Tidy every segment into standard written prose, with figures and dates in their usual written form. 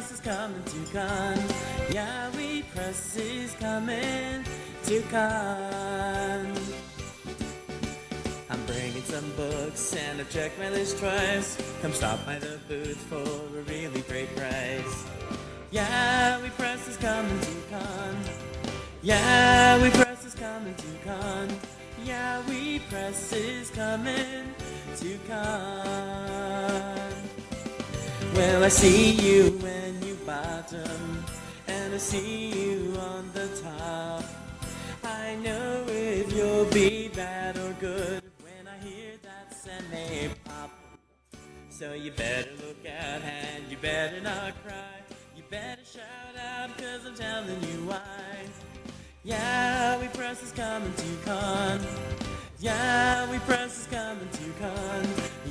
press is coming to con. Yeah, we press is coming to con. I'm bringing some books and I've checked my list twice. Come stop by the booth for a really great price. Yeah, we press is coming to con. Yeah, we press is coming to con. Yeah, we press is coming to con. Well, I see you when you bottom, and I see you on the top. I know if you'll be bad or good when I hear that semi-pop. So you better look out and you better not cry. You better shout out, cause I'm telling you why. Yeah, we press is coming to con. Yeah, we press is coming to con.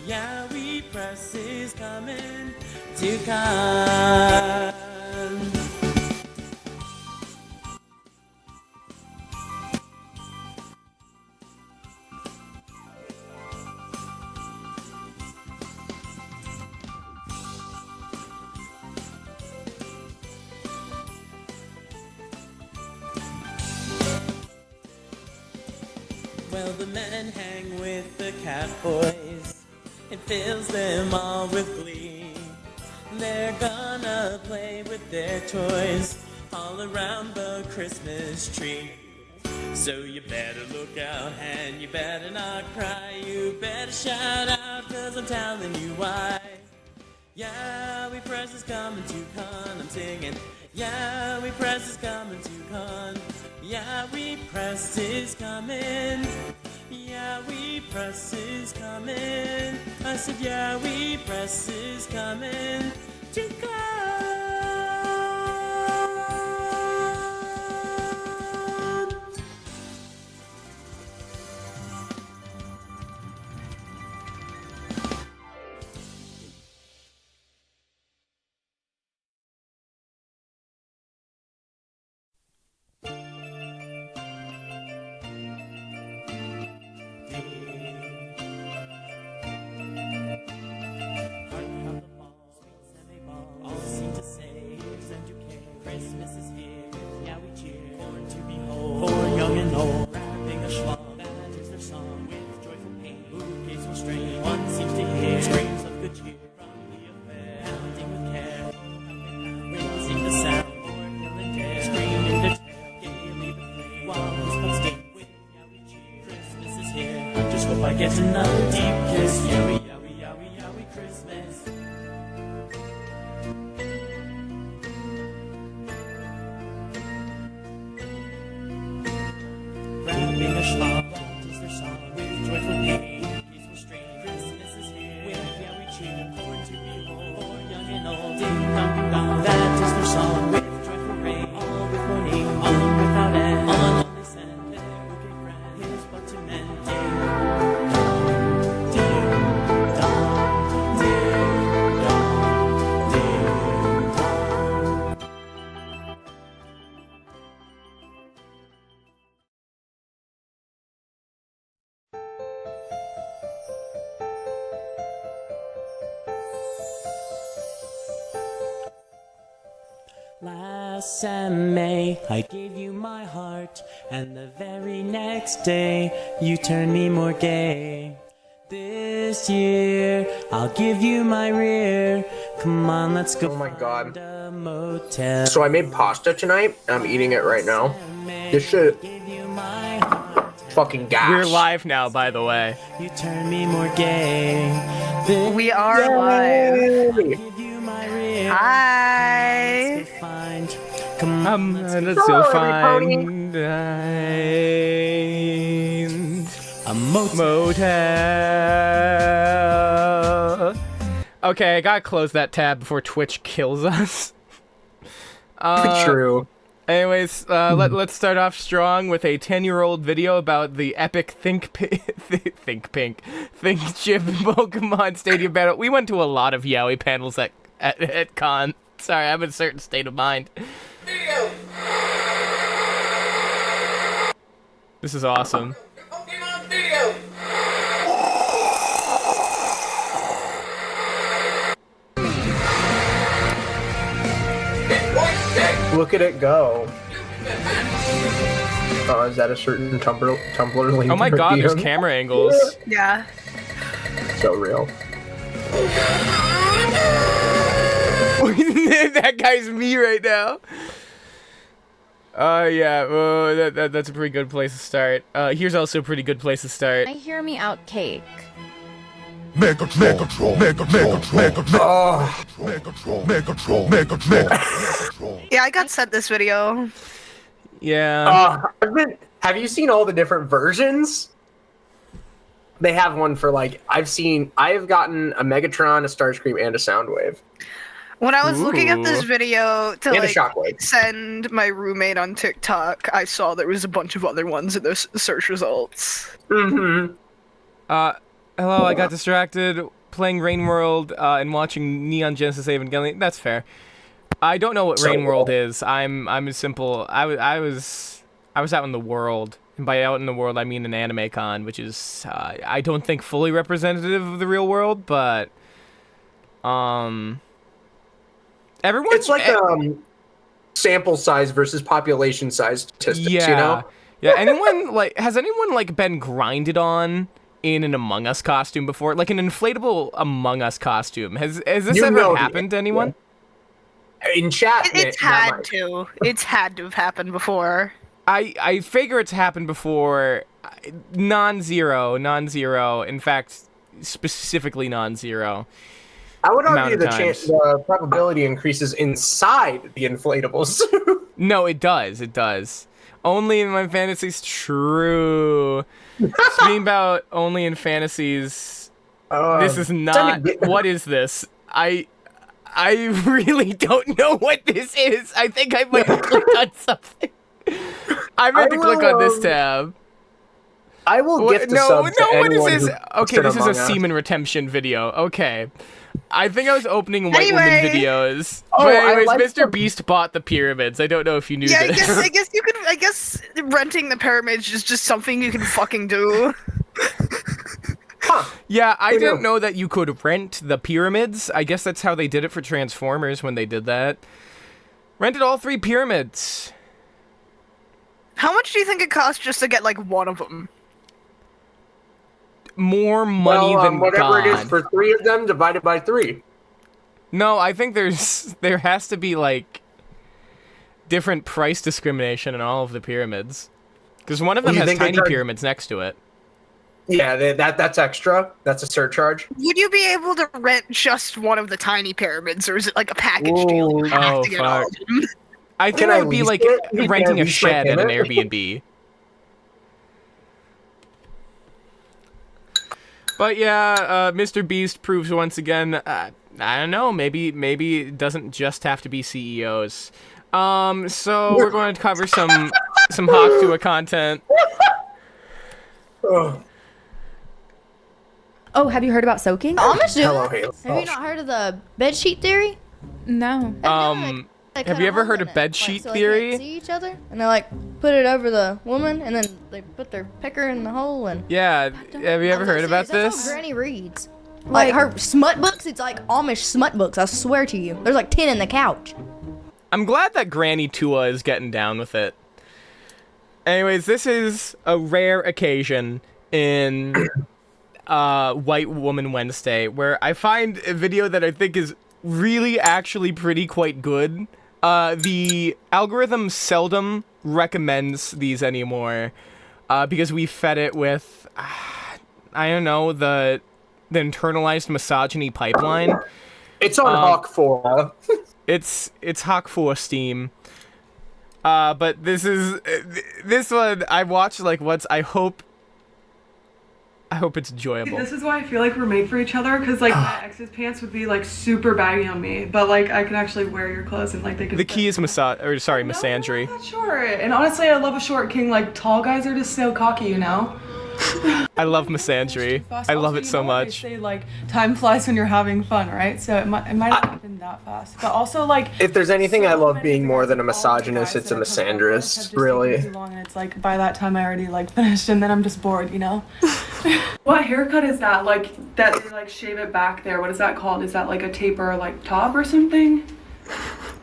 Yeah, we press is coming to con. Well, the men hang with the cat boys. It fills them all with glee. They're gonna play with their toys all around the Christmas tree. So you better look out and you better not cry. You better shout out, cause I'm telling you why. Yeah, we press is coming to con. I'm singing. Yeah, we press is coming to con. Yeah, we press is coming. Yeah, we press is coming. I said, yeah, we press is coming to con. Get another deep kiss, yowie, yowie, yowie, yowie, Christmas. Wrapping a schlock, that is their song, with joyful pain, peaceful strain. Christmas is here, with yowie cheer, forward to behold, for young and old. Ding dong, ding dong, that is their song, with joyful rain, all with morning, all without end. On they send their bouquet friend, his but to mend. Last May, I gave you my heart, and the very next day, you turned me more gay. This year, I'll give you my rear. Come on, let's go. Oh my god. A motel. So I made pasta tonight, and I'm eating it right now. This shit. Fucking gas. We're live now, by the way. You turn me more gay. We are live. Hi. Let's go find a motel. Okay, I gotta close that tab before Twitch kills us. True. Anyways, let's start off strong with a 10-year-old video about the epic Think Chip Pokemon Stadium battle. We went to a lot of Yaoi panels at con. Sorry, I'm in a certain state of mind. This is awesome. Look at it go. Oh, is that a certain Tumblr link? Oh my god, there's camera angles. Yeah. So real. That guy's me right now. Yeah, well, that's a pretty good place to start. Here's also a pretty good place to start. I hear me out cake. Yeah, I got sent this video. Yeah. Have you seen all the different versions? They have one for like I've gotten a Megatron, a Starscream, and a Soundwave. When I was looking at this video to And a like Shockwave. send my roommate on TikTok, I saw there was a bunch of other ones in the search results. Mm-hmm. Hello, I got distracted playing Rain World and watching Neon Genesis Evangelion. That's fair. I don't know what Rain World is. I'm a simple. I was out in the world, and by out in the world I mean an anime con, which is I don't think fully representative of the real world, but everyone's It's like sample size versus population size statistics. yeah, You know? yeah. Has anyone like been grinded on in an Among Us costume before? Like an inflatable Among Us costume. Has this You ever know happened to anyone? In chat, It's not had much. to. It's had to have happened before. I figure it's happened before. Non-zero. In fact, specifically non-zero. I would amount argue of the probability increases inside the inflatables. No, it does. Only in my fantasies. True. Speaking about only in fantasies, this is not. What is this? I really don't know what this is. I think I might have clicked on something. I meant to click on this tab. I will gift a No, sub to what is anyone this? who Okay, posted this is a Among Us. semen retention video. Okay. I think I was opening white Anyway. woman videos. Oh, But I anyways, like Mr. the- Beast bought the pyramids. I don't know if you knew Yeah, this. I guess you could. I guess renting the pyramids is just something you can fucking do. Yeah, I Who didn't knew? know that you could rent the pyramids. I guess that's how they did it for Transformers when they did that. Rented all 3 pyramids. How much do you think it costs just to get like one of them? More money than whatever God. it is for 3 of them divided by 3. No, I think there has to be like different price discrimination in all of the pyramids. Because one of them You has think they tiny charge- pyramids next to it. Yeah, that's extra. That's a surcharge. Would you be able to rent just one of the tiny pyramids, or is it like a package deal? You Ooh. have Oh, to get all fuck. of them? I think Can it I would be lease like it? Can I renting a lease my shed at an payment? Airbnb. But yeah, Mr. Beast proves once again, I don't know, maybe it doesn't just have to be CEOs. So we're going to cover some Hawk content. Oh, Oh, have you heard about soaking? Amish do. hello, Haley. Have you not heard of the bed sheet theory? No. Have you ever heard of bed sheet theory? They see each other, and they like put it over the woman, and then they put their pecker in the hole, and Yeah, have you ever heard about That's this? what Granny reads. Like her smut books, it's like Amish smut books. I swear to you, there's like 10 in the couch. I'm glad that Granny Tua is getting down with it. Anyways, this is a rare occasion in White Woman Wednesday where I find a video that I think is really actually pretty quite good. The algorithm seldom recommends these anymore because we fed it with, I don't know, the internalized misogyny pipeline. It's on Hawk 4. It's Hawk 4 Steam. But this one I watched like once. I hope it's enjoyable. This is why I feel like we're made for each other, because like my ex's pants would be like super baggy on me, but like I can actually wear your clothes and like they could. The key is misandry. No, I'm not short. And honestly, I love a short king. Like tall guys are just so cocky, you know. I love misandry. I love it so much. They say like time flies when you're having fun, right? So it might not have been that fast, but also like. If there's anything I so love many being more than a all the misogynist, guys it's a that I come across have misandrist, just taken really. too long, and it's like by that time I already like finished, and then I'm just bored, you know. What haircut is that? Like that they like shave it back there. What is that called? Is that like a taper like top or something?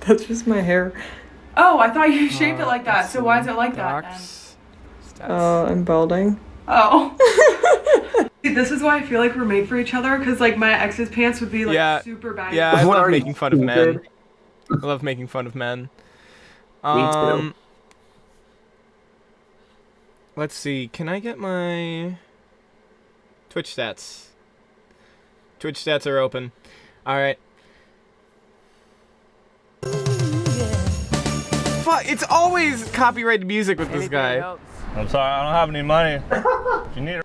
That's just my hair. Oh, I thought you shaped it like that. So why is it like that then? Oh, I'm balding. Oh. See, this is why I feel like we're made for each other, because like my ex's pants would be like super baggy. Yeah, I What love are you, making fun of men. stupid? I love making fun of men. Me too. Let's see. Can I get my Twitch stats? Twitch stats are open. All right. Fuck! It's always copyrighted music with this guy. I'm sorry, I don't have any money. If you need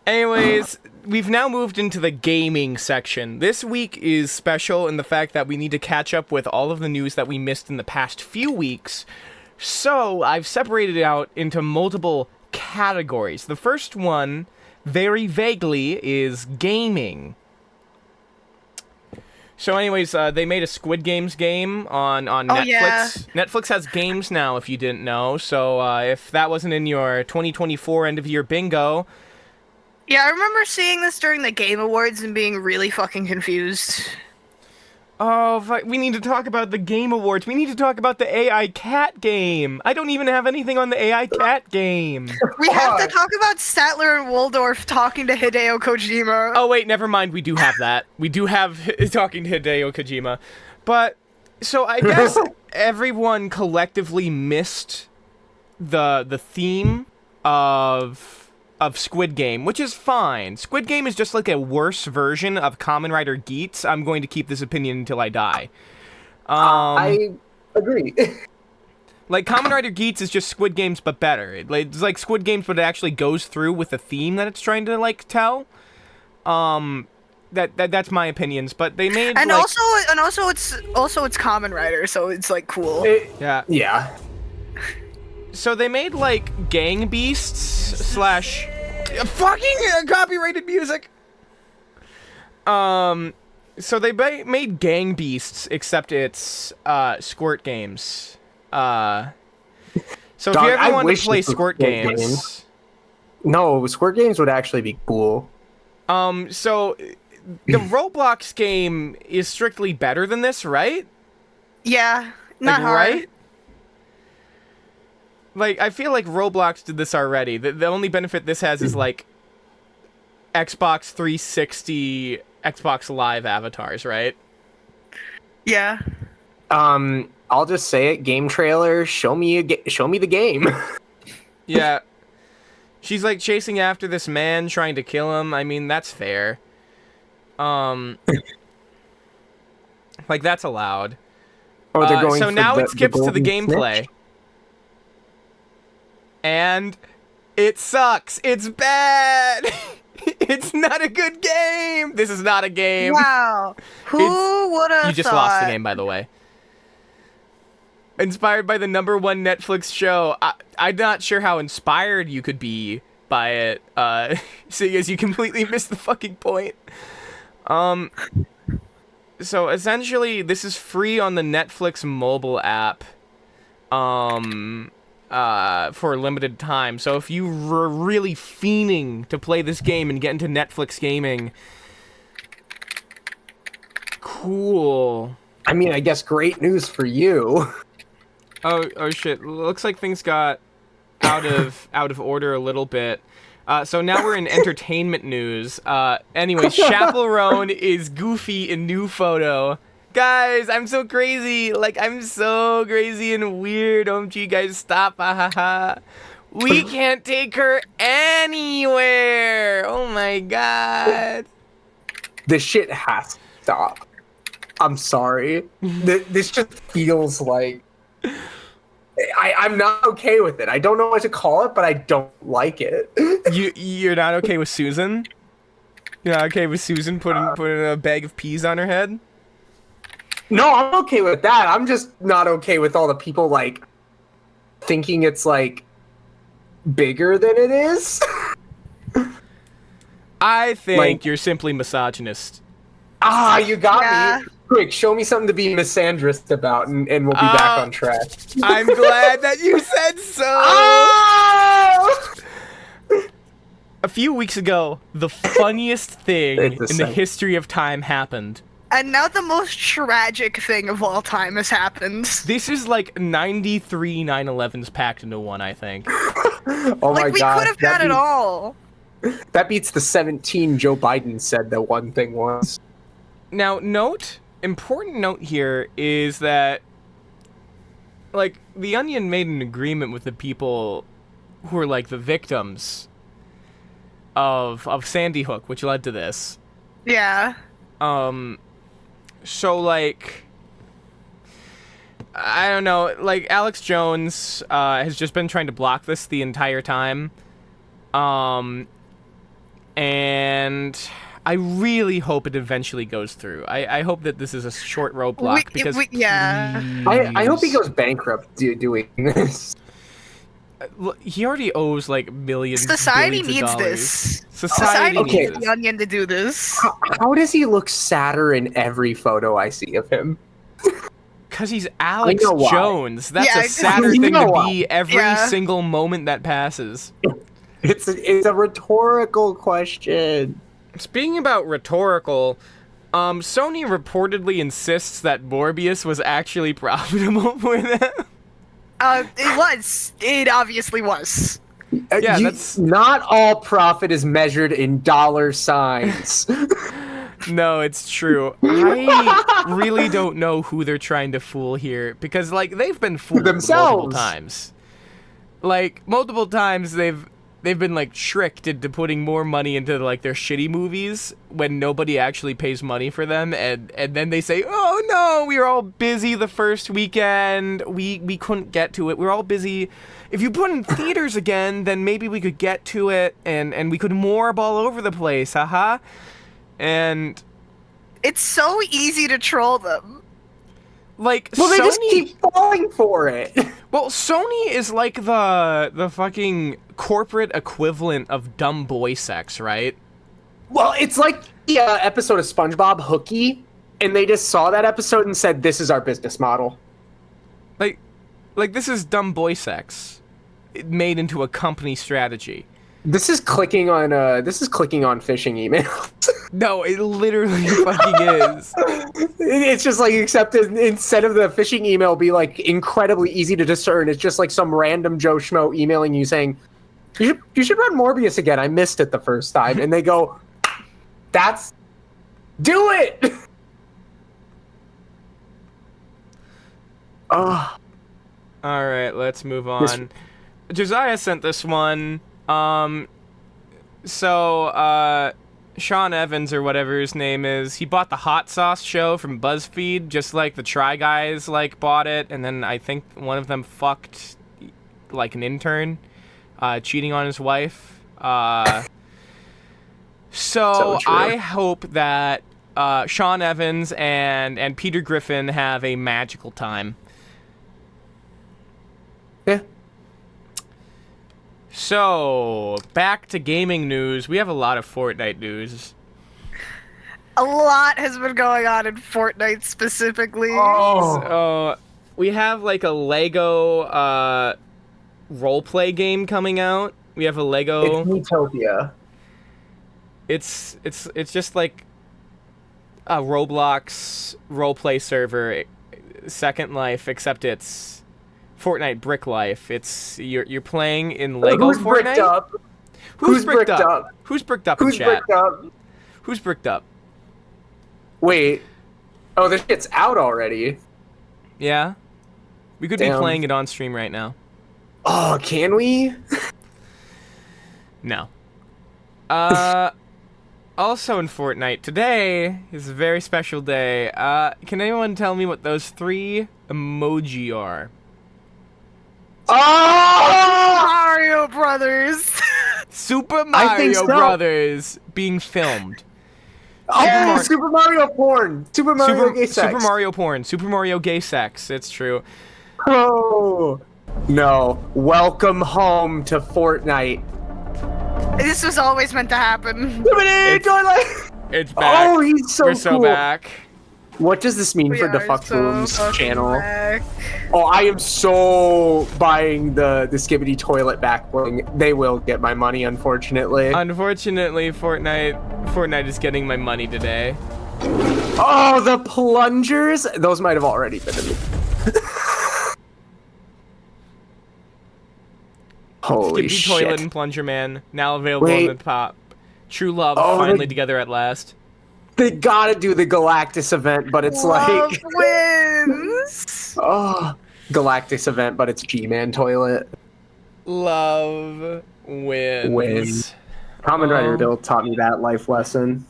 Anyways, we've now moved into the gaming section. This week is special in the fact that we need to catch up with all of the news that we missed in the past few weeks. So, I've separated it out into multiple categories. The first one, very vaguely, is gaming. So anyways, they made a Squid Games game on Netflix. Yeah. Netflix has games now, if you didn't know. So if that wasn't in your 2024 end-of-year bingo... Yeah, I remember seeing this during the Game Awards and being really fucking confused. Oh, we need to talk about the Game Awards. We need to talk about the AI Cat game. I don't even have anything on the AI Cat game. We have to talk about Statler and Waldorf talking to Hideo Kojima. Oh, wait, never mind. We do have that. We do have talking to Hideo Kojima. But, so I guess everyone collectively missed the theme of Squid Game, which is fine. Squid Game is just like a worse version of Kamen Rider Geats. I'm going to keep this opinion until I die. I agree. Like, Kamen Rider Geats is just Squid Games, but better. It's like Squid Games, but it actually goes through with the theme that it's trying to, like, tell. That's my opinions, but they made, and like... also it's Kamen Rider, so it's, like, cool. Yeah. So they made, like, Gang Beasts / fucking copyrighted music! So they made Gang Beasts, except it's, Squirt Games. So if you ever want to play Squirt games... No, Squirt Games would actually be cool. So the Roblox game is strictly better than this, right? Yeah, not hard. Right? Like, I feel like Roblox did this already. The only benefit this has is, like, Xbox 360, Xbox Live avatars, right? Yeah. I'll just say it. Game trailer. Show me the game. Yeah. She's, like, chasing after this man, trying to kill him. I mean, that's fair. Like, that's allowed. Oh, they're going so for now the, it skips to the golden gameplay. snitch? And it sucks. It's bad. It's not a good game. This is not a game. Wow. Who would have thought? You just lost the game, by the way. Inspired by the #1 Netflix show. I'm not sure how inspired you could be by it, seeing as you completely missed the fucking point. So essentially, this is free on the Netflix mobile app. For a limited time. So if you were really fiending to play this game and get into Netflix gaming, cool. I mean, I guess great news for you. Oh shit! Looks like things got out of order a little bit. So now we're in entertainment news. Anyway, Chaperone is goofy in new photo. Guys, I'm so crazy. Like, I'm so crazy and weird. OMG, guys, stop. We can't take her anywhere. Oh my god. This shit has to stop. I'm sorry. This just feels like... I'm not okay with it. I don't know what to call it, but I don't like it. You're not okay with Susan? You're not okay with Susan putting a bag of peas on her head? No, I'm okay with that. I'm just not okay with all the people, like, thinking it's, like, bigger than it is. I think Like- you're simply misogynist. You got Yeah. me. Quick, show me something to be misandrist about, and we'll be back on track. I'm glad that you said so! A few weeks ago, the funniest thing It's the in the same. history of time happened. And now the most tragic thing of all time has happened. This is like 93 9/11s packed into one, I think. Oh my Like, we god. could have had it all. That beats the 17 Joe Biden said that one thing was. Now, important note here is that, like, The Onion made an agreement with the people who are, like, the victims of Sandy Hook, which led to this. Yeah. So, like, I don't know, like, Alex Jones has just been trying to block this the entire time. And I really hope it eventually goes through. I hope that this is a short roadblock, because yeah. I hope he goes bankrupt doing this. He already owes like millions. Society billions of needs dollars. this. Society Okay. needs needs this. the Onion to do this. How does he look sadder in every photo I see of him? Because he's Alex know why. Jones. That's Yeah, a sadder you thing know to why. be every Yeah. single moment that passes. It's a rhetorical question. Speaking about rhetorical, Sony reportedly insists that Morbius was actually profitable for them. It was. It obviously was. Yeah, that's- not all profit is measured in dollar signs. No, it's true. I really don't know who they're trying to fool here, because like they've been fooled multiple Themselves. times. Like multiple times they've been like tricked into putting more money into like their shitty movies when nobody actually pays money for them, and then they say, "Oh no, we were all busy the first weekend. We couldn't get to it. We were all busy. If you put in theaters again, then maybe we could get to it and we could morb all over the place, haha." And It's so easy to troll them. like Well, they Sony, just keep falling for it. well, Sony is like the fucking corporate equivalent of dumb boy sex, right? Well, it's like the episode of SpongeBob, Hooky, and they just saw that episode and said, "This is our business model." Like this is dumb boy sex, made into a company strategy. This is clicking on phishing emails. No, it literally fucking is. It's just like, except instead of the phishing email be like incredibly easy to discern, it's just like some random Joe Schmo emailing you saying, you should run Morbius again. I missed it the first time. And they go, do it. Oh, All right, let's move on. Josiah sent this one. Sean Evans or whatever his name is, he bought the hot sauce show from BuzzFeed, just like the Try Guys like bought it, and then I think one of them fucked like an intern, cheating on his wife. So true. I hope that Sean Evans and Peter Griffin have a magical time. yeah. So, back to gaming news. We have a lot of Fortnite news. A lot has been going on in Fortnite specifically. So, we have like a Lego roleplay game coming out. We have a Lego. It's Utopia. It's just like a Roblox roleplay server, Second Life, except it's Fortnite Brick Life. It's you're playing in Lego Who's Fortnite. bricked up? Who's bricked up? Who's bricked up in Who's chat? bricked up? Who's bricked up? Wait. Oh, this shit's out already. Yeah, we could be Damn. playing it on stream right now. Oh, can we? No. Also in Fortnite, today is a very special day. Can anyone tell me what those 3 emoji are? Oh! Mario Brothers. Super I think Mario so. Brothers being filmed. Oh, Super Mario porn. Super Mario gay sex. Super Mario porn. Super Mario gay sex. It's true. Oh. No. Welcome home to Fortnite. This was always meant to happen. It's back. Oh, he's so We're so cool. back. What does this mean We for the are Fuck so Rooms fucking channel? back. Oh, I am so buying the Skibidi toilet back bling. They will get my money, unfortunately. Unfortunately, Fortnite is getting my money today. Oh, the plungers. Those might have already been in the... Holy Skibidi shit. Toilet and Plunger Man, now available Wait. on the top. True Love, Oh, finally together at last. They gotta do the Galactus event, but it's Love like... wins. Oh, Galactus event, but it's G-Man Toilet. Love wins. Kamen Rider Oh. Bill taught me that life lesson.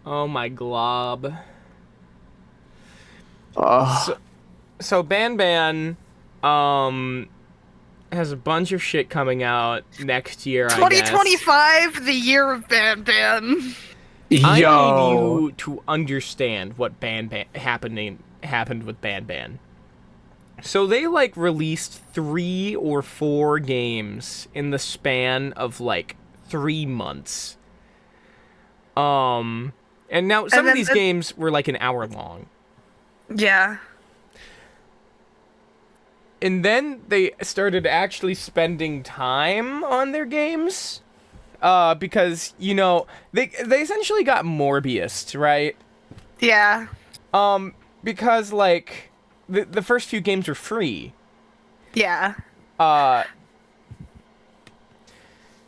Oh my glob. Oh. So Ban Ban, has a bunch of shit coming out next year, I guess. 2025, the year of Ban Ban. I Yo. need you to understand what happened with Ban Ban. So they like released 3 or 4 games in the span of like 3 months. And now some of these games were like an hour long. Yeah. And then they started actually spending time on their games. Because, you know, they essentially got Morbius, right? Yeah. Because, like, the first few games were free. Yeah.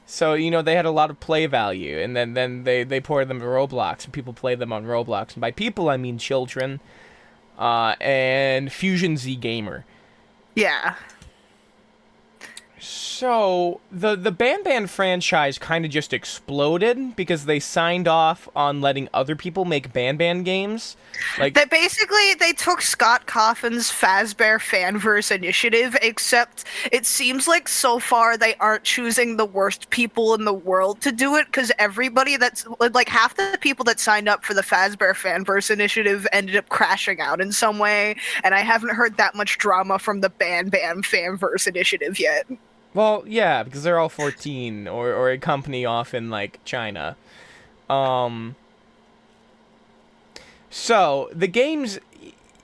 So, you know, they had a lot of play value, and then they poured them to Roblox, and people play them on Roblox. And by people, I mean children, and Fusion Z Gamer. Yeah. So, the Ban Ban franchise kind of just exploded because they signed off on letting other people make Ban Ban games. Like, They took Scott Cawthon's Fazbear Fanverse initiative, except it seems like so far they aren't choosing the worst people in the world to do it, because everybody that's, like, half the people that signed up for the Fazbear Fanverse initiative ended up crashing out in some way, and I haven't heard that much drama from the Ban Ban Fanverse initiative yet. well, yeah, because they're all 14, or a company off in, like, China. So, the games,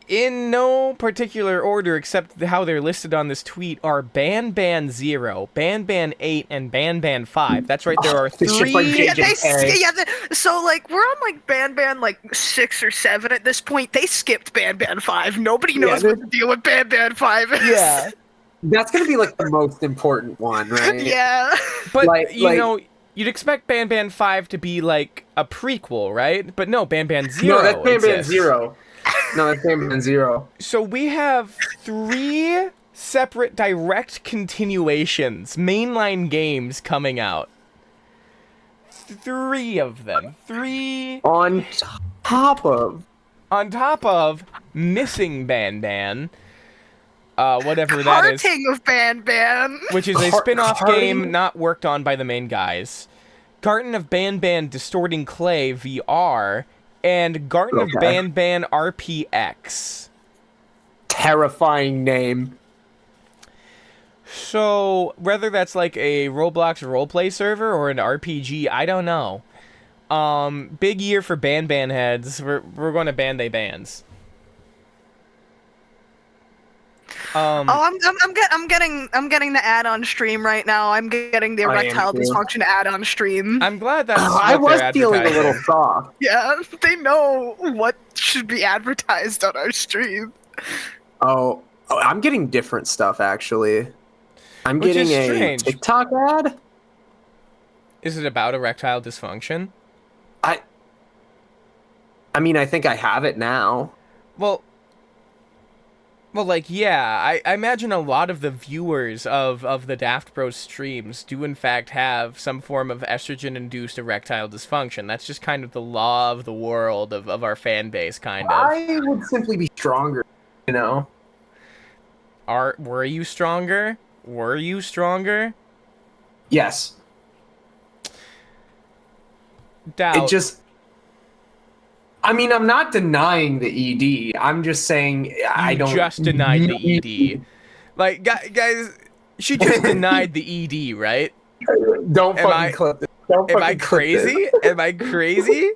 in no particular order except how they're listed on this tweet, are Ban Ban 0, Ban Ban 8, and Ban Ban 5. That's right, there are It's just like 3... So, like, we're on, like, Ban Ban, like, 6 or 7 at this point. They skipped Ban Ban 5. Nobody knows what the deal with Ban Ban 5 is. Yeah. That's gonna be like the most important one, right? Yeah. But, Like- you know, you'd expect Ban Ban 5 to be, like, a prequel, right? But no, Ban Ban 0 No, that's Ban Ban exists. 0. No, that's Ban Ban 0. So we have 3 separate direct continuations, mainline games coming out. 3 of them. 3 On top of Missing Ban Ban. Whatever that is. Carting of Ban Ban. Which is a spin-off Carting? game not worked on by the main guys. Garden of Ban Ban Distorting Clay VR, and Garden of Okay. Ban Ban RPX. terrifying name. So, whether that's like a Roblox roleplay server or an RPG, I don't know. Big year for Ban Ban heads. We're going to ban they bans. I'm getting the add-on stream right now. I'm getting the I am erectile too. dysfunction add-on stream. I'm glad that's I what was they're feeling a little advertising. soft. Yeah, they know what should be advertised on our stream. Oh, I'm getting different stuff actually. I'm Which getting is a strange. TikTok ad. Is it about erectile dysfunction? I mean, I think I have it now. Well, like, yeah, I imagine a lot of the viewers of the Daft Bros streams do in fact have some form of estrogen-induced erectile dysfunction. That's just kind of the law of the world of our fan base, kind of. I would simply be stronger, you know? Were you stronger? Were you stronger? Yes. Doubt. It just... I mean, I'm not denying the ED. I'm just saying I don't... just denied the ED. Like, guys, she just denied the ED, right? Don't Am fucking I- clip it. Don't Am fucking I clip it. crazy? Am I crazy?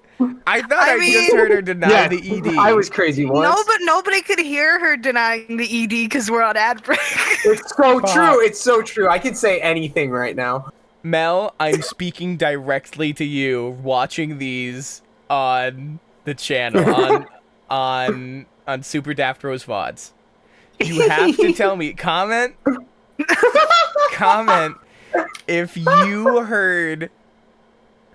I thought I just mean- heard her deny Yeah, the ED. I was crazy once. No, but nobody could hear her denying the ED because we're on ad break. It's so true. It's so true. I could say anything right now. Mel, I'm speaking directly to you, watching these on the channel on Super Daft Rose VODs. You have to tell me. Comment if you heard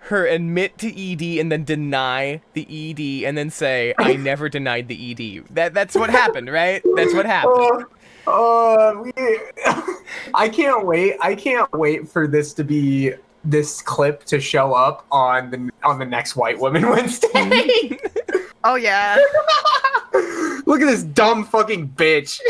her admit to ED and then deny the ED and then say, I never denied the ED. That's what happened, right? That's what happened. I can't wait. I can't wait for this clip to show up on the next White Woman Wednesday. Oh yeah. Look at this dumb fucking bitch.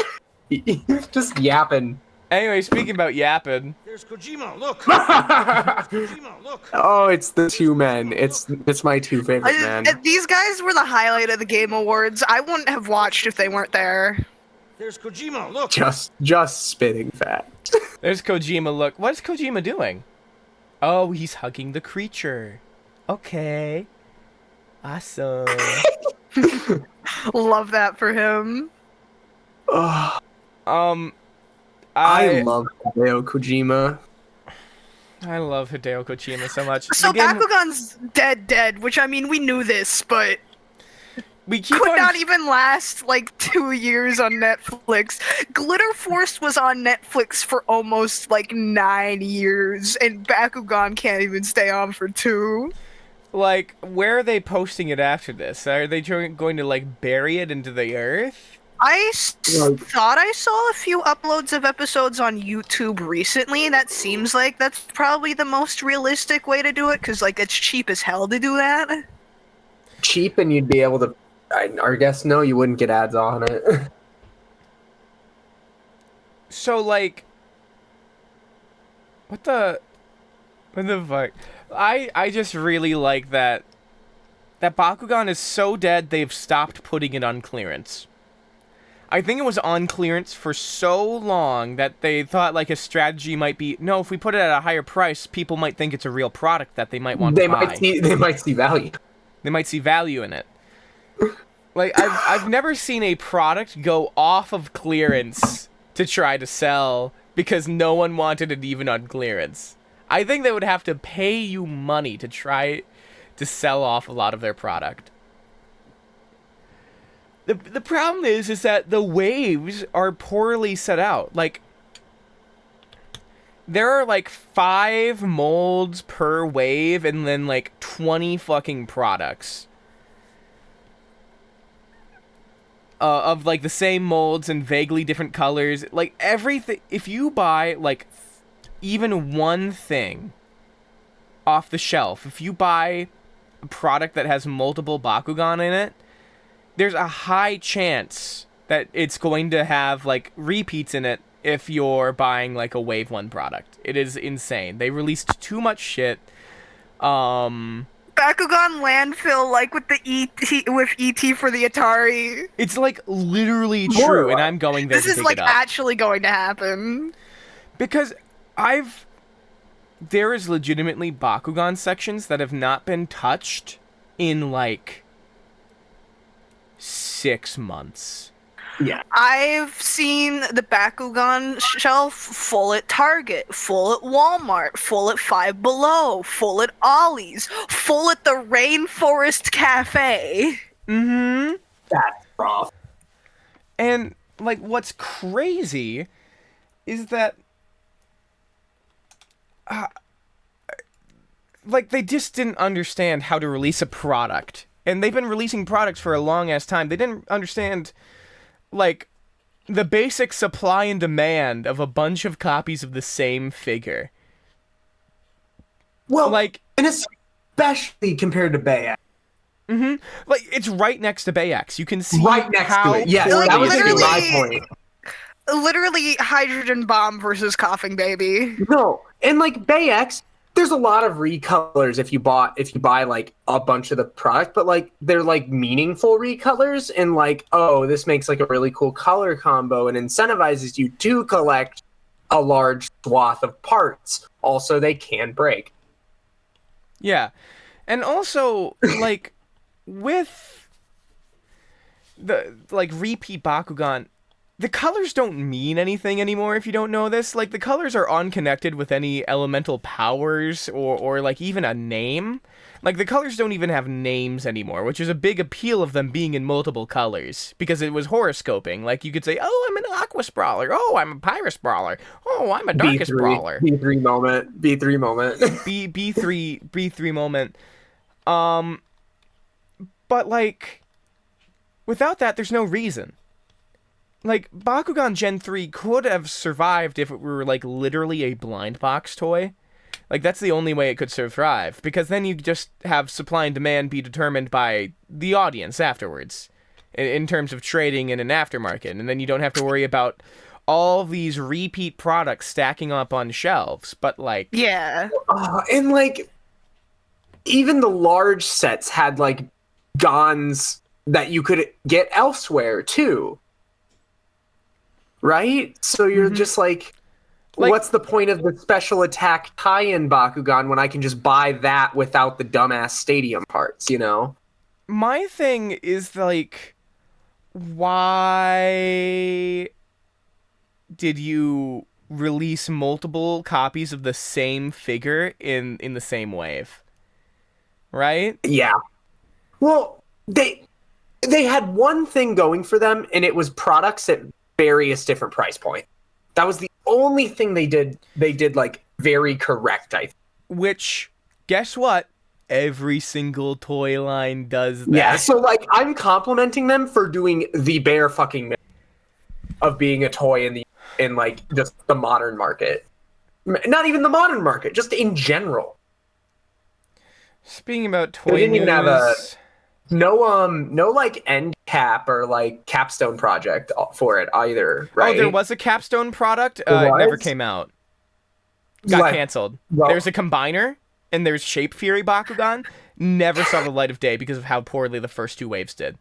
Just yapping. Anyway, speaking about yapping. There's Kojima, look! Kojima, look! Oh, it's the two men. It's my two favorite men. These guys were the highlight of the Game Awards. I wouldn't have watched if they weren't there. There's Kojima, look! Just spitting fat. There's Kojima, look. What is Kojima doing? Oh, he's hugging the creature. Okay. Awesome. Love that for him. I love Hideo Kojima. I love Hideo Kojima so much. So Bakugan's dead, which I mean, we knew this, but we could not even last like 2 years on Netflix. Glitter Force was on Netflix for almost like 9 years, and Bakugan can't even stay on for 2. Like, where are they posting it after this? Are they going to like bury it into the earth? I thought I saw a few uploads of episodes on YouTube recently. That seems like that's probably the most realistic way to do it, because like it's cheap as hell to do that. Cheap, and you'd be able to. I guess no, you wouldn't get ads on it. So like, what the fuck? I just really like that Bakugan is so dead they've stopped putting it on clearance. I think it was on clearance for so long that they thought like a strategy might be, no, if we put it at a higher price, people might think it's a real product that they might want to buy. They might see value. They might see value in it. Like I've never seen a product go off of clearance to try to sell because no one wanted it even on clearance. I think they would have to pay you money to try to sell off a lot of their product. The problem is that the waves are poorly set out. Like, there are like 5 molds per wave and then like 20 fucking products. Of like the same molds and vaguely different colors. Like everything, if you buy like even one thing off the shelf, if you buy a product that has multiple Bakugan in it, there's a high chance that it's going to have like repeats in it if you're buying like a Wave 1 product. It is insane. They released too much shit. Bakugan landfill, like with the ET for the Atari. It's like literally true, and I'm going there to pick it up. This is like actually going to happen. Because there is legitimately Bakugan sections that have not been touched in like 6 months. Yeah. I've seen the Bakugan shelf full at Target, full at Walmart, full at Five Below, full at Ollie's, full at the Rainforest Cafe. Mm-hmm. That's rough. And like what's crazy is that like they just didn't understand how to release a product. And they've been releasing products for a long ass time. They didn't understand like the basic supply and demand of a bunch of copies of the same figure. Well, like, and especially compared to Bayek. Mm-hmm. Like it's right next to Bayek. You can see right next how to it. Yes, poorly that was it's my doing. point. Literally, Hydrogen Bomb versus Coughing Baby. No, and like Bayek, there's a lot of recolors if you buy like a bunch of the product, but like they're like meaningful recolors and like, oh, this makes like a really cool color combo and incentivizes you to collect a large swath of parts. Also, they can break. Yeah. And also like with the like repeat Bakugan, the colors don't mean anything anymore if you don't know this. Like, the colors are unconnected with any elemental powers or like, even a name. Like, the colors don't even have names anymore, which is a big appeal of them being in multiple colors, because it was horoscoping. Like, you could say, oh, I'm an Aqua Sprawler. Oh, I'm a Pyrus Brawler. Oh, I'm a Darkest Brawler. B3 moment. B3 moment. B3 moment. But, like, without that, there's no reason. Like, Bakugan Gen 3 could have survived if it were, like, literally a blind box toy. Like, that's the only way it could survive, because then you just have supply and demand be determined by the audience afterwards, in terms of trading in an aftermarket, and then you don't have to worry about all these repeat products stacking up on shelves, but, like... Yeah. And, like, even the large sets had, like, Gons that you could get elsewhere, too. Right? So you're just, like... What's the point of the special attack tie-in Bakugan when I can just buy that without the dumbass stadium parts, you know? My thing is, like, why did you release multiple copies of the same figure in the same wave? Right? Yeah. Well, they had one thing going for them, and it was products at various different price points. That was the only thing they did like very correct, I think. Which, guess what? Every single toy line does that. Yeah, so like I'm complimenting them for doing the bare fucking minimum of being a toy in like just the modern market. Not even the modern market, just in general. Speaking about toy they didn't news, even have no like end cap or like capstone project for it either, right? Oh, there was a capstone product. It never came out. Got canceled. Well, there's a combiner and there's Shape Fury Bakugan. Never saw the light of day because of how poorly the first two waves did.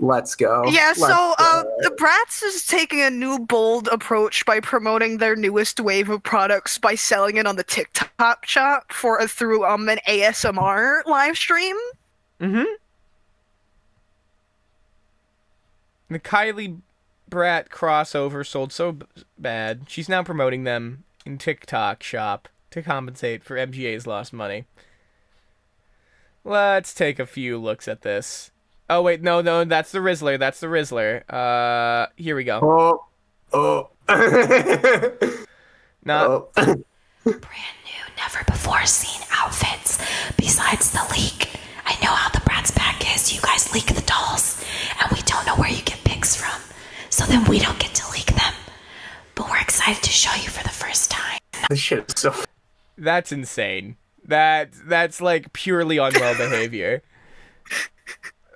Let's go. Yeah, so the Bratz is taking a new bold approach by promoting their newest wave of products by selling it on the TikTok shop through an ASMR live stream. Mm-hmm. The Kylie Brat crossover sold so bad, she's now promoting them in TikTok shop to compensate for MGA's lost money. Let's take a few looks at this. Oh, wait, no, that's the Rizzler, here we go. Brand new, never before seen outfits besides the leak. I know how the Bratz pack is. You guys leak the dolls, and we don't know where you get pics from. So then we don't get to leak them. But we're excited to show you for the first time. This shit is so... That's insane. That's like purely unwell behavior.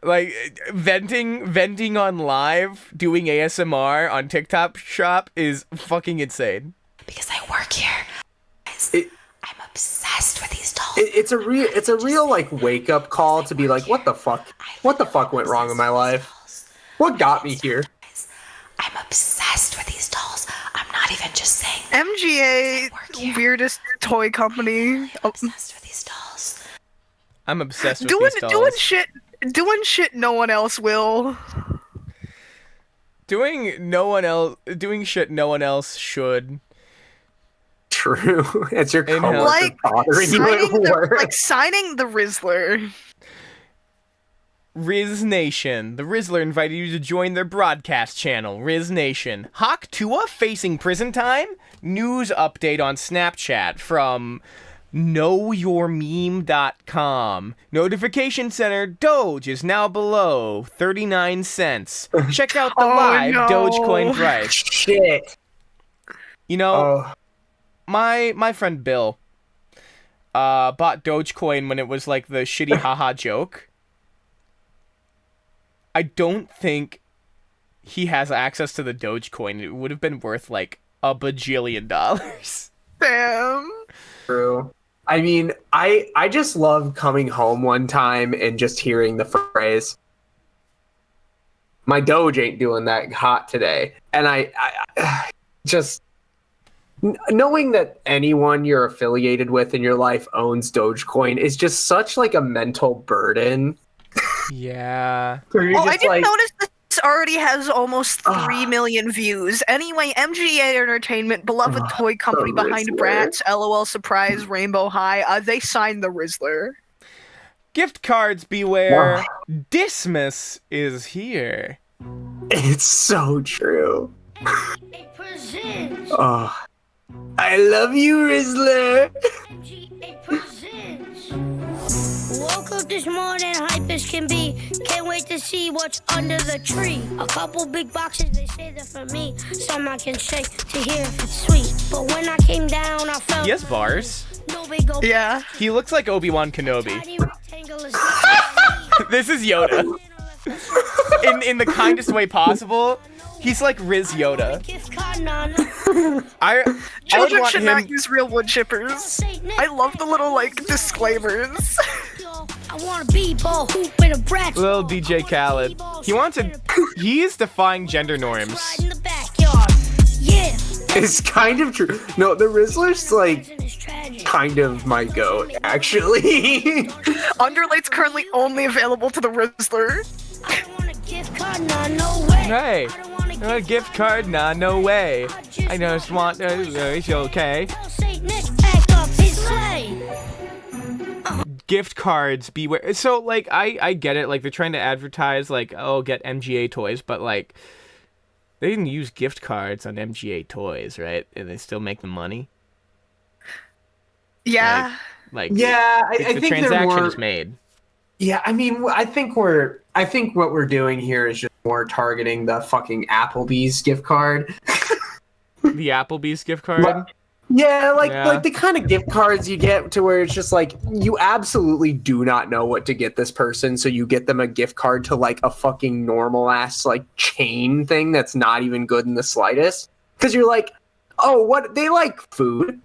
Like venting on live, doing ASMR on TikTok shop is fucking insane. Because I work here. I'm obsessed with these dolls. It's a real like wake up call to be like, what the fuck went wrong in my life? What got me here? I'm obsessed with these dolls. I'm not even just saying MGA, weirdest toy company. I'm obsessed with these dolls. I'm obsessed with these dolls. Doing shit no one else will. Doing shit no one else should. True. It's your coworker like signing the Rizzler. Riz Nation. The Rizzler invited you to join their broadcast channel, Riz Nation. Hawk Tua facing prison time? News update on Snapchat from knowyourmeme.com. Notification center Doge is now below 39 cents. Check out the live Dogecoin price. Shit. You know, my friend Bill bought Dogecoin when it was like the shitty haha joke. I don't think he has access to the Dogecoin. It would have been worth like $1 bajillion. Damn. True. I mean, I just love coming home one time and just hearing the phrase, "My Doge ain't doing that hot today," and I just knowing that anyone you're affiliated with in your life owns Dogecoin is just such like a mental burden. Yeah. I didn't notice this already has almost 3 million views. Anyway, MGA Entertainment, beloved toy company behind Rizzler. Bratz, LOL Surprise, Rainbow High, they signed the Rizzler. Gift cards beware. Dismas is here. It's so true. Oh, I love you, Rizzler. Woke up this morning, hype as can be. Can't wait to see what's under the tree. A couple big boxes, they say they're for me. Some I can shake to hear if it's sweet. But when I came down, I felt. He has bars. Yeah. He looks like Obi-Wan Kenobi. This is Yoda. In the kindest way possible. He's like Riz Yoda. I Children would should want not use real wood chippers. I love the little like disclaimers. I want to be ball hoop in a brat. Little DJ Khaled. He's defying gender norms. Yeah. It's kind of true. No, the Rizzler's like kind of my goat, actually. Underlight's currently only available to the Rizzler. Hey, a gift card? Nah, no way. I just want. It's okay. Gift cards, beware. So, like, I get it. Like, they're trying to advertise, like, oh, get MGA toys, but like, they didn't use gift cards on MGA toys, right? And they still make the money. Yeah. Yeah, I the think transaction is made. Yeah, I mean, I think what we're doing here is just more targeting the fucking Applebee's gift card. The Applebee's gift card? Like the kind of gift cards you get to where it's just like, you absolutely do not know what to get this person, so you get them a gift card to like a fucking normal ass like chain thing that's not even good in the slightest. Because you're like, oh, what? They like food.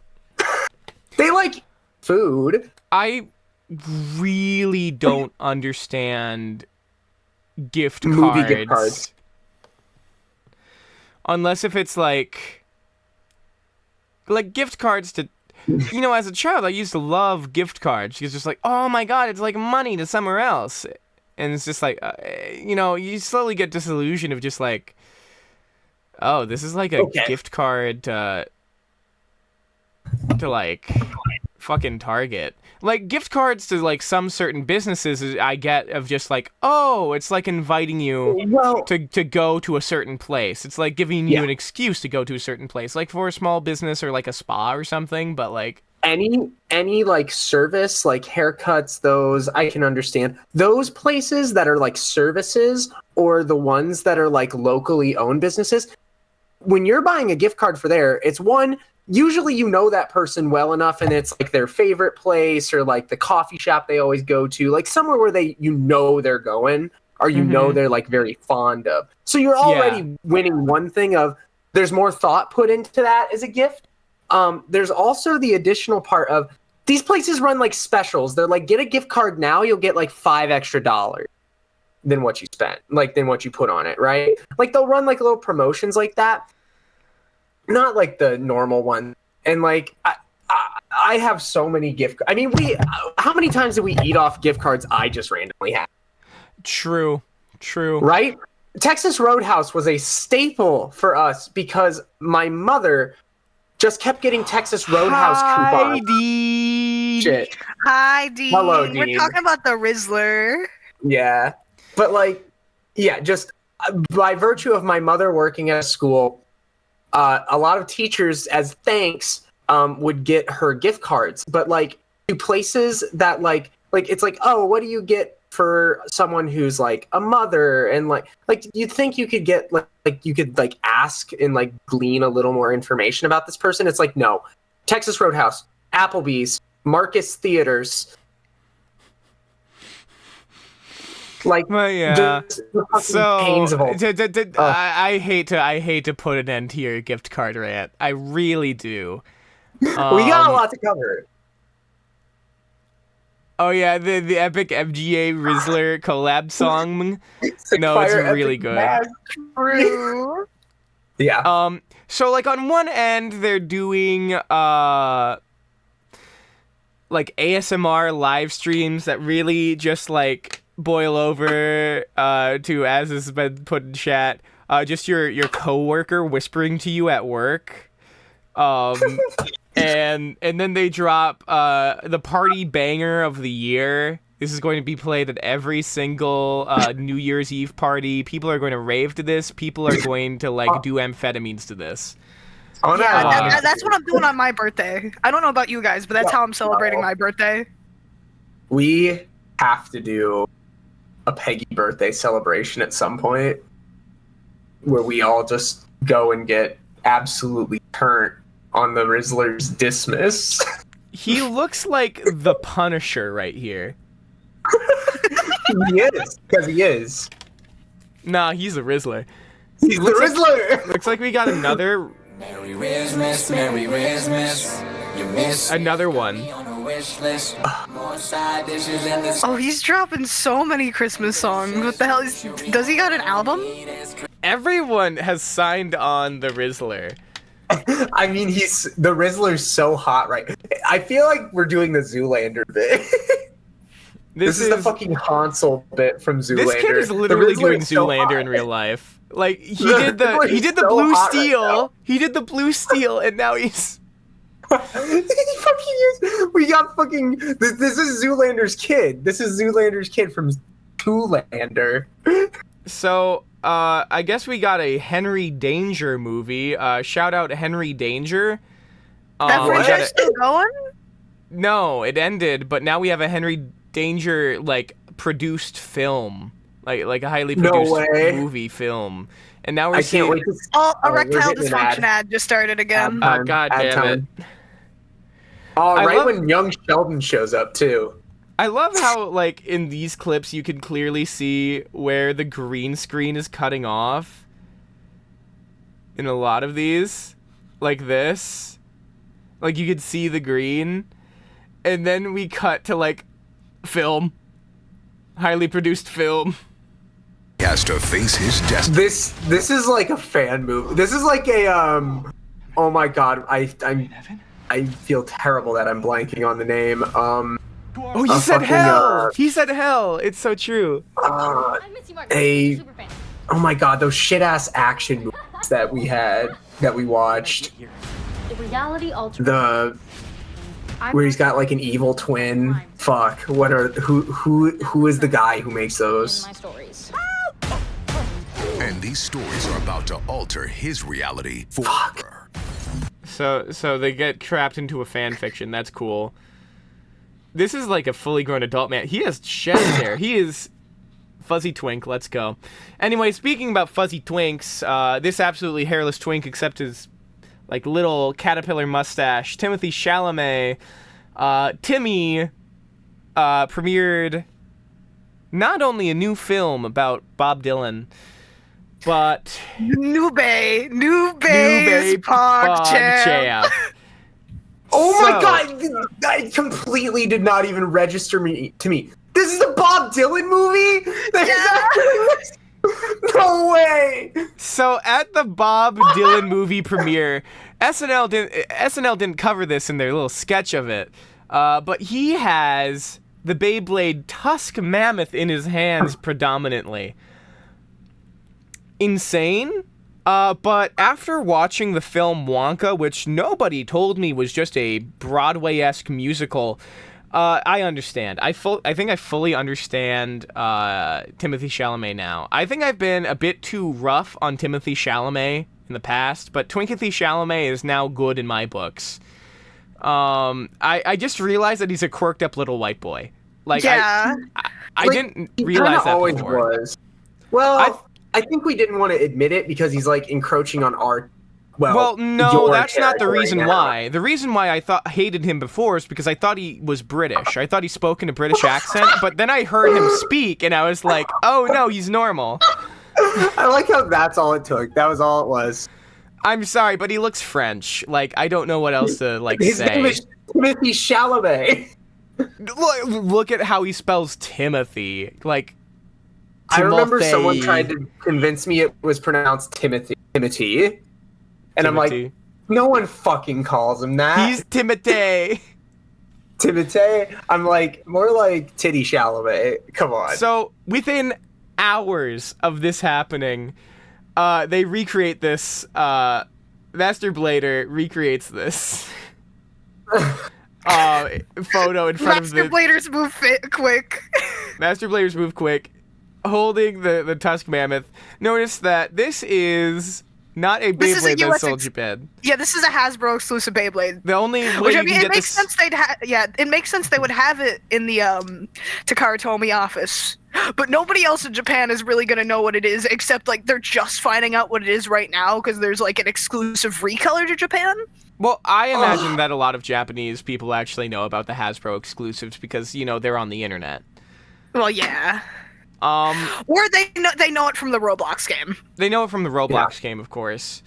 They like food. I really don't understand gift cards. Unless if it's like gift cards to, you know, as a child I used to love gift cards. It's just like, oh my god, it's like money to somewhere else. And it's just like, you know, you slowly get disillusioned of just like, oh, this is like a gift card to like fucking Target. Like, gift cards to like some certain businesses I get of just like, oh, it's like inviting you to go to a certain place. It's like giving you an excuse to go to a certain place, like for a small business or like a spa or something. But like any like service, like haircuts, those I can understand. Those places that are like services, or the ones that are like locally owned businesses, when you're buying a gift card for there, it's one, usually you know that person well enough and it's like their favorite place or like the coffee shop they always go to, like somewhere where they're going, or know they're like very fond of. So you're already winning one thing of there's more thought put into that as a gift. There's also the additional part of these places run like specials. They're like, get a gift card now, you'll get like $5 extra than what you spent, like than what you put on it, right? Like they'll run like little promotions like that. Not like the normal one. And like I have so many I mean, how many times did we eat off gift cards I just randomly had? True. Right? Texas Roadhouse was a staple for us because my mother just kept getting Texas Roadhouse coupons. Dean. Shit. Hi, Dean. Hello, Dean. We're talking about the Rizzler. Yeah. But like, yeah, just by virtue of my mother working at a school, a lot of teachers, as thanks, would get her gift cards. But like to places that like it's like, oh, what do you get for someone who's like a mother? And like you'd think you could get like you could like ask and like glean a little more information about this person. It's like, no, Texas Roadhouse, Applebee's, Marcus Theaters. Like, well, yeah. So pains of all. I hate to put an end to your gift card rant. I really do. We got a lot to cover. Oh yeah, the epic MGA Rizzler collab song. No, it's really good. True. Yeah. So like on one end they're doing like ASMR live streams that really just like boil over to, as has been put in chat, just your coworker whispering to you at work. And then they drop the party banger of the year. This is going to be played at every single New Year's Eve party. People are going to rave to this. People are going to like do amphetamines to this. Yeah, that's what I'm doing on my birthday. I don't know about you guys, but that's how I'm celebrating my birthday. We have to do a Peggy birthday celebration at some point where we all just go and get absolutely turned on the Rizzler's Dismiss. He looks like the Punisher right here. He is, because he is. Nah, he's a Rizzler. He's the Rizzler! Looks like we got another... Merry Christmas, Merry Christmas. You miss another one. Oh, he's dropping so many Christmas songs. What the hell does he got an album? Everyone has signed on the Rizzler. I mean, the Rizzler's so hot, right? I feel like we're doing the Zoolander bit. This is the fucking Hansel bit from Zoolander. This kid is literally doing Zoolander in real life. Like he did the so blue hot steel. right He did the blue steel, and now he's. He fucking is. We got fucking. This is Zoolander's kid. This is Zoolander's kid from Zoolander. So, I guess we got a Henry Danger movie. Shout out Henry Danger. That franchise still going? No, it ended, but now we have a Henry Danger like produced film, like a highly produced movie film, and now we're seeing. Can't wait to... Erectile dysfunction ad just started again. Oh god damn it! Right when young Sheldon shows up too. I love how, like, in these clips, you can clearly see where the green screen is cutting off. In a lot of these. Like this. Like, you could see the green. And then we cut to, like, film. Highly produced film. He has to face his destiny. This is like a fan movie. This is like a, oh my god, I feel terrible that I'm blanking on the name. Oh, he said hell! He said hell! It's so true. Oh my god, those shit-ass action movies that we watched. The reality altered. Where he's got like an evil twin. Fuck, who is the guy who makes those? And these stories are about to alter his reality forever. So they get trapped into a fan fiction. That's cool. This is like a fully grown adult man. He has chest hair. He is fuzzy twink. Let's go. Anyway, speaking about fuzzy twinks, this absolutely hairless twink, except his like little caterpillar mustache, Timothée Chalamet, Timmy, premiered not only a new film about Bob Dylan, but Newbay Pog Champ. Oh my god, that completely did not even register to me. This is a Bob Dylan movie? Yeah. No way. So at the Bob Dylan movie premiere, SNL didn't cover this in their little sketch of it, but he has the Beyblade Tusk Mammoth in his hands predominantly. Insane? But after watching the film Wonka, which nobody told me was just a Broadway-esque musical, I understand. I think I fully understand Timothée Chalamet now. I think I've been a bit too rough on Timothée Chalamet in the past, but Twinkathy Chalamet is now good in my books. I just realized that he's a quirked up little white boy. Like, yeah. I didn't realize that always before. Was. Well, I think we didn't want to admit it because he's like encroaching on our. Well, no, that's not the reason right why. The reason why I hated him before is because I thought he was British. I thought he spoke in a British accent, but then I heard him speak, and I was like, oh no, he's normal. I like how that's all it took. That was all it was. I'm sorry, but he looks French. Like, I don't know what else to His say. name is Timothée Chalamet. Look at how he spells Timothy. Like, I remember someone tried to convince me it was pronounced Timothy. And I'm like, no one fucking calls him that. He's Timothy. Timotei, I'm like more like Titty Chalamet. Come on. So within hours of this happening, they recreate this. Master Blader recreates this photo in front of the. Master Blader's move quick. Master Blader's move quick, holding the Tusk Mammoth. Notice that this is not a Beyblade that sold Japan. Yeah, this is a Hasbro exclusive Beyblade. The only way you can get this... sense they'd it makes sense they would have it in the Takara Tomy office. But nobody else in Japan is really gonna know what it is, except like they're just finding out what it is right now because there's like an exclusive recolor to Japan. Well, I imagine that a lot of Japanese people actually know about the Hasbro exclusives because, you know, they're on the internet. Well, yeah. Or they know it from the Roblox game. They know it from the Roblox game, of course.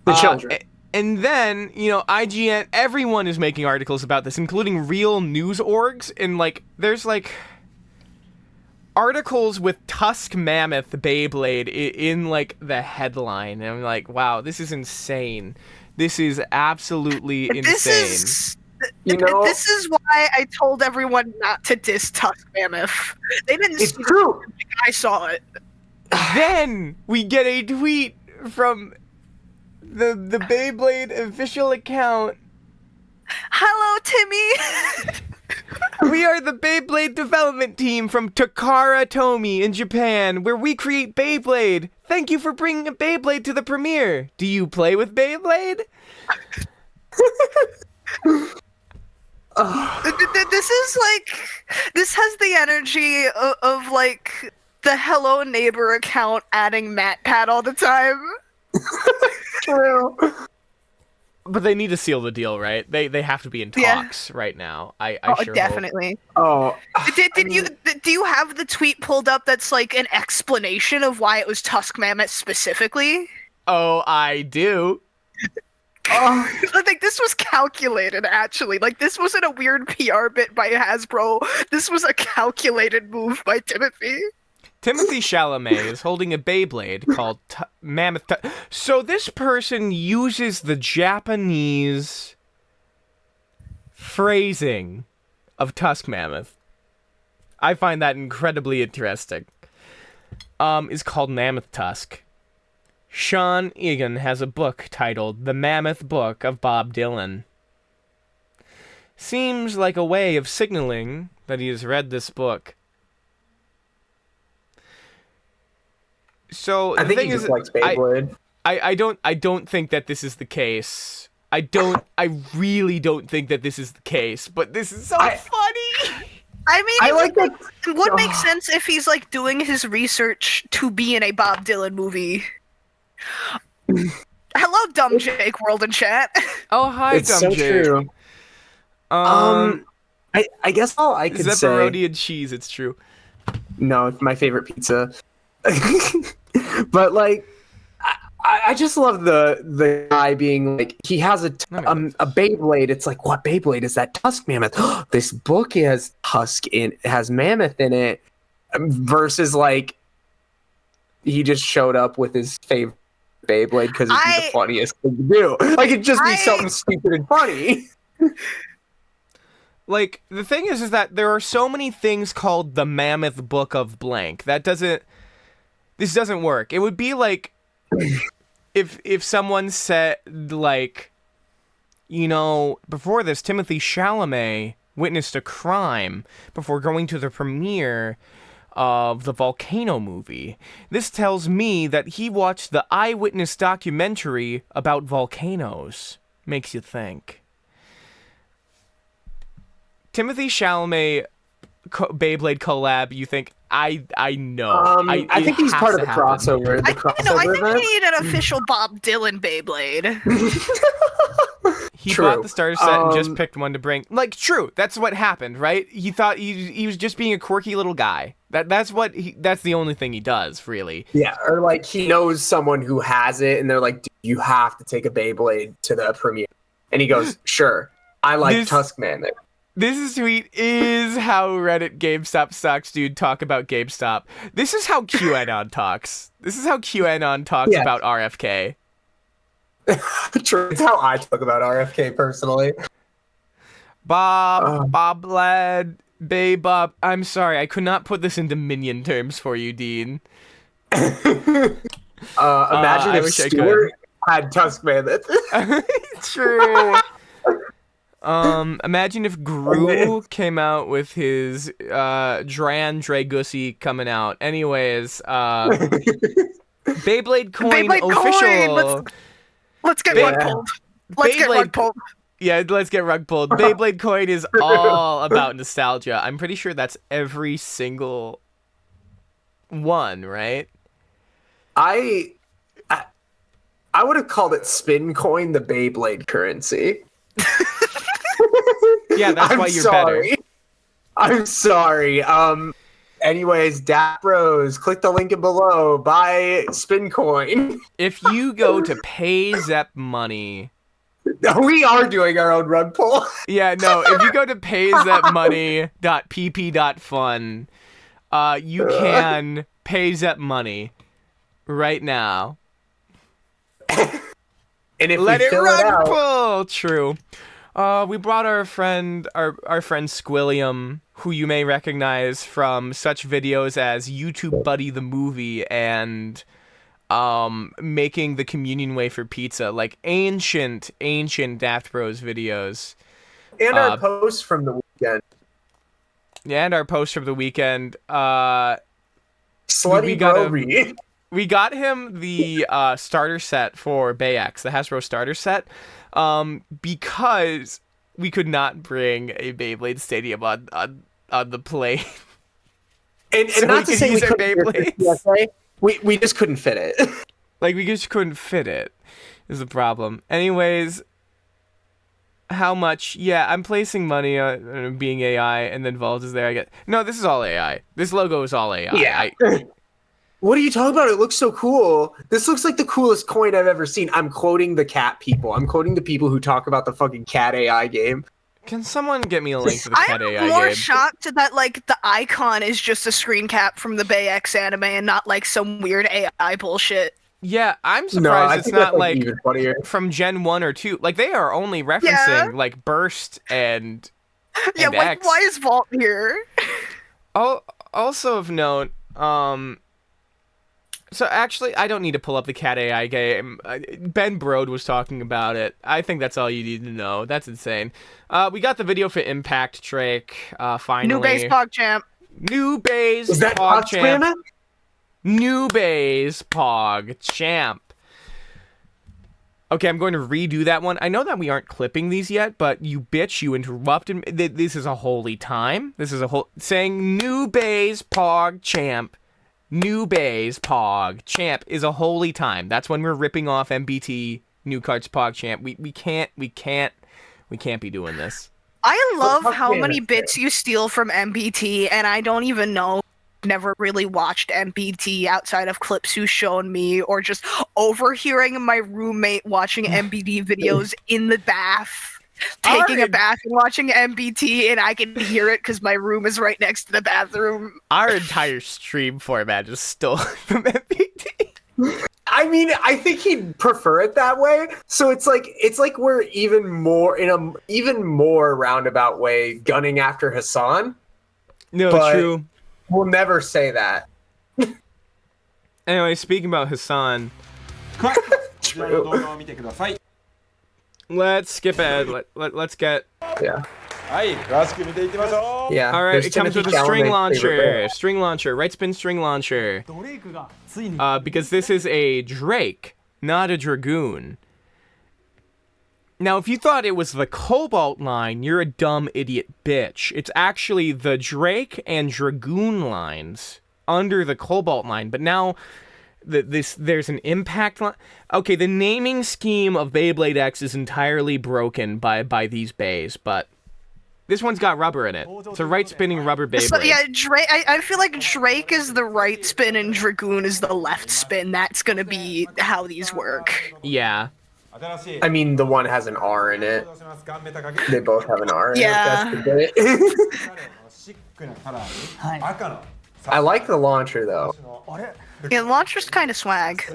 The children. And then, you know, IGN, everyone is making articles about this, including real news orgs, and, like, there's, like, articles with Tusk Mammoth Beyblade in, like, the headline. And I'm like, wow, this is insane. This is absolutely insane. This is why I told everyone not to diss Tusk Mammoth. They didn't see true. it. I saw it. Then we get a tweet from the Beyblade official account. Hello, Timmy. We are the Beyblade development team from Takara Tomy in Japan, where we create Beyblade. Thank you for bringing a Beyblade to the premiere. Do you play with Beyblade? This has the energy of like the Hello Neighbor account adding MatPat all the time. True. But they need to seal the deal, right? They have to be in talks right now. I sure definitely. Hope. Do you have the tweet pulled up that's like an explanation of why it was Tusk Mammoth specifically? Oh, I do. Like this was calculated, actually. Like this wasn't a weird PR bit by Hasbro. This was a calculated move by Timothy. Timothy Chalamet is holding a Beyblade called Mammoth. So this person uses the Japanese phrasing of Tusk Mammoth. I find that incredibly interesting. Is called Mammoth Tusk. Sean Egan has a book titled The Mammoth Book of Bob Dylan. Seems like a way of signaling that he has read this book. So I think he just likes Beyblade. I don't think that this is the case. I really don't think that this is the case, but this is so funny. I mean, it would make sense if he's like doing his research to be in a Bob Dylan movie. Hello, Dumb Jake World in chat. Oh, hi, it's Dumb so Jake. True. I guess all I could say. Pepperoni and cheese. It's true. No, it's my favorite pizza. But like, I just love the guy being like, he has a Beyblade. It's like, what Beyblade is that? Tusk Mammoth. This book has has Mammoth in it. Versus like, he just showed up with his favorite Beyblade because it'd be the funniest thing to do. Like, it'd just be something stupid and funny. Like, the thing is that there are so many things called the Mammoth Book of Blank. This doesn't work. It would be like if someone said, like, you know, before this, Timothy Chalamet witnessed a crime before going to the premiere of the Volcano movie. This tells me that he watched the eyewitness documentary about volcanoes. Makes you think. Timothy Chalamet Beyblade collab, you think? I know. I think he's part of the crossover. I think we need an official Bob Dylan Beyblade. He bought the starter set and just picked one to bring. Like, true. That's what happened, right? He thought he was just being a quirky little guy. That's the only thing he does, really. Yeah, or like he knows someone who has it, and they're like, you have to take a Beyblade to the premiere. And he goes, sure. I like Tusk Mammoth. This tweet is how Reddit GameStop sucks, dude. Talk about GameStop. This is how QAnon talks. This is how QAnon talks about RFK. True. It's how I talk about RFK personally. Bob lad, babe up. I'm sorry, I could not put this into minion terms for you, Dean. Imagine if Stuart had tusk mammoth. True. Imagine if Gru came out with his Dran Dragusi coming out. Anyways, Beyblade coin official. Let's get rug pulled. Let's get rug pulled. Yeah, let's get rug pulled. Beyblade coin is all about nostalgia. I'm pretty sure that's every single one, right? I would have called it spin coin the Beyblade currency. Yeah, that's why you're better. I'm sorry. Anyways, Dapros, click the link below. Buy spin coin. If you go to PayZep Money, we are doing our own rug pull. Yeah, no. If you go to payzepmoney.pp.fun, you can PayZep Money right now. And if let we it fill rug it out, pull. True. We brought our friend Squilliam, who you may recognize from such videos as YouTube Buddy the Movie and making the communion wafer pizza, like ancient Daft Bros videos. And our post from the weekend. Yeah, and our post from the weekend. Slutty we got him the starter set for BayX, the Hasbro starter set, because we could not bring a Beyblade Stadium on the plane. And so not to say we couldn't Beyblades. We just couldn't fit it. Like, we just couldn't fit it, is the problem. Anyways, how much? Yeah, I'm placing money on being AI, and then Vault is there. No, this is all AI. This logo is all AI. Yeah. What are you talking about? It looks so cool. This looks like the coolest coin I've ever seen. I'm quoting the cat people. I'm quoting the people who talk about the fucking cat AI game. Can someone get me a link to the cat AI game? I'm more shocked that, like, the icon is just a screen cap from the BayX anime and not, like, some weird AI bullshit. Yeah, I'm surprised it's not, like, from Gen 1 or 2. Like, they are only referencing, like, Burst and yeah, like, X. why is Vault here? Also of note, so actually, I don't need to pull up the cat AI game. Ben Brode was talking about it. I think that's all you need to know. That's insane. We got the video for Impact Drake, finally. New base PogChamp. New base Is that PogChamp. New base PogChamp. Okay, I'm going to redo that one. I know that we aren't clipping these yet, but you bitch, you interrupted me. This is a holy time. This is a whole... Saying new base PogChamp. New Bays PogChamp is a holy time. That's when we're ripping off MBT New Cards PogChamp. We can't be doing this. I love how many bits you steal from MBT, and I don't even know. Never really watched MBT outside of clips you've shown me, or just overhearing my roommate watching MBT videos in the bath. Taking a bath and watching MBT, and I can hear it because my room is right next to the bathroom. Our entire stream format is stolen from MBT. I mean, I think he'd prefer it that way. So it's like we're even more in a even more roundabout way gunning after Hassan. No, true. We'll never say that. Anyway, speaking about Hassan. Let's skip ahead. Let's get... Yeah. Yeah. Alright, it comes with a string launcher. String launcher. Right spin string launcher. Because this is a Drake, not a Dragoon. Now, if you thought it was the Cobalt line, you're a dumb idiot bitch. It's actually the Drake and Dragoon lines under the Cobalt line. But now... there's an impact line. Okay, the naming scheme of Beyblade X is entirely broken by these bays, but this one's got rubber in it. It's a right spinning rubber Beyblade. So, yeah, Drake. I feel like Drake is the right spin and Dragoon is the left spin. That's gonna be how these work. Yeah. I mean, the one has an R in it. They both have an R in it. I like the launcher though. Yeah, the launcher's kind of swag.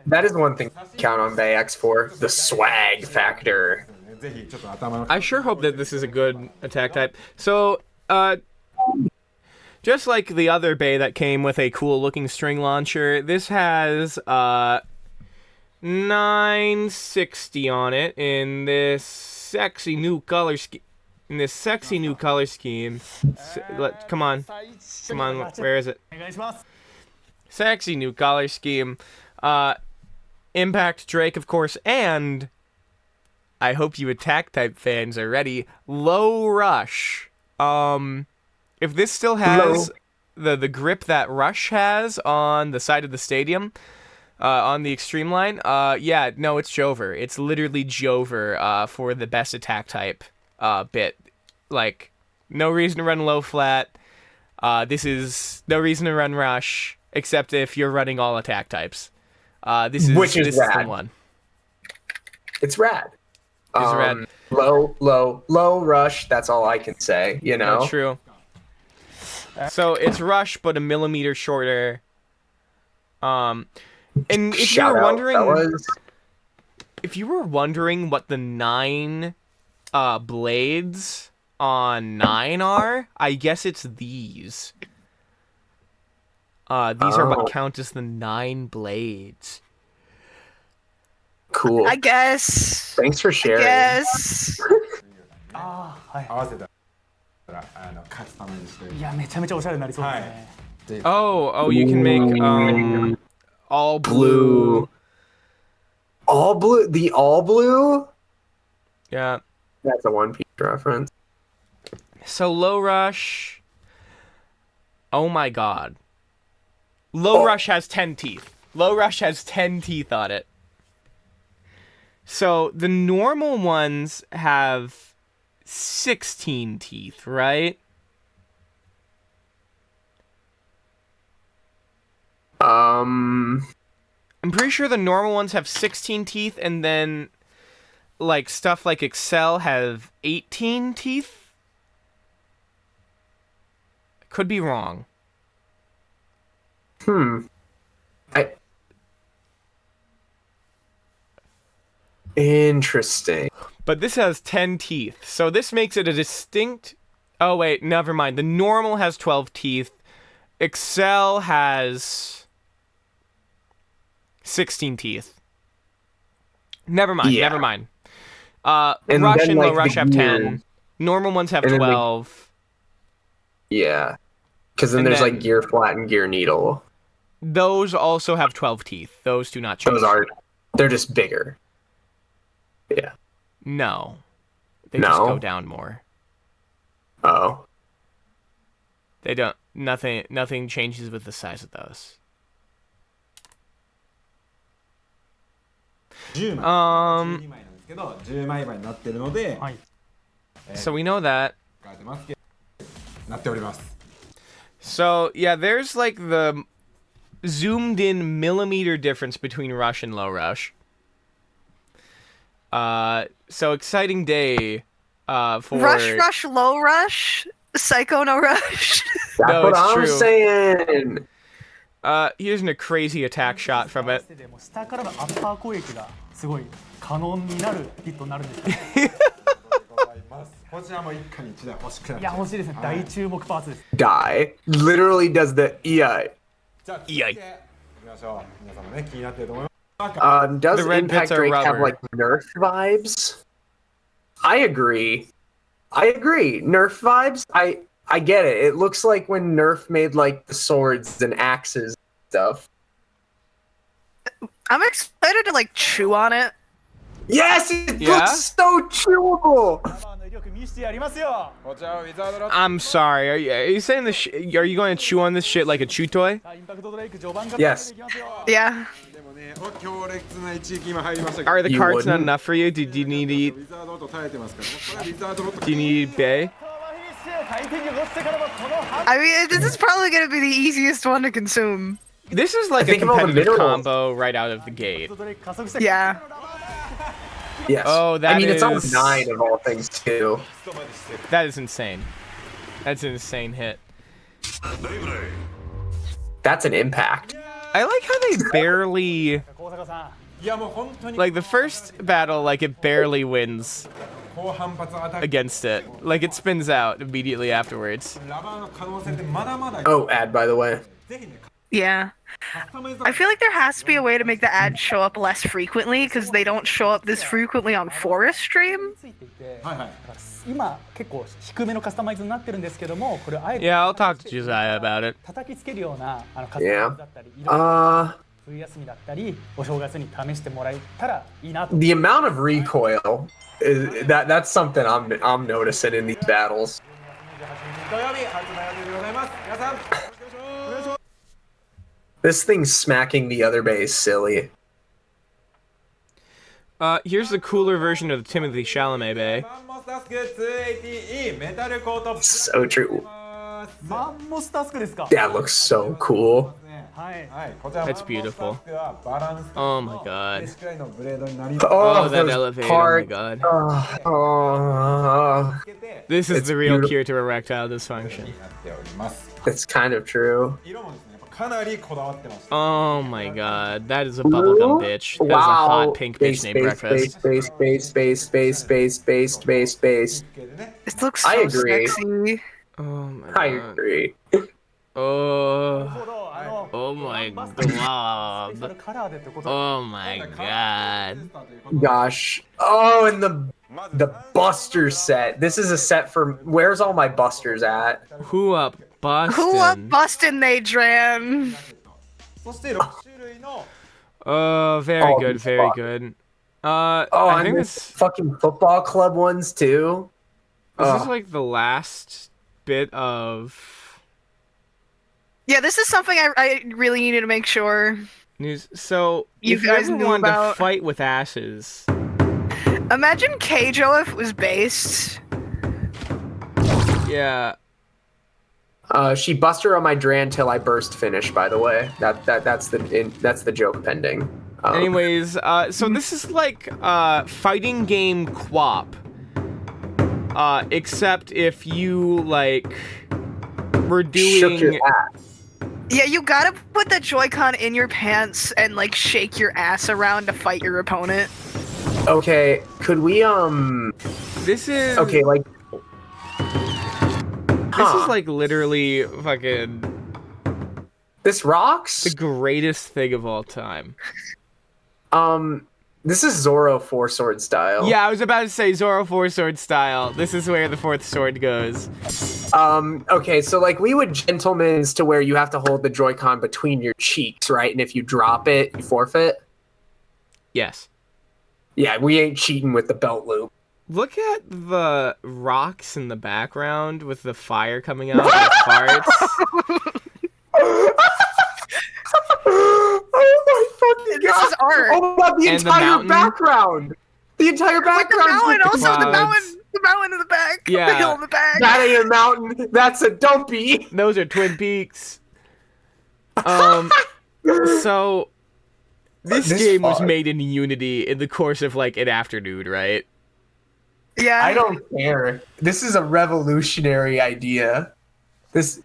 That is one thing to count on BayX for, the swag factor. I sure hope that this is a good attack type. So, just like the other bay that came with a cool looking string launcher, this has 960 on it in this sexy new color scheme. Come on, where is it? Sexy new color scheme. Impact Drake, of course, and I hope you attack type fans are ready. Low Rush. If this still has the grip that Rush has on the side of the stadium, on the extreme line, yeah, no, it's Jover. It's literally Jover for the best attack type bit. Like, no reason to run low flat. This is no reason to run Rush, except if you're running all attack types. This is the one. It's rad. It's rad. Low Rush. That's all I can say. You know. That's true. So it's Rush, but a millimeter shorter. And if you were wondering, what the 9 blades on 9 are, I guess it's these. These are what count as the 9 blades. Cool. I guess. Thanks for sharing. Yes. Oh, you can make all blue. All blue? The all blue? Yeah. That's a One Piece reference. So Low Rush. Oh my god. Low Rush has 10 teeth. Low Rush has 10 teeth on it. So the normal ones have 16 teeth, right? I'm pretty sure the normal ones have 16 teeth, and then like stuff like Excel have 18 teeth. Could be wrong. Interesting. But this has 10 teeth, so this makes it a distinct... Oh wait, never mind. The normal has 12 teeth. Excel has 16 teeth. Never mind, never mind. Rush and Low Rush have 10. Normal ones have 12. Yeah. Because then there's like Gear Flat and Gear Needle. Those also have 12 teeth. Those do not change. They're just bigger. Yeah. No. They just go down more. Oh. They don't. Nothing changes with the size of those. So we know that. So yeah, there's like the zoomed in millimeter difference between Rush and Low Rush. So exciting day for Rush, Low Rush, Psycho No Rush. That's what I'm saying. Here's a crazy attack shot from it. Die. Literally does the EI. Does Impact Drake have like Nerf vibes? I agree. Nerf vibes? I get it. It looks like when Nerf made like the swords and axes and stuff. I'm excited to like chew on it. Yes, it looks so chewable. I'm sorry. Are you saying this? Are you going to chew on this shit like a chew toy? Yes. Yeah. Are the cards not enough for you? Do you need to eat? Do you need bay? I mean, this is probably going to be the easiest one to consume. This is like a competitive combo right out of the gate. Yeah. Yes. Oh, that it's on is 9 of all things too. That is insane. That's an insane hit. That's an impact. I like how they barely Like the first battle, like it barely wins against it. Like it spins out immediately afterwards. Oh, ad, by the way. Yeah. I feel like there has to be a way to make the ads show up less frequently because they don't show up this frequently on Forest stream. Yeah, I'll talk to Josiah about it. Yeah. The amount of recoil that's something I'm noticing in these battles. This thing's smacking the other base silly. Here's the cooler version of the Timothy Chalamet bay. So true. That looks so cool. That's beautiful. Oh my god. Oh, that elevator. Part. Oh my god. This is the real beautiful. cure to erectile dysfunction. It's kind of true. Oh my god, that is a bubblegum bitch. That is a hot pink bitch named Breakfast. Space. This looks so I agree. sexy. Oh my god. I agree. Oh my god. Oh my god. Gosh. Oh, and the Buster set. This is a set for where's all my Busters at? Who up Bustin'? Who up bustin' they dran? Oh, very good, very good. I think this this fucking football club ones too. is like the last bit of Yeah, this is something I really needed to make sure. news. So, You if you guys ever knew wanted to about- fight with asses, Imagine Keijo if it was based. yeah. She busted on my Dran till I burst finish. By the way, that's the joke pending. Anyways, so this is like fighting game QWOP. Except if you like were shook your doing ass. Yeah, you gotta put the Joy-Con in your pants and like shake your ass around to fight your opponent. Okay, could we This is okay, like this is like literally fucking this rocks. the greatest thing of all time. This is Zoro 4-sword style. Yeah, I was about to say Zoro 4-sword style. This is where the fourth sword goes. Okay, so like we would gentlemen's to where you have to hold the Joy-Con between your cheeks, right? And if you drop it, you forfeit. Yes. Yeah, we ain't cheating with the belt loop. Look at the rocks in the background with the fire coming out of the farts. Oh my fucking god! This is art. Oh my god, the And the entire mountain. background! The entire With the background! mountain, also the clouds. mountain in the back. Yeah. The hill in the back. That ain't a mountain, that's a dumpy! Those are Twin Peaks. So this game was made in Unity in the course of like an afternoon, right? Yeah. I don't care. This is a revolutionary idea. This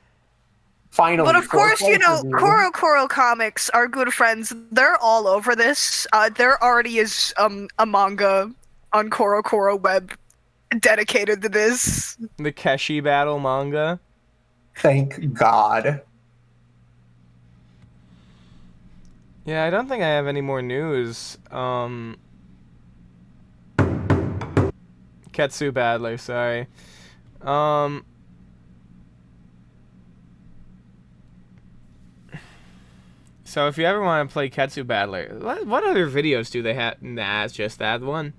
finally. But of course, you know, Fortnite Koro Comics, our good friends, they're all over this. There already is a manga on Koro Web dedicated to this. The Keshi battle manga. Thank God. Yeah, I don't think I have any more news. Ketsu Battler, sorry. So if you ever want to play Ketsu Battler, what other videos do they have? Nah, it's just that one.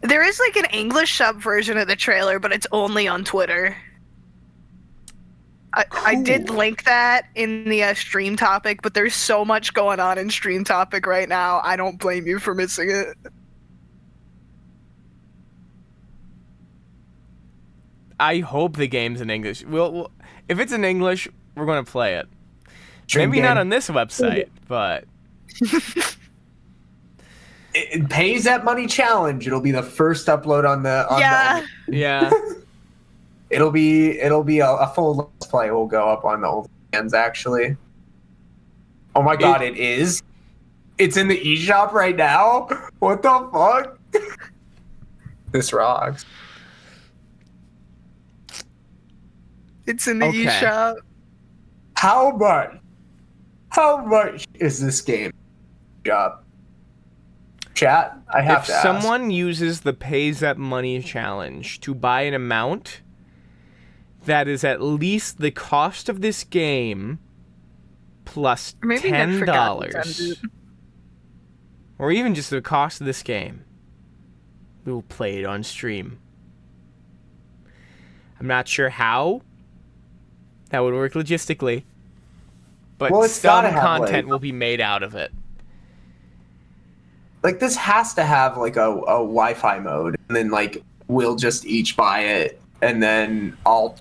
There is like an English sub version of the trailer, but it's only on Twitter. I did link that in the stream topic, but there's so much going on in stream topic right now. I don't blame you for missing it. I hope the game's in English. We'll if it's in English, we're gonna play it. Dream Maybe not game. on this website, but It pays that money challenge. It'll be the first upload on the. Yeah. yeah. It'll be a full let's play will go up on the OnlyFans actually. Oh my god, it is. It's in the eShop right now? What the fuck? This rocks. It's in the eShop. How much? How much is this game? Job. Chat, I have to ask. If someone uses the Pay Zep Money Challenge to buy an amount that is at least the cost of this game plus $10, or even just the cost of this game, we will play it on stream. I'm not sure how that would work logistically, but some content will be made out of it. Like, this has to have, like, a Wi-Fi mode, and then, like, we'll just each buy it, and then we'll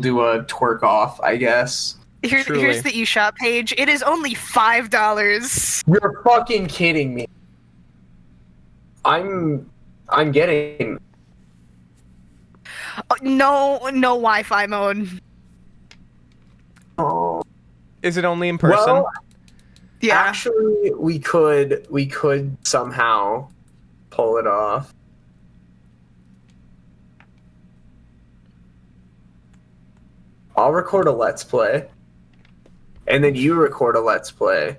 do a twerk off, I guess. Here's the eShop page. It is only $5. You're fucking kidding me. I'm getting... No Wi-Fi mode. Oh. Is it only in person? Well, yeah. Actually, we could somehow pull it off. I'll record a Let's Play. And then you record a Let's Play.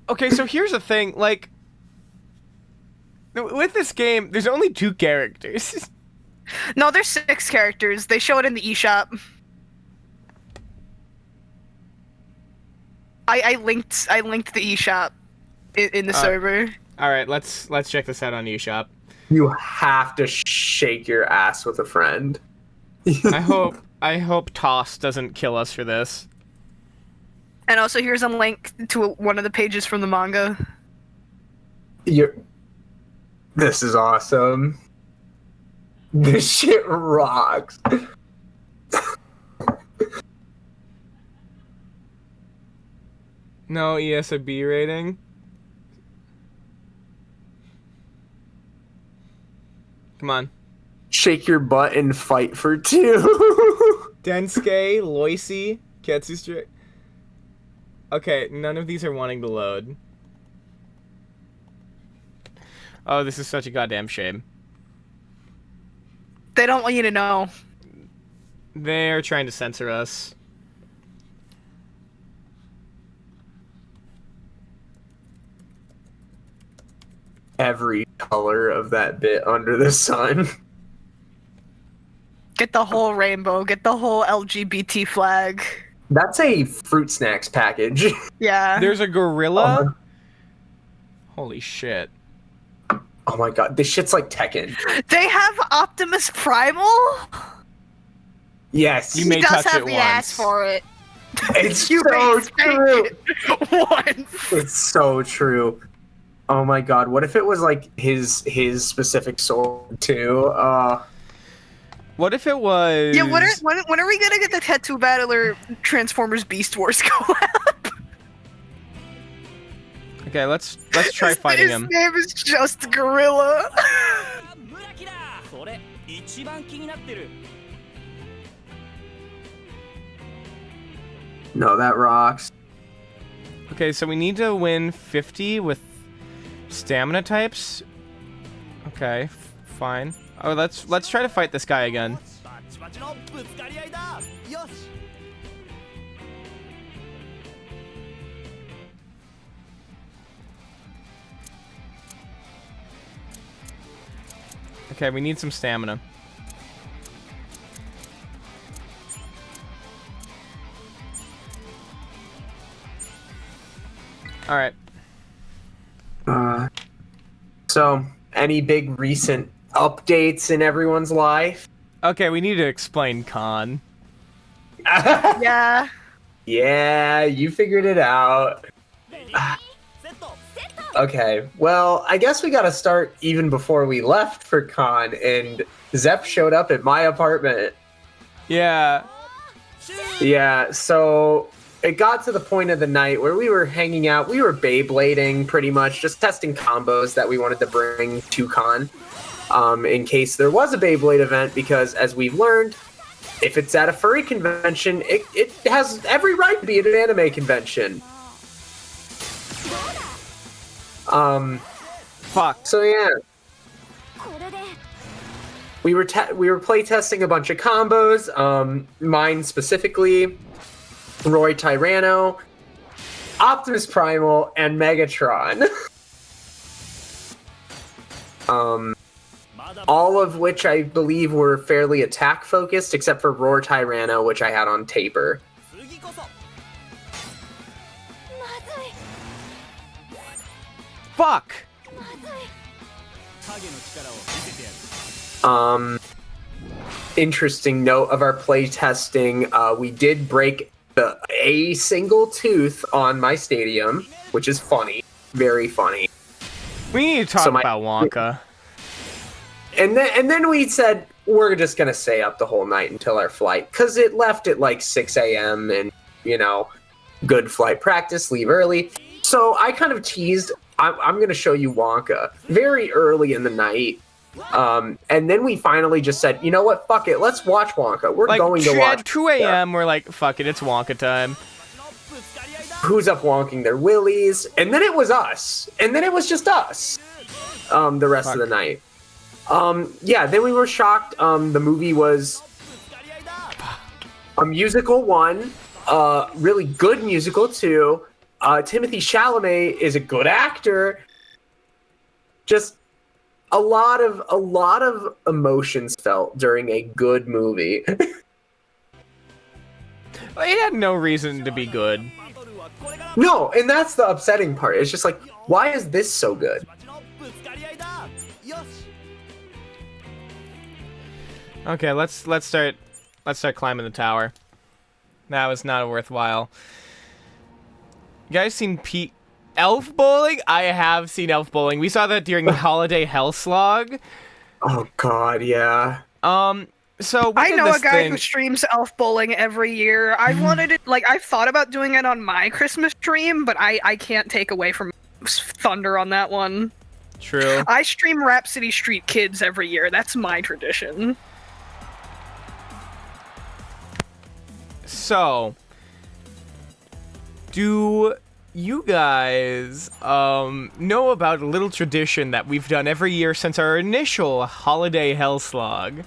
Okay, so here's the thing, like, with this game, there's only 2 characters. No, there's 6 characters. They show it in the eShop. I linked the eShop in the server. All right, let's check this out on eShop. You have to shake your ass with a friend. I hope Toss doesn't kill us for this. And also, here's a link to one of the pages from the manga. This is awesome. This shit rocks. No ESRB rating. Come on. Shake your butt and fight for 2. Densuke, Loisy, Ketsu. Okay, none of these are wanting to load. Oh, this is such a goddamn shame. They don't want you to know. They're trying to censor us. Every color of that bit under the sun. Get the whole rainbow. Get the whole LGBT flag. That's a fruit snacks package. Yeah. There's a gorilla? Holy shit. Oh my god, this shit's like Tekken. They have Optimus Primal? Yes. You may touch it the once. ass for it. It's You so may spank true. it once. It's so true. Oh my god, what if it was like his specific sword too? What if it was... Yeah, when are we gonna get the Tattoo Battler Transformers Beast Wars collab? Okay, let's try fighting him. His name is just Gorilla. No, that rocks. Okay, so we need to win 50 with stamina types. Okay, fine. Oh, let's try to fight this guy again. Okay, we need some stamina. All right. So, any big recent updates in everyone's life? Okay, we need to explain Khan. Yeah. Yeah, you figured it out. Okay, well, I guess we gotta start even before we left for Con, and Zep showed up at my apartment. Yeah. Yeah, so it got to the point of the night where we were hanging out. We were Beyblading, pretty much, just testing combos that we wanted to bring to Con, in case there was a Beyblade event, because as we've learned, if it's at a furry convention, it has every right to be at an anime convention. Fuck. So yeah. We were play testing a bunch of combos. Mine specifically, Roy Tyranno, Optimus Primal, and Megatron. All of which I believe were fairly attack focused, except for Roar Tyranno, which I had on taper. Fuck. Interesting note of our play testing, we did break a single tooth on my stadium, which is funny, very funny. We need to talk about Wonka. And then we said we're just gonna stay up the whole night until our flight, because it left at like 6 a.m. and good flight practice, leave early. So I kind of teased, I'm gonna show you Wonka very early in the night. And then we finally just said, you know what, fuck it, let's watch Wonka. We're going to watch. At 2 a.m. we're like, fuck it, it's Wonka time. Who's up wonking their willies? And then it was us. And then it was just us. The rest of the night. Yeah, then we were shocked. The movie was a musical 1, really good musical 2. Timothy Chalamet is a good actor. Just a lot of emotions felt during a good movie. It had no reason to be good. No, and that's the upsetting part. It's just like, why is this so good? Okay, let's start climbing the tower. That was not worthwhile. You guys seen Elf Bowling? I have seen Elf Bowling. We saw that during the Holiday Hell Slog. Oh god, yeah. So I know a guy who streams Elf Bowling every year. I wanted it, I've thought about doing it on my Christmas stream, but I can't take away from Thunder on that one. True. I stream Rhapsody Street Kids every year. That's my tradition. So, do you guys know about a little tradition that we've done every year since our initial Holiday Hell Slog?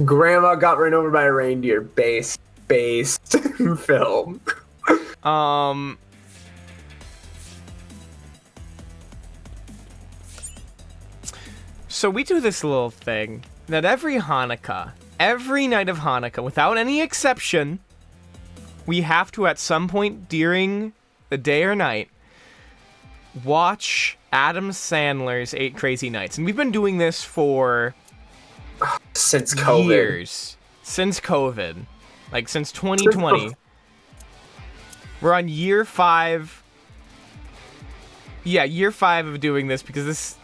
Grandma got run over by a reindeer based film. So we do this little thing that every Hanukkah, every night of Hanukkah, without any exception, we have to at some point during the day or night watch Adam Sandler's 8 Crazy Nights. And we've been doing this for since COVID. Years. Since COVID. Like since 2020. We're on year 5. Yeah, year 5 of doing this because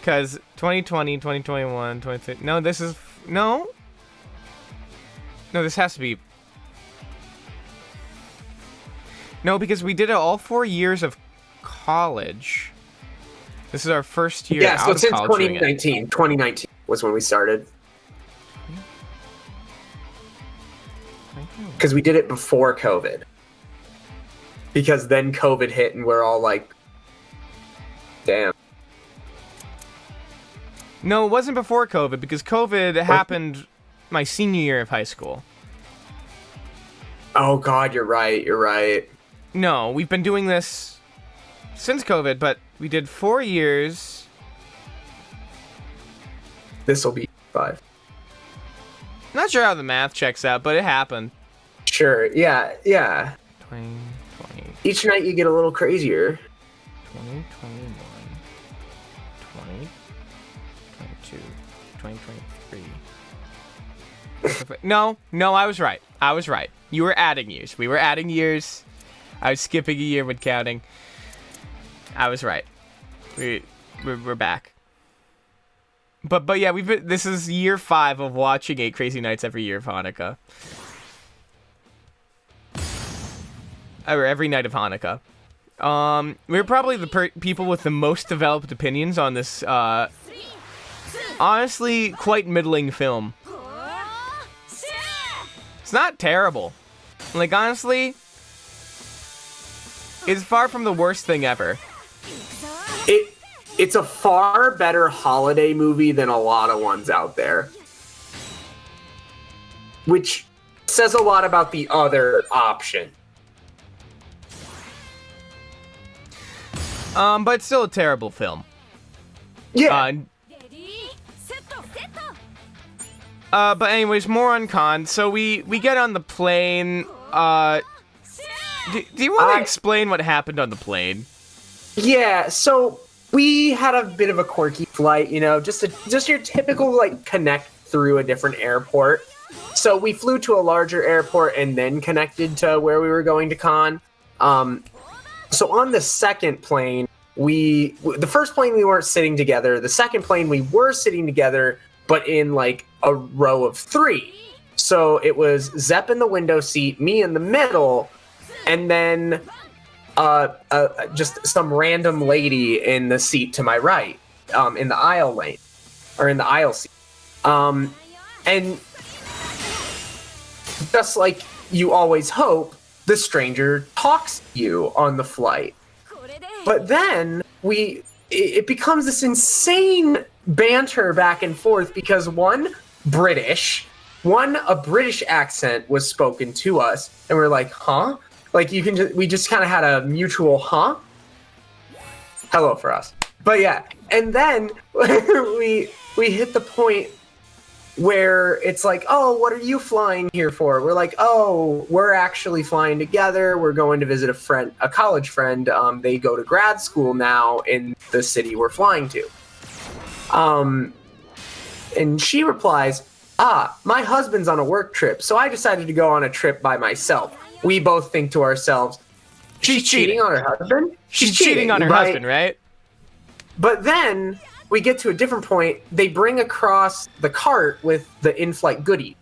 2020, 2021, 2030. No, this is no, this has to be. No, because we did it all 4 years of college. This is our first year out of college. Yeah, so since 2019 was when we started. Because we did it before COVID. Because then COVID hit and we're all like, damn. No, it wasn't before COVID, because COVID happened my senior year of high school. Oh god, you're right. No, we've been doing this since COVID, but we did 4 years. This'll be 5. Not sure how the math checks out, but it happened. Sure, yeah. 20. Each night you get a little crazier. 20, 21, 20, 22, 2023. No, I was right. You were adding years. We were adding years. I was skipping a year when counting. I was right. We're back. But yeah, this is year 5 of watching 8 Crazy Nights every year of Hanukkah. Or every night of Hanukkah. We're probably the people with the most developed opinions on this, honestly, quite middling film. It's not terrible. Like, honestly, it's far from the worst thing ever. It's a far better holiday movie than a lot of ones out there. Which says a lot about the other option. But it's still a terrible film. Yeah. But anyways, more on cons. So we get on the plane. Do you want to explain what happened on the plane? Yeah, so we had a bit of a quirky flight, you know, just your typical, like, connect through a different airport. So we flew to a larger airport and then connected to where we were going to con. So on the second plane, the first plane we weren't sitting together. The second plane we were sitting together, but in like a row of 3. So it was Zepp in the window seat, me in the middle, and then just some random lady in the seat to my right, in the aisle lane, or in the aisle seat. And just like you always hope, the stranger talks to you on the flight. But then it becomes this insane banter back and forth because a British accent was spoken to us, and we're like, huh? Like we just kind of had a mutual huh? Hello for us. But yeah, and then we hit the point where it's like, oh, what are you flying here for? We're like, oh, we're actually flying together. We're going to visit a college friend. They go to grad school now in the city we're flying to. And she replies, my husband's on a work trip, so I decided to go on a trip by myself. We both think to ourselves, she's cheating on her husband? She's cheating on her husband, right? But then we get to a different point. They bring across the cart with the in-flight goodie.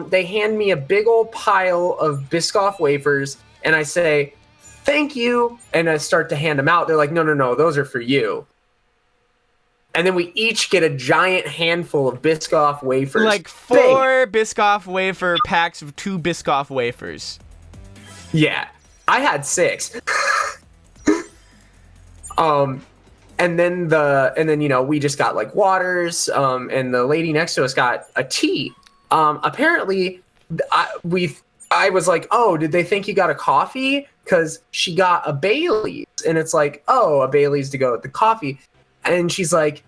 They hand me a big old pile of Biscoff wafers, and I say, thank you, and I start to hand them out. They're like, no, those are for you. And then we each get a giant handful of Biscoff wafers. Like 4 Biscoff wafer packs of 2 Biscoff wafers. Yeah, I had 6. And then you know, we just got like waters, and the lady next to us got a tea. Apparently, I was like, oh, did they think you got a coffee? Because she got a Bailey's, and it's like, oh, a Bailey's to go with the coffee. And she's like,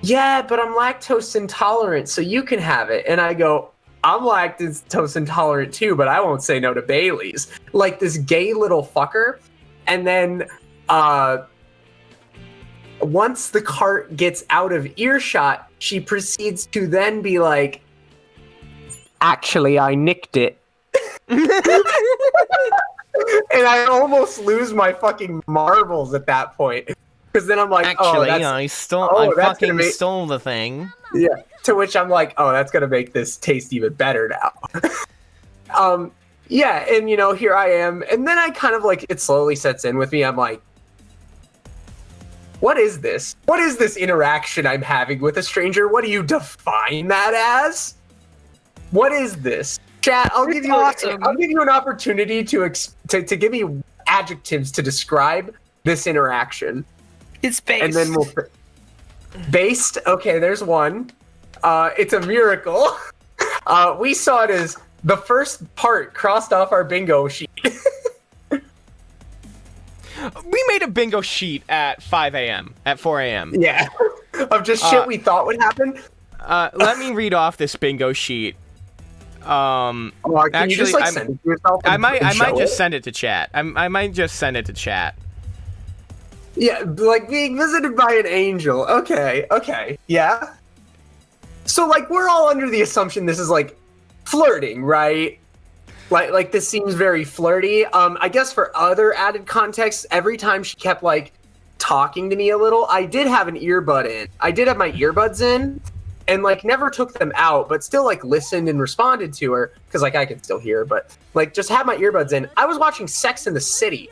yeah, but I'm lactose intolerant, so you can have it. And I go, I'm lactose intolerant too, but I won't say no to Bailey's. Like this gay little fucker. And then once the cart gets out of earshot, she proceeds to then be like, actually, I nicked it. And I almost lose my fucking marbles at that point. Because then I'm like, actually, I fucking stole the thing. Yeah. To which I'm like, oh, that's gonna make this taste even better now. Yeah, and you know, here I am, and then I kind of like it slowly sets in with me. I'm like, what is this? What is this interaction I'm having with a stranger? What do you define that as? What is this? Chat, I'll give you an opportunity to give me adjectives to describe this interaction. It's based. And then based. Okay, there's one. It's a miracle. We saw it as the first part crossed off our bingo sheet. We made a bingo sheet at 5 a.m. at 4 a.m. Yeah, of just shit we thought would happen. Let me read off this bingo sheet. Can actually, you just, like, send it to yourself I might just send it to chat. I might just send it to chat. Yeah, like being visited by an angel. Okay, yeah. So, like, we're all under the assumption this is, like, flirting, right? Like this seems very flirty. I guess for other added context, every time she kept, like, talking to me a little, I did have an earbud in. I did have my earbuds in, and, like, never took them out, but still, like, listened and responded to her, because, like, I could still hear, but, like, just had my earbuds in. I was watching Sex in the City.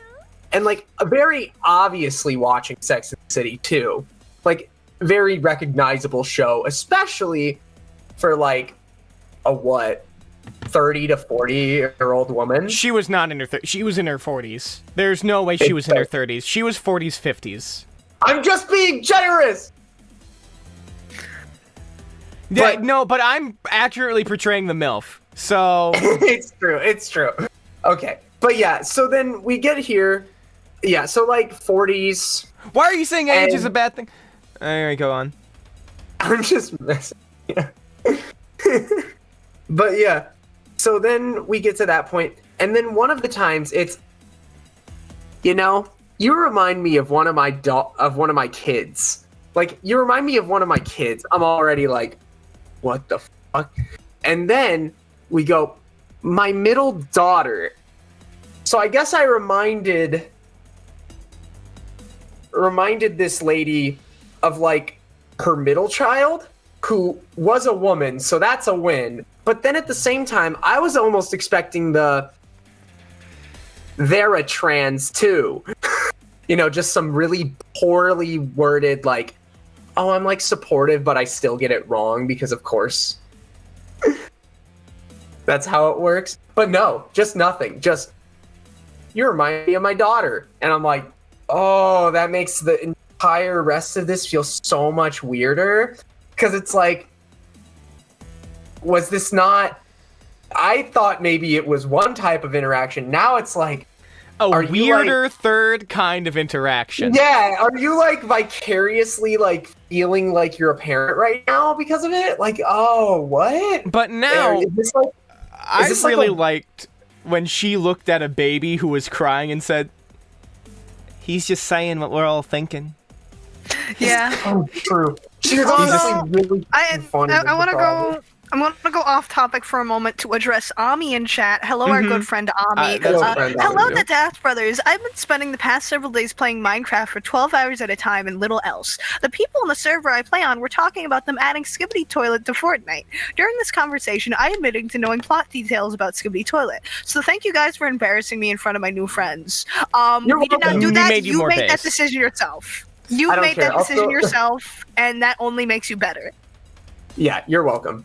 And, like, very obviously watching Sex and the City, too. Like, very recognizable show, especially for, like, a 30 to 40-year-old woman. She was not in her she was in her 40s. There's no way she was in her 30s. She was 40s, 50s. I'm just being generous. Yeah, no, but I'm accurately portraying the MILF. So it's true. Okay. But yeah, so then we get here. Yeah, so like 40s. Why are you saying age is a bad thing? Anyway, go on. I'm just messing. Yeah. But yeah. So then we get to that point, and then one of the times it's, you remind me of one of my kids. Like, you remind me of one of my kids. I'm already like, what the fuck? And then we go, my middle daughter. So I guess I reminded this lady of like her middle child, who was a woman, so that's a win. But then at the same time, I was almost expecting they're a trans too. Just some really poorly worded, like, oh, I'm like supportive, but I still get it wrong because of course that's how it works. But no, just nothing. Just, you remind me of my daughter. And I'm like, oh, that makes the entire rest of this feel so much weirder. Because it's like, was this not... I thought maybe it was one type of interaction. Now it's like... A weirder third kind of interaction. Yeah, are you like vicariously like feeling like you're a parent right now because of it? Like, oh, what? But now, I like really liked when she looked at a baby who was crying and said, he's just saying what we're all thinking. Yeah. Oh, true. She was honestly really funny. I want to go... I'm going to go off topic for a moment to address Ami in chat. Hello, our good friend Ami. Hello, the Daft Brothers. I've been spending the past several days playing Minecraft for 12 hours at a time and little else. The people on the server I play on were talking about them adding Skibidi Toilet to Fortnite. During this conversation, I admitted to knowing plot details about Skibidi Toilet. So thank you guys for embarrassing me in front of my new friends. We did not do that. You made that decision yourself. You made that decision yourself, and that only makes you better. Yeah, you're welcome.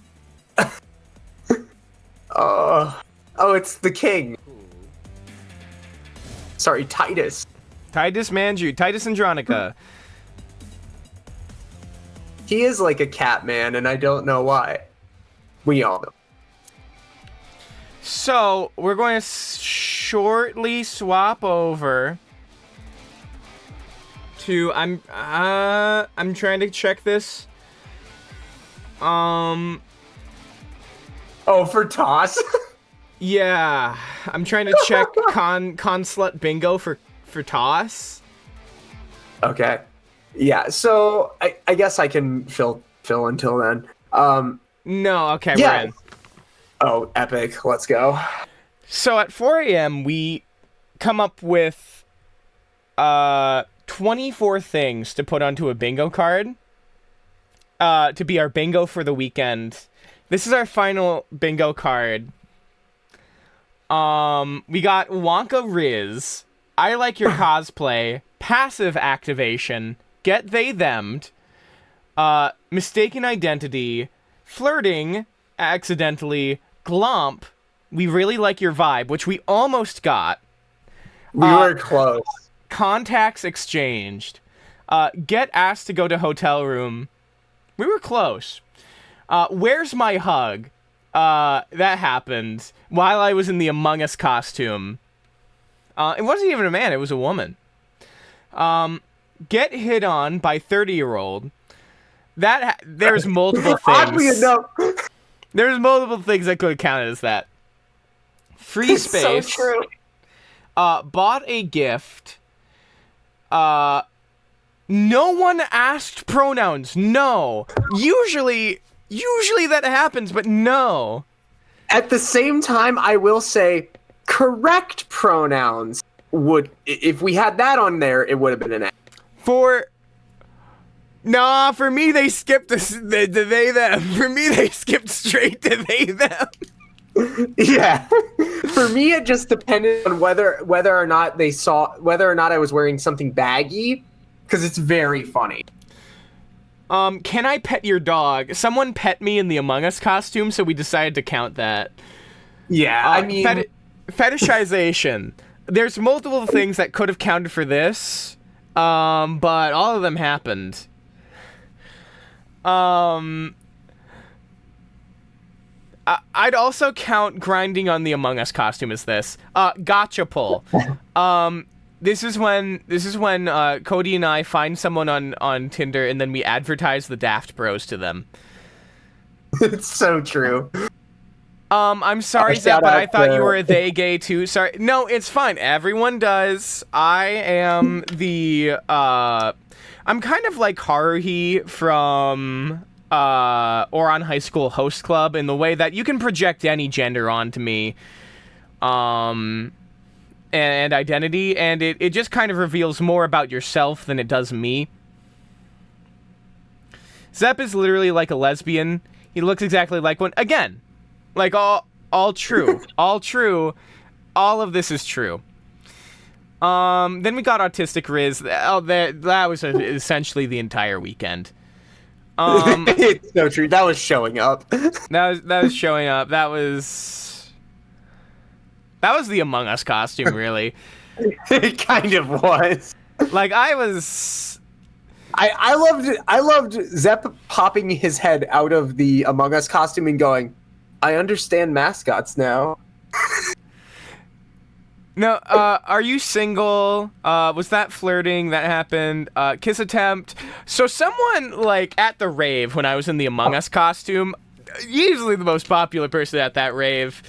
Oh, it's the king. Sorry, Titus. Titus Manju. Titus Andronica. He is like a cat man, and I don't know why. We all know. So, we're going to shortly swap over to... I'm trying to check this. Oh, for toss? Yeah, I'm trying to check con slut bingo for toss. Okay. Yeah, so I guess I can fill until then. No, okay, yeah. we're in. Oh, epic. Let's go. So at 4 a.m. we come up with 24 things to put onto a bingo card to be our bingo for the weekend. This is our final bingo card. We got Wonka Riz, I Like Your Cosplay, Passive Activation, Get They Them'd, Mistaken Identity, Flirting, Accidentally, Glomp, We Really Like Your Vibe, which we almost got. We were close. Contacts Exchanged, Get Asked to Go to Hotel Room. We were close. Where's My Hug? That happened while I was in the Among Us costume. It wasn't even a man, it was a woman. Get Hit On by 30-year-old. There's multiple things. Oddly enough. There's multiple things that could have counted as that. Free Space. So true. Bought a gift. No one asked pronouns. No. Usually that happens, but no. At the same time, I will say correct pronouns would, if we had that on there, it would have been an A. For me, they skipped the they, them. For me, they skipped straight to they, them. Yeah. For me, it just depended on whether or not I was wearing something baggy, because it's very funny. Can I pet your dog? Someone pet me in the Among Us costume, so we decided to count that. Yeah, I mean... fetishization. There's multiple things that could have counted for this, but all of them happened. I'd also count grinding on the Among Us costume as this. Gotcha pull. This is when Cody and I find someone on Tinder and then we advertise the Daft Bros to them. It's so true. I'm sorry, Zep, but I thought you were a they gay too. Sorry. No, it's fine. Everyone does. I am the, I'm kind of like Haruhi from, Oron High School Host Club in the way that you can project any gender onto me, and identity, and it just kind of reveals more about yourself than it does me. Zep is literally like a lesbian. He looks exactly like one. Again, like all true. All true. All of this is true. Then we got Autistic Riz. Oh, that was essentially the entire weekend. It's so true. That was showing up. That was showing up. That was the Among Us costume, really. It kind of was. Like I loved Zep popping his head out of the Among Us costume and going, I understand mascots now. No, are you single? Was that flirting that happened? Kiss attempt? So someone, like, at the rave when I was in the Among Us costume, usually the most popular person at that rave,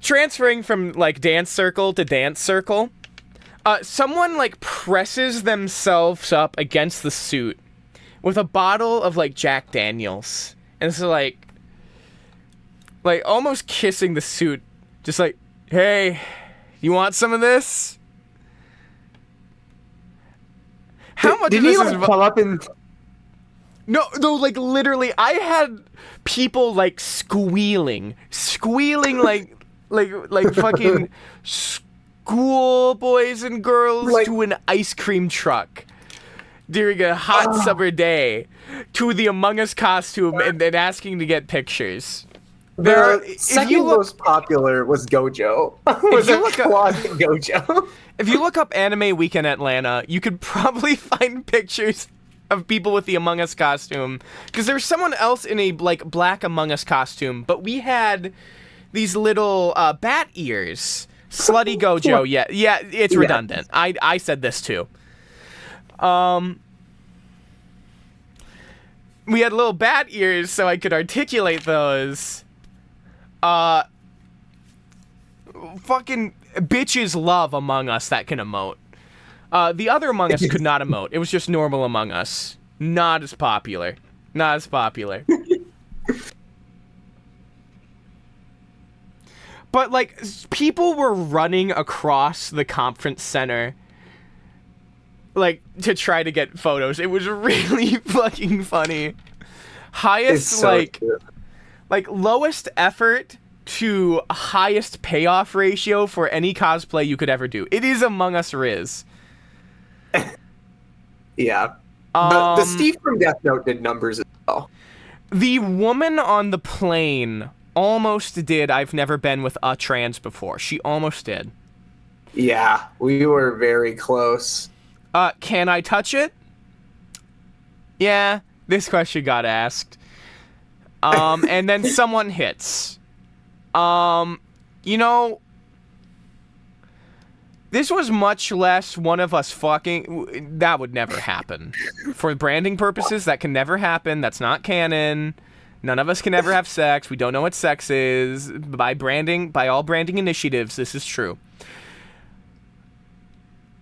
transferring from, like, dance circle to dance circle, someone, like, presses themselves up against the suit with a bottle of, like, Jack Daniels. And it's like almost kissing the suit. Just like, hey, you want some of this? How much did of this he, is... come up and... No, like, literally, I had people, like, squealing, like fucking school boys and girls to an ice cream truck during a hot summer day to the Among Us costume and asking to get pictures. The second most popular was Gojo. Gojo. If you look up Anime Weekend Atlanta, you could probably find pictures of people with the Among Us costume. Because there was someone else in a like black Among Us costume, but we had these little bat ears. Slutty Gojo, yeah, it's redundant. I said this too. We had little bat ears so I could articulate those. Fucking bitches love Among Us that can emote. The other Among Us could not emote. It was just normal Among Us. Not as popular. But, like, people were running across the conference center, like, to try to get photos. It was really fucking funny. Highest, like lowest effort to highest payoff ratio for any cosplay you could ever do. It is Among Us Riz. Yeah. The Steve from Death Note did numbers as well. The woman on the plane almost did I've never been with a trans before. She almost did. Yeah, we were very close. Can I touch it? Yeah, this question got asked. And then someone hits. You know, this was much less one of us fucking. That would never happen. For branding purposes, that can never happen. That's not canon. None of us can ever have sex. We don't know what sex is. By all branding initiatives, this is true.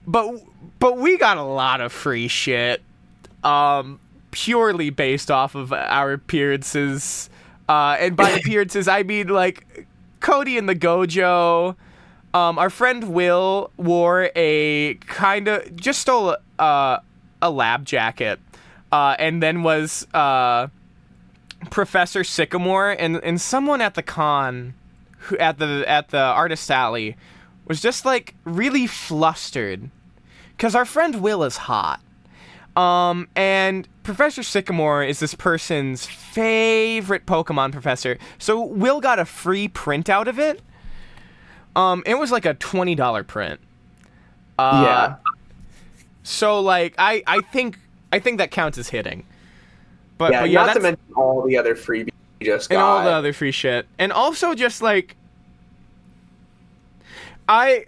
But we got a lot of free shit. Purely based off of our appearances. And by appearances, I mean, like, Cody and the Gojo. Our friend Will wore just stole a lab jacket. And then was, Professor Sycamore. And someone at the con, at the artist alley, was just, like, really flustered. Because our friend Will is hot. And Professor Sycamore is this person's favorite Pokemon professor. So Will got a free printout of it. It was like a $20 print. Yeah. So like I think that counts as hitting. But yeah, but not to mention all the other freebies you just got. And all the other free shit. And also just like I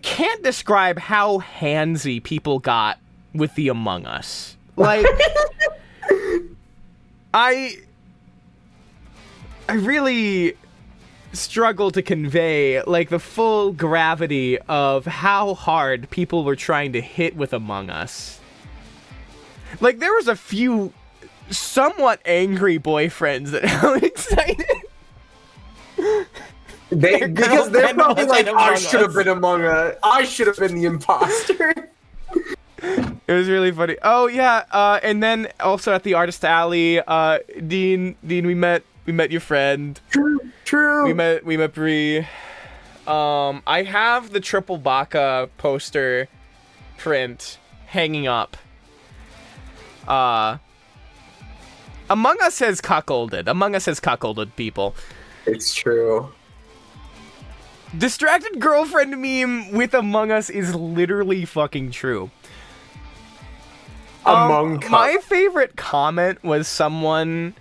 can't describe how handsy people got with the Among Us. Like I really struggle to convey like the full gravity of how hard people were trying to hit with Among Us. Like there was a few somewhat angry boyfriends that how excited because they're probably like, I should have been Among Us. I should have been the imposter. It was really funny. Oh yeah, and then also at the Artist Alley, Dean, we met your friend. True. We met Bree. I have the Triple Baka poster print hanging up. Among Us has cuckolded. Among Us has cuckolded people. It's true. Distracted girlfriend meme with Among Us is literally fucking true. My favorite comment was someone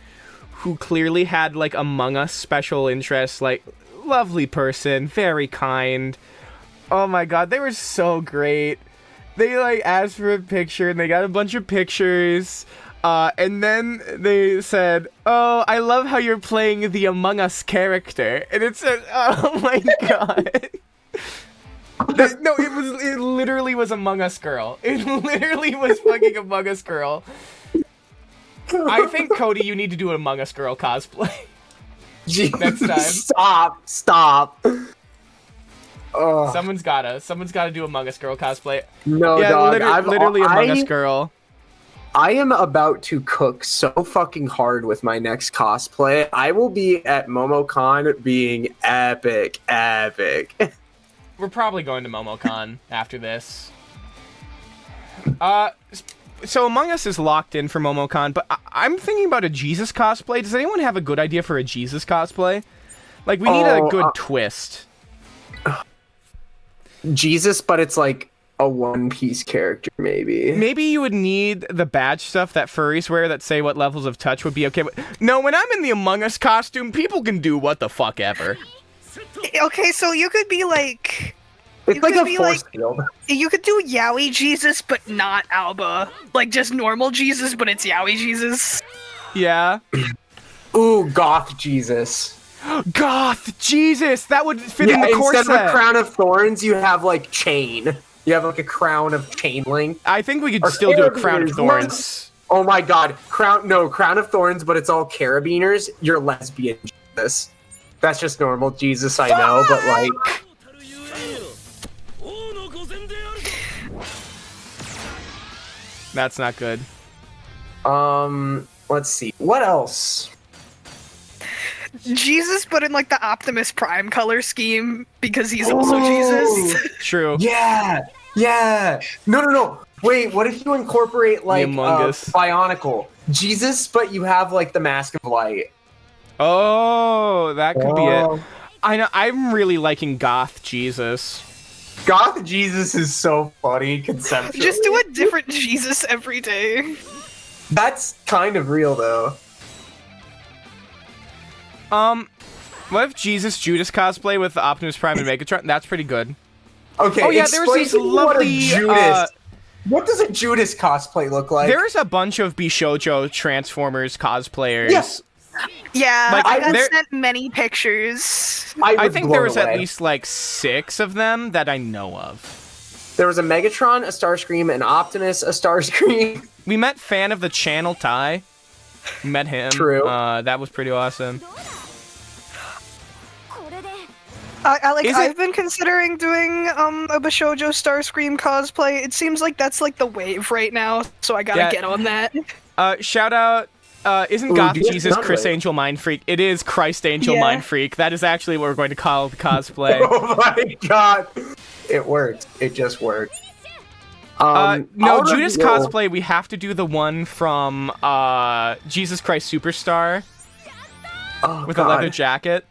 who clearly had like Among Us special interests, like lovely person, very kind. Oh my god, they were so great. They like asked for a picture and they got a bunch of pictures. And then they said, "Oh, I love how you're playing the Among Us character." And it said, "Oh my god." No, it literally was Among Us girl. It literally was fucking Among Us girl. I think, Cody, you need to do an Among Us girl cosplay. Next time. Stop. Someone's gotta do Among Us girl cosplay. No, yeah, dog. literally Among Us girl. I am about to cook so fucking hard with my next cosplay. I will be at MomoCon being epic. We're probably going to MomoCon after this. So Among Us is locked in for MomoCon, but I'm thinking about a Jesus cosplay. Does anyone have a good idea for a Jesus cosplay? Like, we need a good twist. Jesus, but it's like a one-piece character, maybe. Maybe you would need the badge stuff that furries wear that say what levels of touch would be okay. But no, when I'm in the Among Us costume, people can do what the fuck ever. Okay, so you could be like... It's like a force field. You could do Yaoi Jesus, but not Alba. Like, just normal Jesus, but it's Yaoi Jesus. Yeah. Ooh, Goth Jesus. Goth Jesus! That would fit in the corset. Instead of a crown of thorns, you have, like, chain. You have, like, a crown of chain link. I think we could still do a crown of thorns. Oh my god. Crown of thorns, but it's all carabiners. You're lesbian Jesus. That's just normal Jesus, I know, but, like... That's not good. Let's see. What else? Jesus, but in like the Optimus Prime color scheme because he's also Jesus. True. Yeah. No. Wait, what if you incorporate like Bionicle Jesus, but you have like the Mask of Light? Oh, that could be it. I know. I'm really liking Goth Jesus. Goth Jesus is so funny conceptually. Just do a different Jesus every day. That's kind of real though. What if Jesus Judas cosplay with the Optimus Prime and Megatron? That's pretty good. Okay. Oh yeah, there was these lovely. What does a Judas cosplay look like? There's a bunch of Bishojo Transformers cosplayers. Yes. Yeah, like, I got sent many pictures. I think there was at least like 6 of them that I know of. There was a Megatron, a Starscream, an Optimus, a Starscream. We met fan of the channel Ty. We met him. True. That was pretty awesome. I've been considering doing a Bishojo Starscream cosplay. It seems like that's like the wave right now, so I gotta get on that. Shout out. Isn't Goth Jesus Chris Angel Mind Freak? It is Christ Angel Mind Freak. That is actually what we're going to call the cosplay. Oh my god. It worked. It just worked. No, I'll Judas reveal- cosplay, we have to do the one from Jesus Christ Superstar with a leather jacket.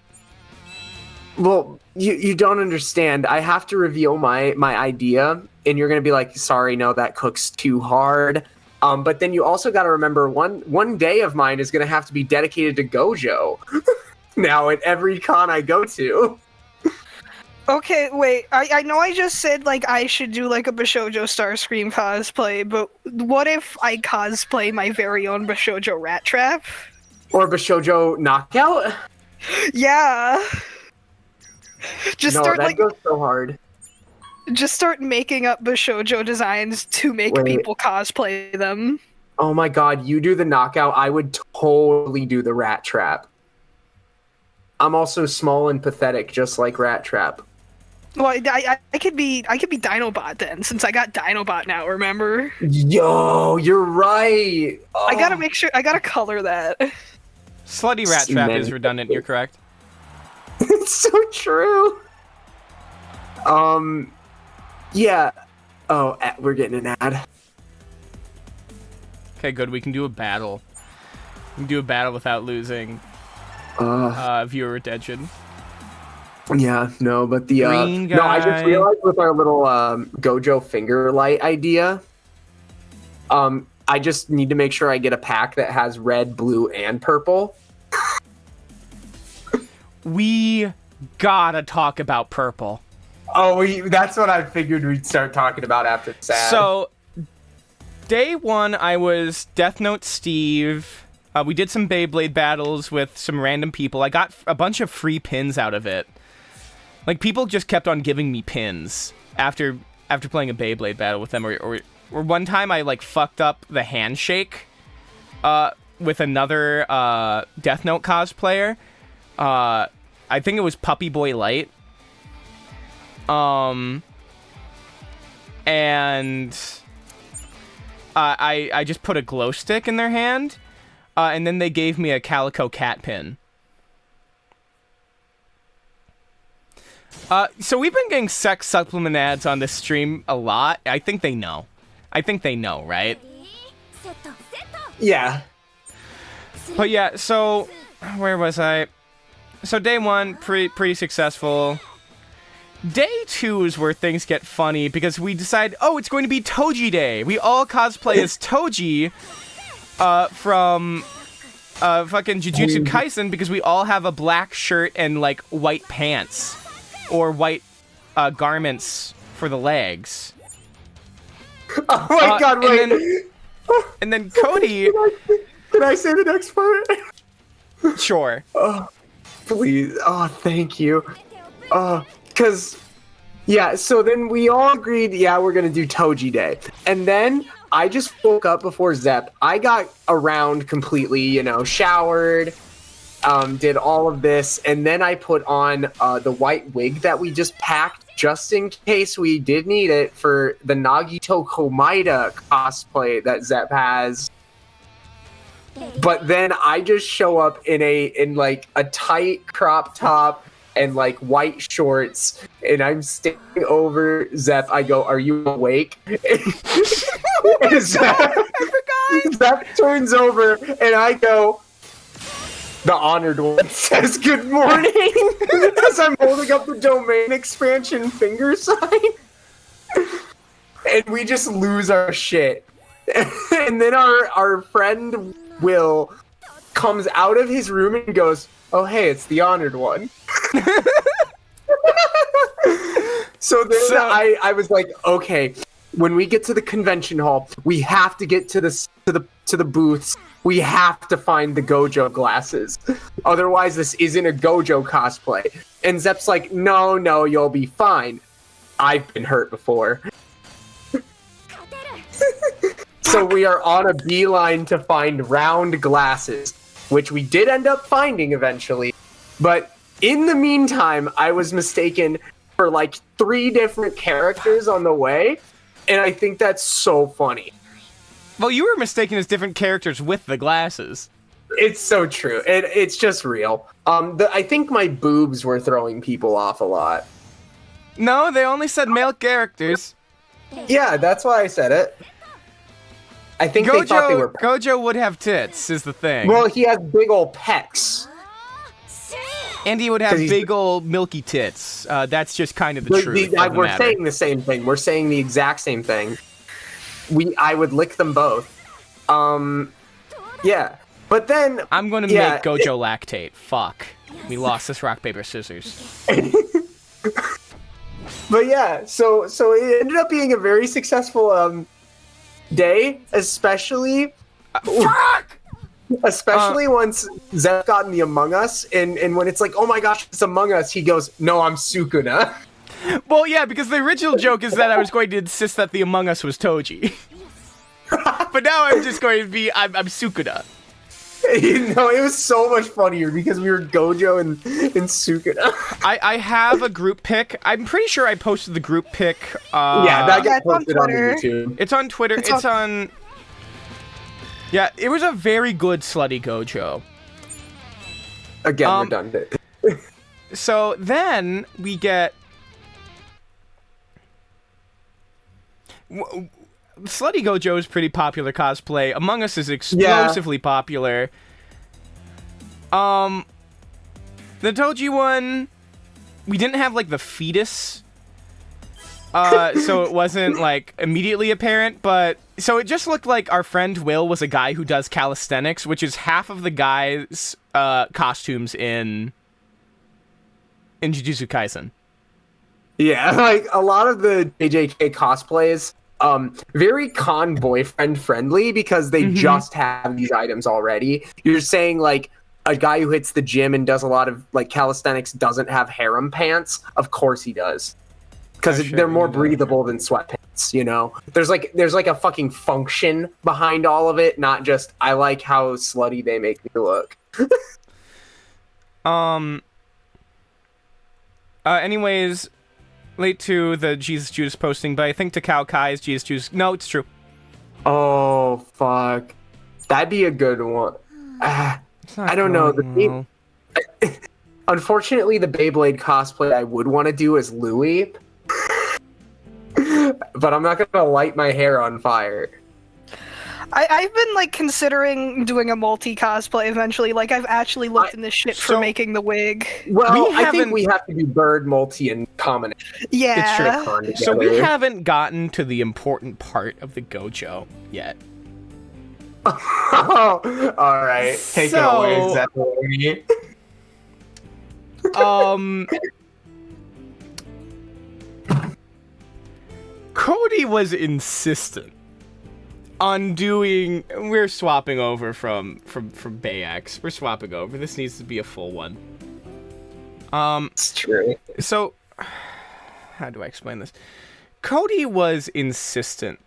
Well, you don't understand. I have to reveal my idea, and you're gonna be like, sorry, no, that cooks too hard. But then you also got to remember one day of mine is gonna have to be dedicated to Gojo. Now at every con I go to. Okay, wait. I know I just said like I should do like a Bishojo Starscream cosplay, but what if I cosplay my very own Bishojo Rat Trap? Or Bishojo Knockout? Yeah. Just no, start that like goes so hard. just start making up Bishojo designs to make people cosplay them. Oh my god, you do the Knockout, I would totally do the Rat Trap. I'm also small and pathetic, just like Rat Trap. Well, I could be Dinobot then, since I got Dinobot now. Remember? Yo, you're right. Oh. I gotta make sure. I gotta color that. Slutty Rat Trap is redundant. You're correct. It's so true. Yeah. Oh, we're getting an ad. Okay, good. We can do a battle. We can do a battle without losing viewer retention. Yeah, no, but the Green no, I just guy. realized with our little Gojo finger light idea, I just need to make sure I get a pack that has red, blue, and purple. We gotta talk about purple. Oh, that's what I figured we'd start talking about after this ad. So, day one, I was Death Note Steve. We did some Beyblade battles with some random people. I got a bunch of free pins out of it. Like, people just kept on giving me pins after playing a Beyblade battle with them. Or one time I, like, fucked up the handshake with another Death Note cosplayer. I think it was Puppy Boy Light. And I just put a glow stick in their hand, and then they gave me a Calico Cat pin. So we've been getting sex supplement ads on this stream a lot. I think they know. Right? Yeah. But yeah, so where was I? So day one, pretty successful. Day two is where things get funny because we decide, oh, it's going to be Toji Day. We all cosplay as Toji from fucking Jujutsu Kaisen because we all have a black shirt and like white pants or white garments for the legs. Oh my god, wait. And then Cody... Can I say the next part? Sure. Oh, please. Oh, thank you. Because, yeah, so then we all agreed, yeah, we're going to do Toji Day. And then I just woke up before Zep. I got around completely, showered, did all of this, and then I put on the white wig that we just packed just in case we did need it for the Nagito Komaeda cosplay that Zep has. But then I just show up in like a tight crop top and like white shorts, and I'm standing over Zep. I go, "Are you awake?" And Zep turns over, and I go, "The honored one says good morning," as I'm holding up the domain expansion finger sign, and we just lose our shit. And then our friend Will comes out of his room and goes, "Oh, hey, it's the honored one." So then I was like, okay, when we get to the convention hall, we have to get to the booths. We have to find the Gojo glasses. Otherwise, this isn't a Gojo cosplay. And Zep's like, no, you'll be fine. I've been hurt before. So we are on a beeline to find round glasses, which we did end up finding eventually. But in the meantime, I was mistaken for like 3 different characters on the way, and I think that's so funny. Well, you were mistaken as different characters with the glasses. It's so true. It's just real. I think my boobs were throwing people off a lot. No, they only said male characters. Yeah, that's why I said it. I think they thought they were. Gojo would have tits, is the thing. Well, he has big old pecs. And he would have big old milky tits. That's just kind of the truth. We're saying the same thing. We're saying the exact same thing. I would lick them both. Yeah. But then I'm gonna make Gojo lactate. Fuck. We lost this rock, paper, scissors. But yeah, so it ended up being a very successful day, especially once Zeph got in the Among Us, and when it's like, oh my gosh, it's Among Us, he goes, no, I'm Sukuna. Well, yeah, because the original joke is that I was going to insist that the Among Us was Toji. But now I'm just going to be, I'm Sukuna. No, it was so much funnier because we were Gojo and Sukuna. I have a group pic. I'm pretty sure I posted the group pic. That got posted on YouTube. It's on Twitter. It's on... Yeah, it was a very good slutty Gojo. Again, redundant. So then we get... Slutty Gojo is pretty popular cosplay. Among Us is explosively popular. The Toji one, we didn't have like the fetus, so it wasn't like immediately apparent. But so it just looked like our friend Will was a guy who does calisthenics, which is half of the guy's costumes in Jujutsu Kaisen. Yeah, like a lot of the JJK cosplays. Very con boyfriend friendly because they just have these items already. You're saying like a guy who hits the gym and does a lot of like calisthenics doesn't have harem pants? Of course he does, because they're more breathable than sweatpants. You know, there's like a fucking function behind all of it, not just I like how slutty they make me look. Anyways. Late to the Jesus Judas posting, but I think Takao Kai's Jesus Judas... No, it's true. Oh, fuck. That'd be a good one. I don't know. Unfortunately, the Beyblade cosplay I would want to do is Louis. But I'm not going to light my hair on fire. I've been like considering doing a multi-cosplay eventually. Like I've actually looked in this shit for making the wig. Well, I think we have to do bird, multi, and common. Yeah. It's true. So we haven't gotten to the important part of the Gojo yet. All right. Take it away, Zephanie. Cody was insistent on doing... We're swapping over from Bayx. We're swapping over. This needs to be a full one. It's true. So, how do I explain this? Cody was insistent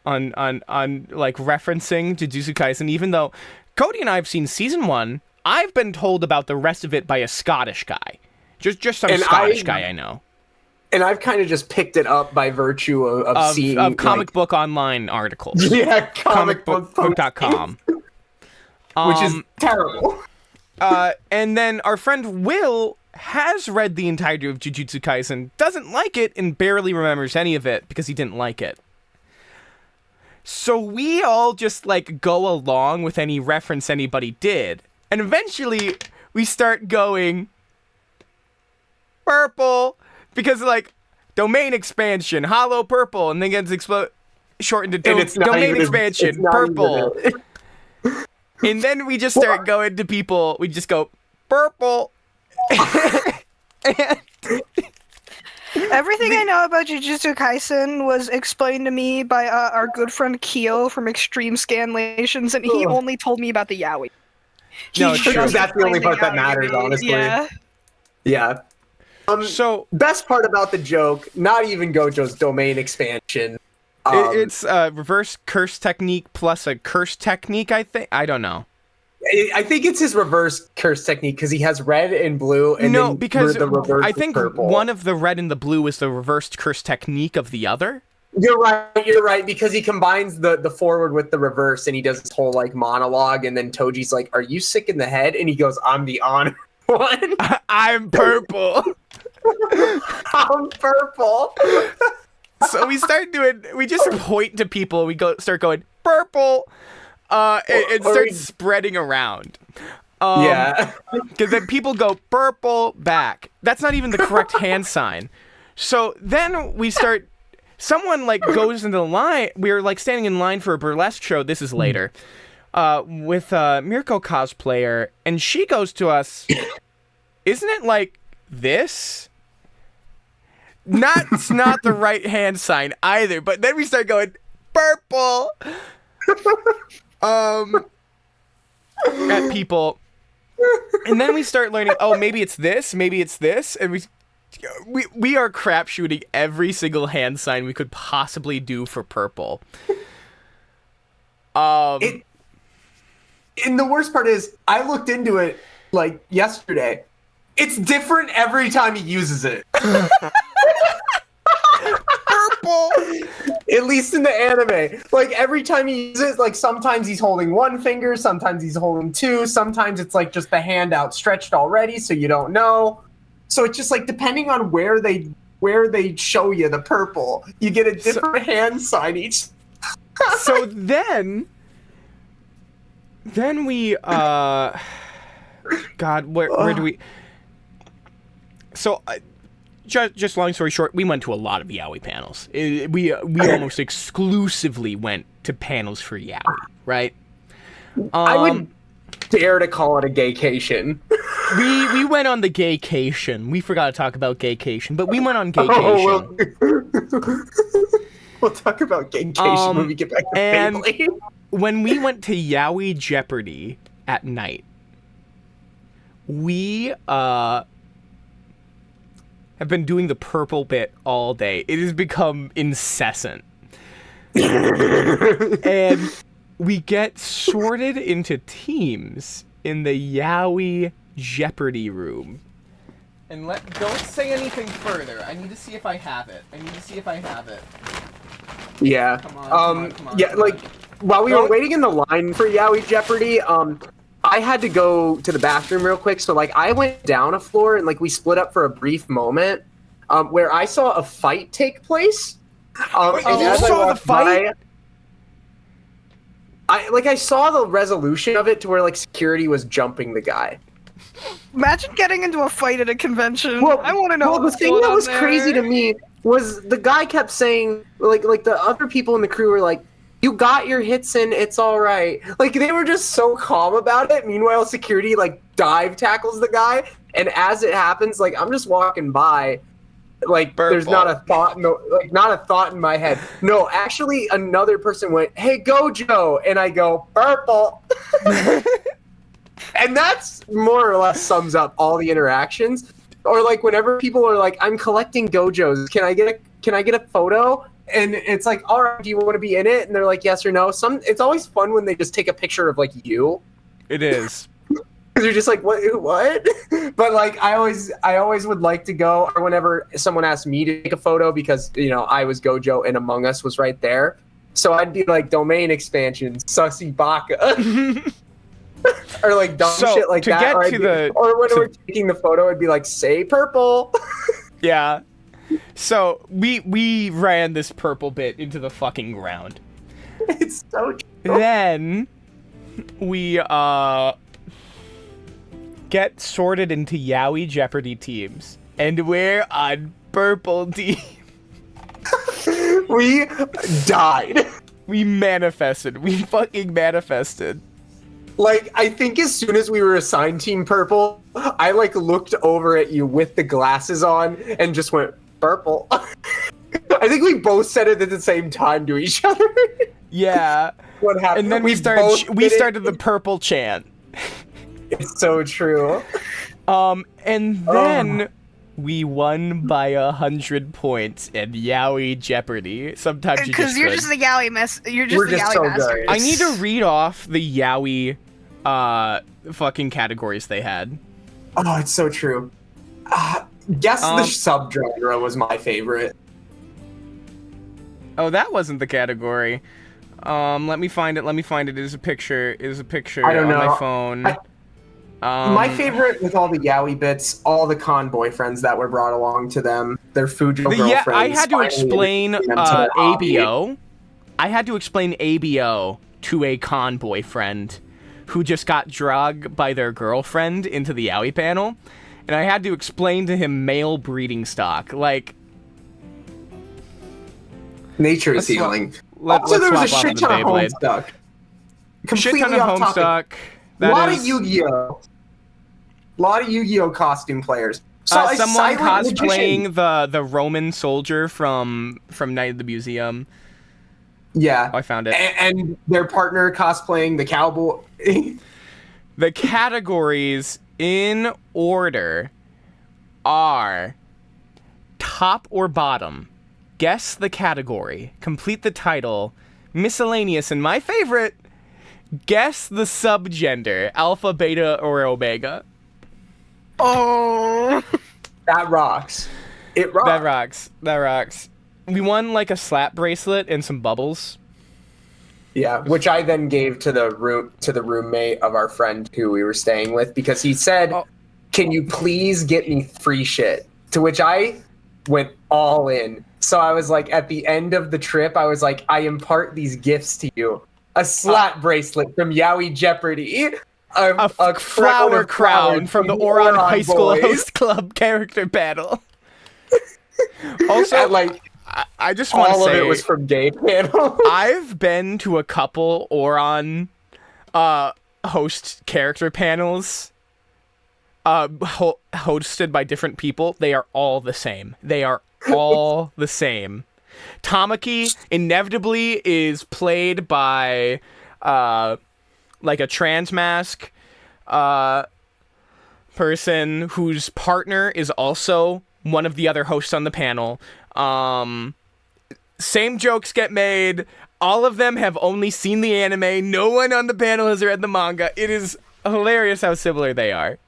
on like referencing Jujutsu Kaisen, even though Cody and I have seen season 1. I've been told about the rest of it by a Scottish guy. Just some Scottish guy I know. And I've kind of just picked it up by virtue of seeing... Of comic book online articles. Yeah, comicbook.com. Which is terrible. And then our friend Will has read the entirety of Jujutsu Kaisen, doesn't like it, and barely remembers any of it because he didn't like it. So we all just, like, go along with any reference anybody did. And eventually, we start going... Purple... Because, like, domain expansion, hollow purple, and then gets shortened to domain expansion, purple. And then we just start going to people, we just go, purple. Everything I know about Jujutsu Kaisen was explained to me by our good friend Kyo from Extreme Scanlations, and he only told me about the yaoi. No, that's the only part that matters, honestly. Yeah. So best part about the joke, not even Gojo's domain expansion. It's a reverse curse technique plus a curse technique, I think. I don't know. I think it's his reverse curse technique because he has red and blue. And no, then because the reverse I think purple. One of the red and the blue is the reversed curse technique of the other. You're right, because he combines the forward with the reverse, and he does this whole like monologue, and then Toji's like, "Are you sick in the head?" And he goes, "I'm the honor one. I'm purple." I'm purple. So we just point to people. We start going purple, and start spreading around. Yeah. Because then people go purple back. That's not even the correct hand sign. So then we start. Someone like goes into the line. We're like standing in line for a burlesque show. This is later, with a Mirko cosplayer, and she goes to us. Isn't it like this? It's not the right hand sign either. But then we start going purple. At people. And then we start learning, oh, maybe it's this, and we are crap shooting every single hand sign we could possibly do for purple. And the worst part is, I looked into it like yesterday. It's different every time he uses it. Purple. At least in the anime. Like, every time he uses it, like, sometimes he's holding one finger, sometimes he's holding two, sometimes it's, like, just the hand outstretched already, so you don't know. So it's just, like, depending on where they show you the purple, you get a different hand sign each. So then we, God, where do we... So... Just long story short, we went to a lot of Yaoi panels. We almost exclusively went to panels for Yaoi, right? I would dare to call it a gaycation. We went on the gaycation. We forgot to talk about gaycation, but we went on gaycation. We'll talk about gaycation when we get back to family. When we went to Yaoi Jeopardy at night, we have been doing the purple bit all day. It has become incessant. And we get sorted into teams in the Yaoi Jeopardy room. And don't say anything further. I need to see if I have it. Yeah. Come on, while we were waiting in the line for Yaoi Jeopardy, I had to go to the bathroom real quick, so, like, I went down a floor, and, like, we split up for a brief moment, where I saw a fight take place. Wait, you saw the fight? I saw the resolution of it to where, like, security was jumping the guy. Imagine getting into a fight at a convention. I want to know Well, the thing that was crazy to me was the guy kept saying, like the other people in the crew were like, "You got your hits in, it's all right." Like, they were just so calm about it. Meanwhile, security, like, dive tackles the guy, and as it happens, like, I'm just walking by, like, purple. There's not a thought, not a thought in my head. No, actually, another person went, "Hey, Gojo," and I go, "Purple." And that's more or less sums up all the interactions. Or, like, whenever people are like, "I'm collecting Gojos, can I get a photo?" And it's like, "All right, do you want to be in it?" And they're like, "Yes or no." It's always fun when they just take a picture of, like, you. It is. Because you're just like, what? But, like, I always would like to go, or whenever someone asked me to take a photo, because, you know, I was Gojo and Among Us was right there. So I'd be like, domain expansion, Sussy Baka. Or, like, dumb shit like that. Or when we're taking the photo, it'd be like, "Say purple." Yeah. So we ran this purple bit into the fucking ground. It's so true. Then we get sorted into Yaoi Jeopardy teams, and we're on purple team. We died. We manifested. We fucking manifested. Like, I think as soon as we were assigned Team Purple, I, like, looked over at you with the glasses on and just went, "Purple." I think we both said it at the same time to each other. Yeah. What happened? And then we started the purple chant. It's so true. And then we won by 100 points in Yaoi Jeopardy. Sometimes you just you're just the Yaoi master. I need to read off the Yaoi fucking categories they had. Oh, it's so true. Guess the subgenre was my favorite. Oh, that wasn't the category. Let me find it. It is a picture. I don't know. My phone. My favorite with all the yaoi bits, all the con boyfriends that were brought along to them, their Fujo girlfriends. Yeah, I had to explain hobby. ABO. I had to explain ABO to a con boyfriend who just got drugged by their girlfriend into the yaoi panel, and I had to explain to him male breeding stock. Like, nature is healing. Also, there was a shit ton of Homestuck. Shit ton of Homestuck. A lot of Yu-Gi-Oh! A lot of Yu-Gi-Oh! Costume players. Someone cosplaying the Roman soldier from Night of the Museum. Yeah. Oh, I found it. And their partner cosplaying the cowboy. The categories in order are top or bottom. Guess the category. Complete the title. Miscellaneous. And my favorite, guess the subgender. Alpha, beta, or omega. Oh. That rocks. It rocks. That rocks. That rocks. We won like a slap bracelet and some bubbles. Yeah, which I then gave to the roommate of our friend who we were staying with because he said, "Can you please get me free shit?" To which I went all in. So I was like, at the end of the trip, I was like, "I impart these gifts to you: a slap bracelet from Yaoi Jeopardy, a flower crown from the Oron High School Host Club character battle." Also, I just want to say, all of it was from Gay Panel. I've been to a couple Oron host character panels hosted by different people. They are all the same. They are all the same. Tamaki inevitably is played by like a trans mask person whose partner is also one of the other hosts on the panel. Same jokes get made. All of them have only seen the anime. No one on the panel has read the manga. It is hilarious how similar they are.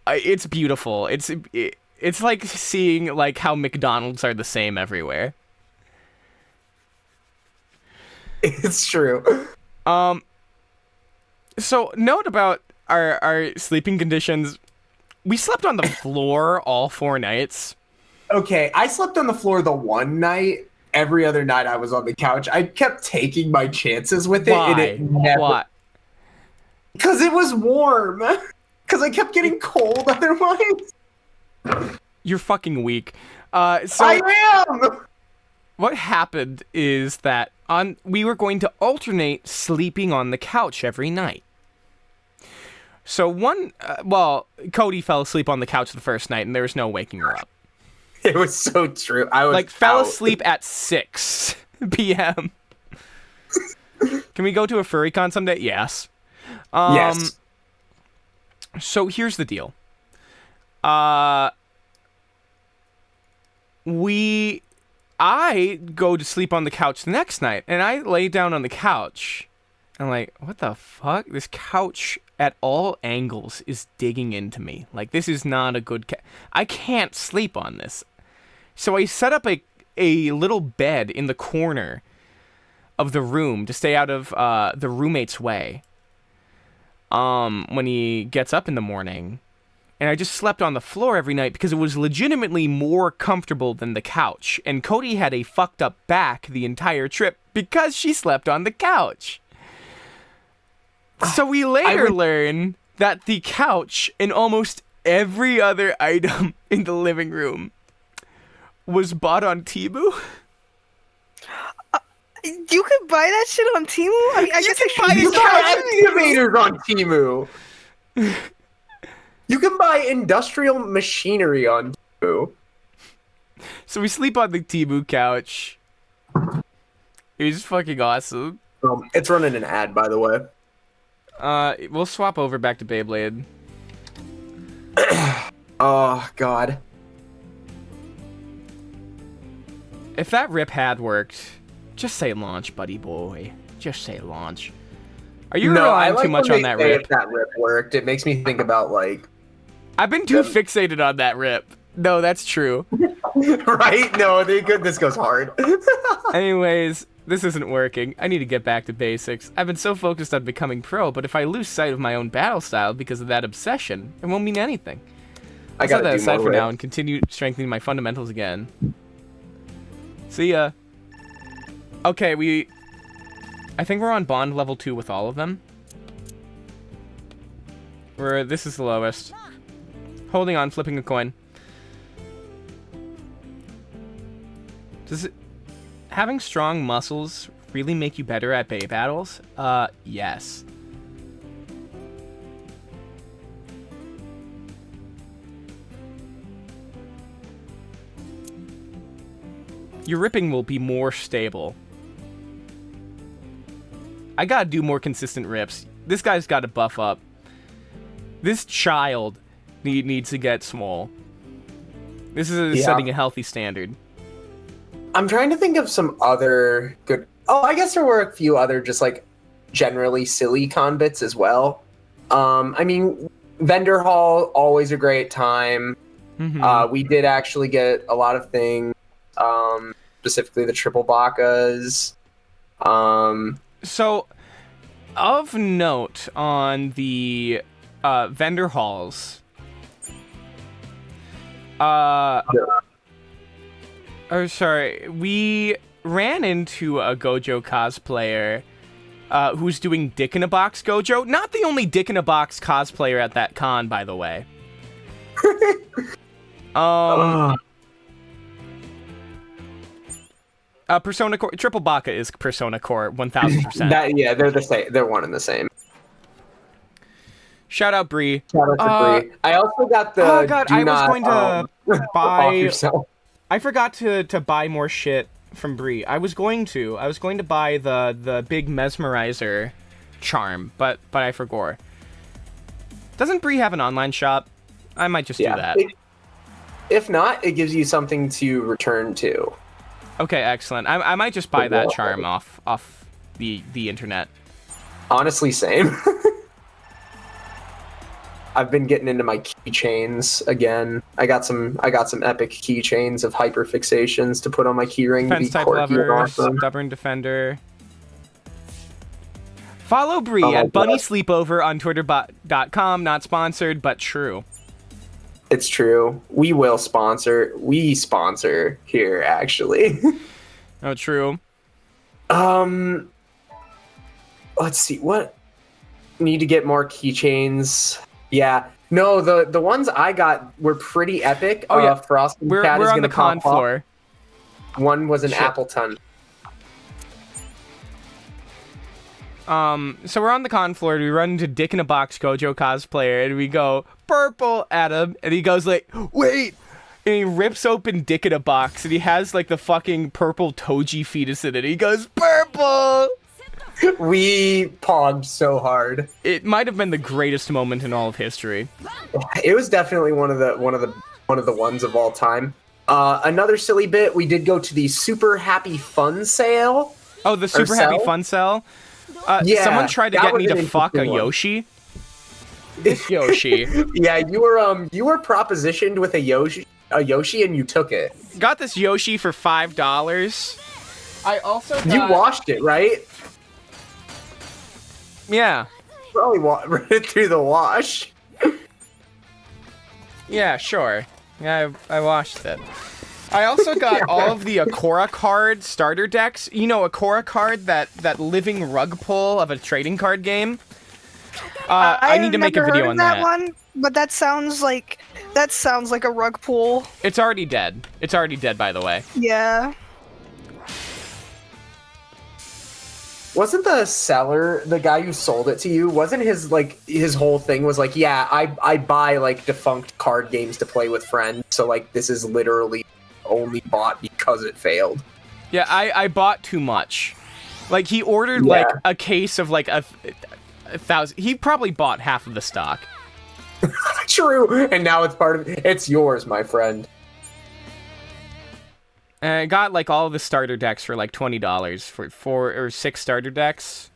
It's beautiful. It's like seeing like how McDonald's are the same everywhere. It's true. So note about our sleeping conditions. We slept on the floor all 4 nights. Okay, I slept on the floor the one night. Every other night I was on the couch. I kept taking my chances with it. Why? And it never... Why? Because it was warm. Because I kept getting cold otherwise. You're fucking weak. I am! What happened is that we were going to alternate sleeping on the couch every night. So Cody fell asleep on the couch the first night, and there was no waking her up. It was so true. I was fell asleep at 6 p.m. Can we go to a furry con someday? Yes. Yes. So here's the deal. I go to sleep on the couch the next night, and I lay down on the couch. I'm like, what the fuck? This couch at all angles is digging into me. Like, this is not a good I can't sleep on this. So I set up a little bed in the corner of the room to stay out of the roommate's way when he gets up in the morning. And I just slept on the floor every night because it was legitimately more comfortable than the couch. And Cody had a fucked up back the entire trip because she slept on the couch. So we later learn that the couch and almost every other item in the living room was bought on Temu. You can buy that shit on Temu? I guess I should buy excavators on Temu. You can buy industrial machinery on Temu. So we sleep on the Temu couch. It was fucking awesome. It's running an ad, by the way. We'll swap over back to Beyblade. Oh, God. If that rip had worked, just say launch, buddy boy. Just say launch. Are you relying too much on that rip? If that rip worked, it makes me think about, like... I've been too fixated on that rip. No, that's true. Right? No, this goes hard. Anyways, This isn't working. I need to get back to basics. I've been so focused on becoming pro, but if I lose sight of my own battle style because of that obsession, it won't mean anything. I'll set that aside for now and continue strengthening my fundamentals again. See ya. Okay, I think we're on bond level 2 with all of them. This is the lowest. Holding on, flipping a coin. Does having strong muscles really make you better at bay battles? Yes. Your ripping will be more stable. I gotta do more consistent rips. This guy's gotta buff up. This child needs to get small. This is setting a healthy standard. I'm trying to think of some other good... Oh, I guess there were a few other just, like, generally silly con bits as well. I mean, vendor hall, always a great time. Mm-hmm. We did actually get a lot of things, specifically the triple bakas. So, of note on the vendor halls... Oh, sorry. We ran into a Gojo cosplayer who's doing Dick in a Box Gojo. Not the only Dick in a Box cosplayer at that con, by the way. Persona Core, Triple Baka is Persona Core 1000%. Yeah, they're the same. They're one and the same. Shout out Bree. Shout out to Bree. I also got the. Oh god, I was going to buy. I forgot to buy more shit from Bree. I was going to buy the big mesmerizer charm, but I forgot. Doesn't Bree have an online shop? I might just do that. If not, it gives you something to return to. Okay, excellent. I might just buy that charm off the internet. Honestly, same. I've been getting into my keychains again. I got some epic keychains of hyperfixations to put on my keyring. Defense type lover, stubborn defender. Follow Bree at Bunny Sleepover on Twitter.com. Not sponsored, but true. It's true. We will sponsor. We sponsor here, actually. Oh, true. Let's see. What? Need to get more keychains. Yeah. No, the ones I got were pretty epic. Oh, yeah. Frost and We're Cat is on going the to con floor. One was an Appleton. So we're on the con floor, and we run into Dick in a Box Gojo cosplayer, and we go, purple at him, and he goes like, wait! And he rips open Dick in a Box, and he has like the fucking purple Toji fetus in it. He goes, purple! We pogged so hard. It might have been the greatest moment in all of history. It was definitely one of the ones of all time. Another silly bit, we did go to the Super Happy Fun sale. Oh, the Super Happy Fun sale? Yeah, someone tried to get me to fuck a Yoshi. This Yoshi. Yeah, you were propositioned with a Yoshi, and you took it. Got this Yoshi for $5. I also got... You washed it, right? Yeah. Probably ran it through the wash. Yeah, sure. Yeah, I washed it. I also got all of the Akora card starter decks. You know, Akora card, that living rug pull of a trading card game. I need to make a video on that. One, but that sounds like a rug pull. It's already dead. It's already dead, by the way. Yeah. Wasn't the seller, the guy who sold it to you, wasn't his whole thing was like, yeah, I buy like defunct card games to play with friends, so like this is literally only bought because it failed. Yeah, I bought too much. Like he ordered like a case of like a 1,000. He probably bought half of the stock. True, and now it's yours, my friend. And I got like all of the starter decks for like $20 for 4 or 6 starter decks,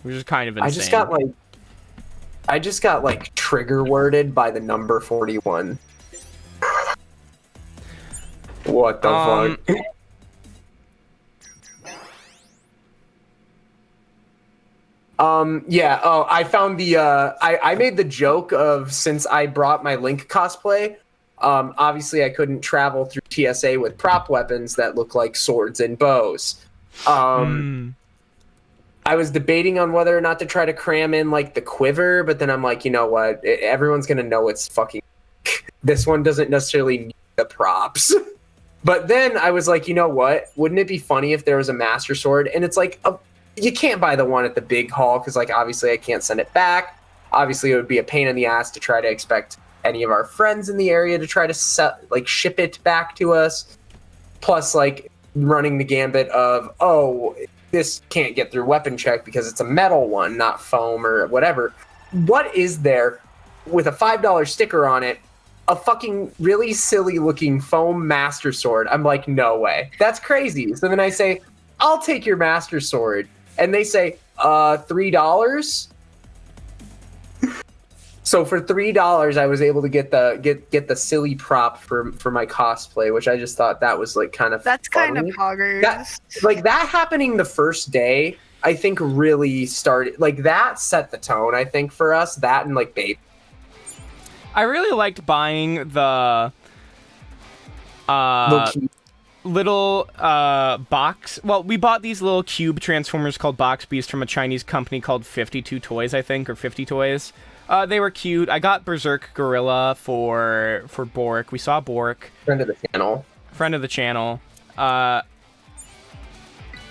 which is kind of insane. I just got like trigger worded by the number 41. What the fuck? Yeah. Oh, I found the. I made the joke of, since I brought my Link cosplay. Obviously, I couldn't travel through TSA with prop weapons that look like swords and bows. I was debating on whether or not to try to cram in like the quiver, but then I'm like, you know what? Everyone's gonna know it's fucking. This one doesn't necessarily need the props. But then I was like, you know what? Wouldn't it be funny if there was a Master Sword? And it's like, you can't buy the one at the big hall because, like, obviously I can't send it back. Obviously, it would be a pain in the ass to try to expect any of our friends in the area to try to ship it back to us. Plus, like, running the gambit of, oh, this can't get through weapon check because it's a metal one, not foam or whatever. What is there with a $5 sticker on it? A fucking really silly looking foam Master Sword. I'm like, no way. That's crazy. So then I say, I'll take your Master Sword. And they say, $3? So for $3, I was able to get the silly prop for my cosplay, which I just thought that was like kind of That's funny. kind of poggers. That happening the first day, I think really started, like, that set the tone, I think, for us. That and like Babe. I really liked buying the little box. Well, we bought these little cube transformers called Box Beast from a Chinese company called 52 Toys, I think, or 50 Toys. They were cute. I got Berserk Gorilla for Bork. We saw Bork. Friend of the channel.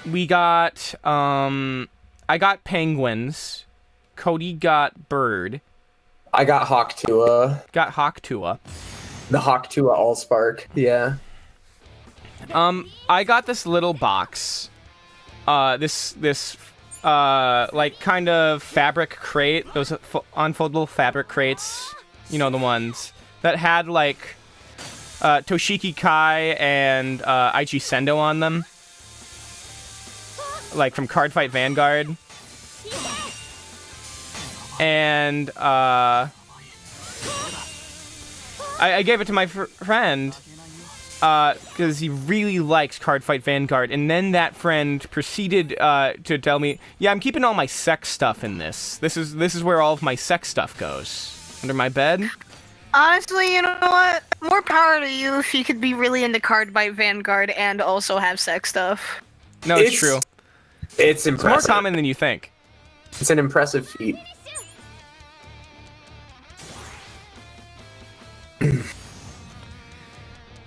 We got I got penguins. Cody got bird. I got Hawk-Tua. Got Hawk-Tua. The Hawk-Tua Allspark, yeah. I got this little box. This like kind of fabric crate. Those unfoldable fabric crates. You know, the ones that had like Toshiki Kai and Aichi Sendo on them. Like from Cardfight Vanguard. And I gave it to my friend because he really likes Cardfight Vanguard, and then that friend proceeded to tell me, "Yeah, I'm keeping all my sex stuff in this. This is where all of my sex stuff goes, under my bed." Honestly, you know what? More power to you if you could be really into Cardfight Vanguard and also have sex stuff. No, it's true. It's impressive. It's more common than you think. It's an impressive feat.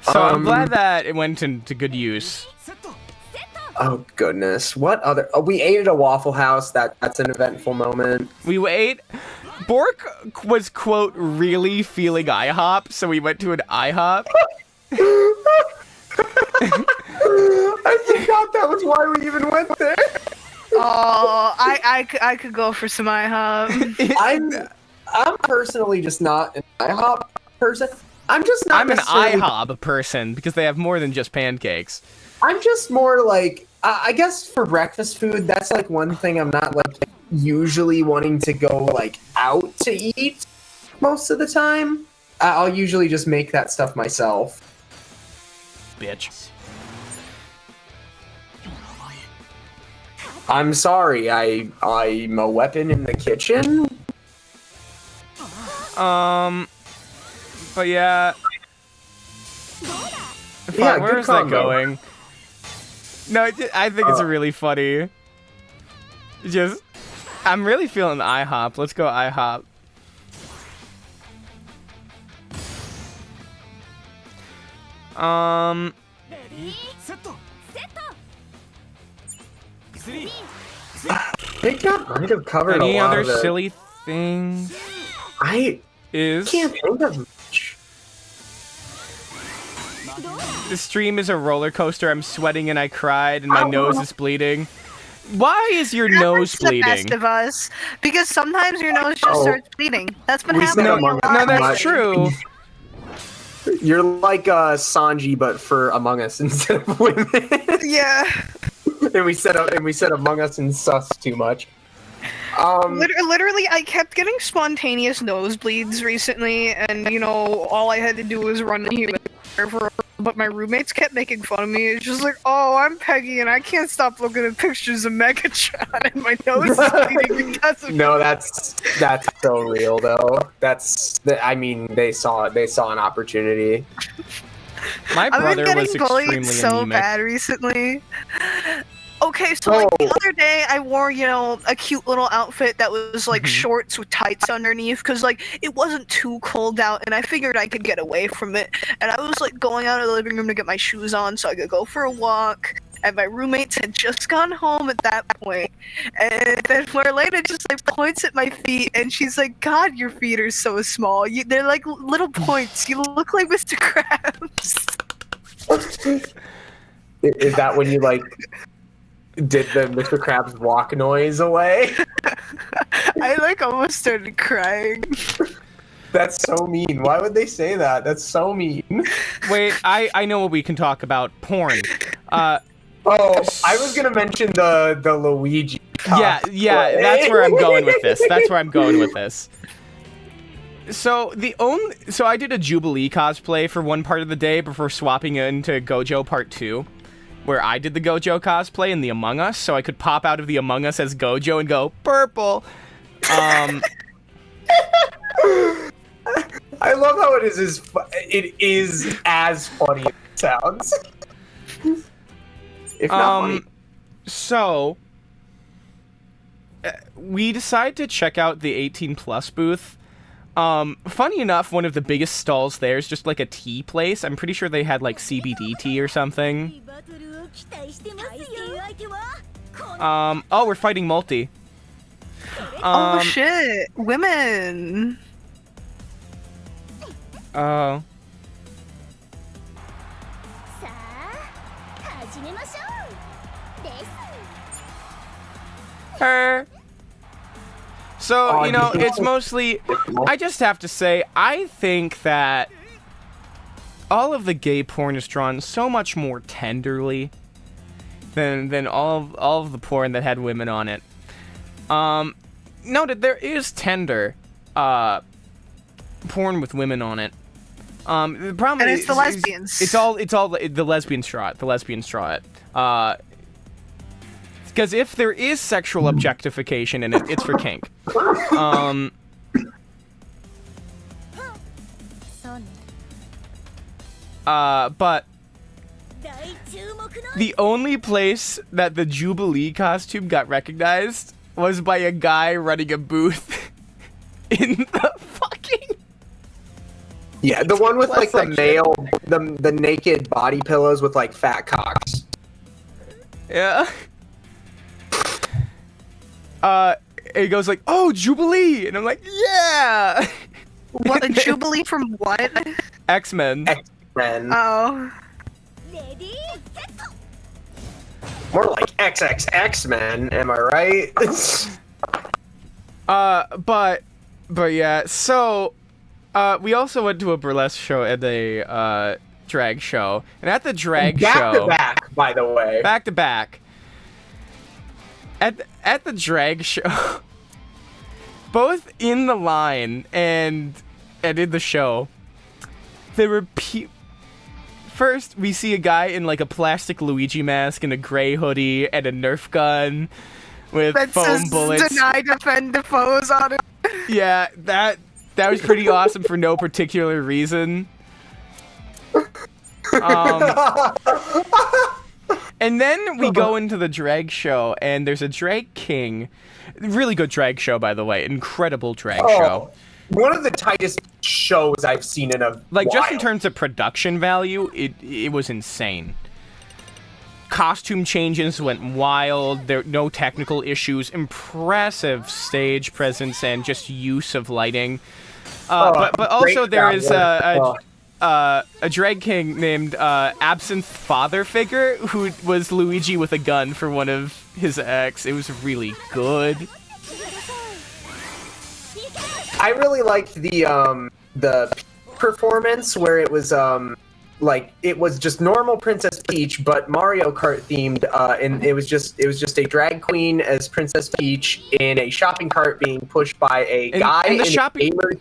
So I'm glad that it went into good use. Oh goodness! What other? Oh, we ate at a Waffle House. That's an eventful moment. We ate. Bork was, quote, really feeling IHOP, so we went to an IHOP. I forgot that was why we even went there. Oh, I could go for some IHOP. I'm personally just not an IHOP person. I'm just not. I'm an IHOP person because they have more than just pancakes. I'm just more like, I guess for breakfast food, that's like one thing I'm not like usually wanting to go like out to eat most of the time. I'll usually just make that stuff myself. Bitch. I'm sorry, I'm a weapon in the kitchen. But yeah. Yeah, where is that going? No, I think it's really funny. Just, I'm really feeling IHOP. Let's go IHOP. I think that might have covered any a lot other of it. silly things? I can't think of much. The stream is a roller coaster. I'm sweating and I cried and my nose is bleeding. Why is your nose bleeding? The best of us, because sometimes your nose just starts bleeding. That's been happening. No, that's true. You're like Sanji, but for Among Us instead of women. Yeah. and we said Among Us and sus too much. Literally, I kept getting spontaneous nosebleeds recently, and you know, all I had to do was run in here for a but my roommates kept making fun of me. It's just like, oh, I'm Peggy, and I can't stop looking at pictures of Megatron, and my nose is bleeding because of No, that's so real though. I mean, they saw an opportunity. My brother I've been was getting bullied extremely so anemic. bad recently. Okay, so like the other day I wore, a cute little outfit that was like shorts with tights underneath because like it wasn't too cold out and I figured I could get away from it. And I was like going out of the living room to get my shoes on so I could go for a walk. And my roommates had just gone home at that point. And then Marlena just like points at my feet and she's like, God, your feet are so small. They're like little points. You look like Mr. Krabs. Is that when you like did the Mr. Krabs walk noise away? I like almost started crying. That's so mean. Why would they say that? That's so mean. Wait, I know what we can talk about. Porn. Oh, I was gonna mention the Luigi. Yeah, that's where I'm going with this. So I did a Jubilee cosplay for one part of the day before swapping into Gojo Part 2, where I did the Gojo cosplay in the Among Us, so I could pop out of the Among Us as Gojo and go purple. I love how it is as funny as it sounds. If not funny. So we decided to check out the 18+ booth. Funny enough, one of the biggest stalls there is just like a tea place. I'm pretty sure they had like CBD tea or something. Oh, we're fighting multi. Oh shit, women. Oh. Her. So, it's mostly, I just have to say, I think that all of the gay porn is drawn so much more tenderly than all of the porn that had women on it. Noted, there is tender porn with women on it. The problem and it's the lesbians. It's all the lesbians draw it. The lesbians draw it. Because if there is sexual objectification in it, it's for kink. But the only place that the Jubilee costume got recognized was by a guy running a booth in the fucking... Yeah, the one with like the male, the naked body pillows with like fat cocks. Yeah. It goes like, oh, Jubilee! And I'm like, yeah! What, a Jubilee from what? X-Men. X-Men. Oh. More like XXX-Men, am I right? But yeah, so, we also went to a burlesque show and a, drag show. And at the drag show... Back to back, by the way. Back to back. At the drag show, both in the line and in the show, there were first, we see a guy in like a plastic Luigi mask and a gray hoodie and a Nerf gun with foam bullets. Deny, defend, foes on it. Yeah, that was pretty awesome for no particular reason. And then we go into the drag show, and there's a drag king. Really good drag show, by the way. Incredible drag show. One of the tightest shows I've seen in a while. Just in terms of production value, it was insane. Costume changes went wild. There no technical issues. Impressive stage presence and just use of lighting. But also there is a drag king named Absinthe Father Figure who was Luigi with a gun for one of his ex. It was really good. I really liked the performance where it was it was just normal Princess Peach but Mario Kart themed, and it was just a drag queen as Princess Peach in a shopping cart being pushed by a guy in a gamer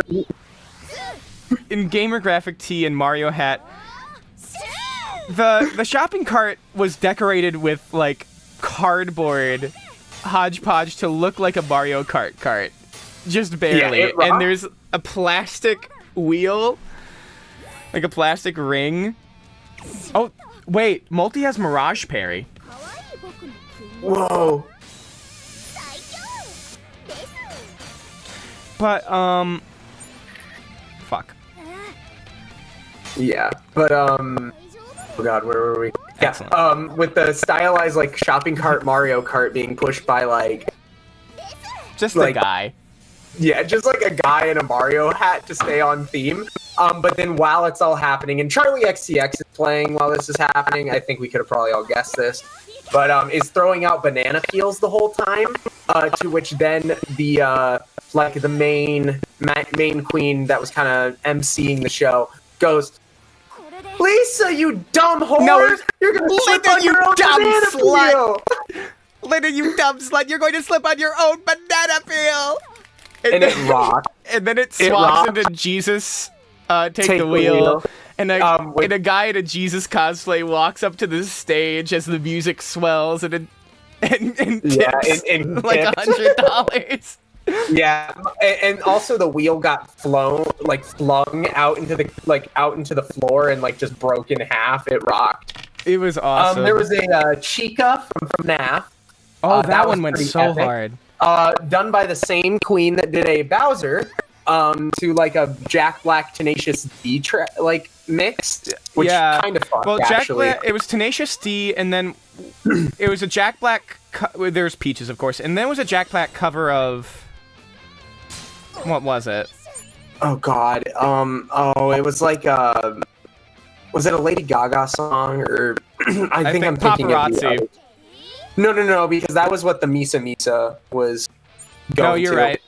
in gamer graphic tee and Mario hat. The shopping cart was decorated with like cardboard hodgepodge to look like a Mario Kart cart, just barely. Yeah, and there's a plastic wheel, like a plastic ring. Oh, wait, Multi has Mirage Parry. Whoa. But fuck. Yeah, but oh god, where were we? Yeah, with the stylized like shopping cart Mario Kart being pushed by like just like, a guy. Yeah, just like a guy in a Mario hat to stay on theme. But then while it's all happening, and Charlie XCX is playing while this is happening, I think we could have probably all guessed this, but is throwing out banana peels the whole time, to which then the like the main queen that was kind of emceeing the show goes, Lisa, you dumb whore! No, you're gonna slip Linda, on your own dumb banana slut! peel! Linda, you dumb slut! You're going to slip on your own banana peel! And it rocked. And then it swaps into Jesus, take the wheel. And a guy in a Jesus cosplay walks up to the stage as the music swells and tips like $100. Yeah, and also the wheel got flung out into the floor and like just broke in half. It rocked. It was awesome. There was a Chica from FNAF. Oh, that one went so hard. Done by the same queen that did a Bowser, to like a Jack Black Tenacious D mix, which kind of fucked. Well, actually. Jack Black, it was Tenacious D, and then it was a Jack Black. There was Peaches, of course, and then it was a Jack Black cover of. What was it? Oh God. It was like was it a Lady Gaga song or I think I'm thinking Paparazzi. of No, because that was what the Misa Misa was going No, you're to. right.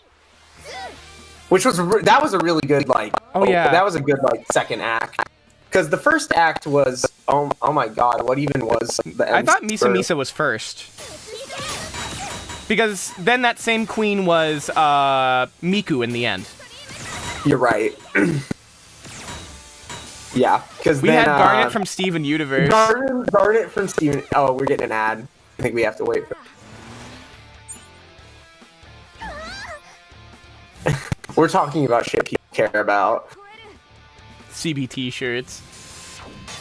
Which was that was a really good like. Oh yeah. That was a good like second act. Because the first act was oh my God, what even was the? I thought Misa Misa was first. Because then that same queen was Miku in the end. You're right. Yeah, because we had Garnet from Steven Universe. Garnet from Steven. Oh, we're getting an ad. I think we have to wait for. We're talking about shit people care about. CBT shirts.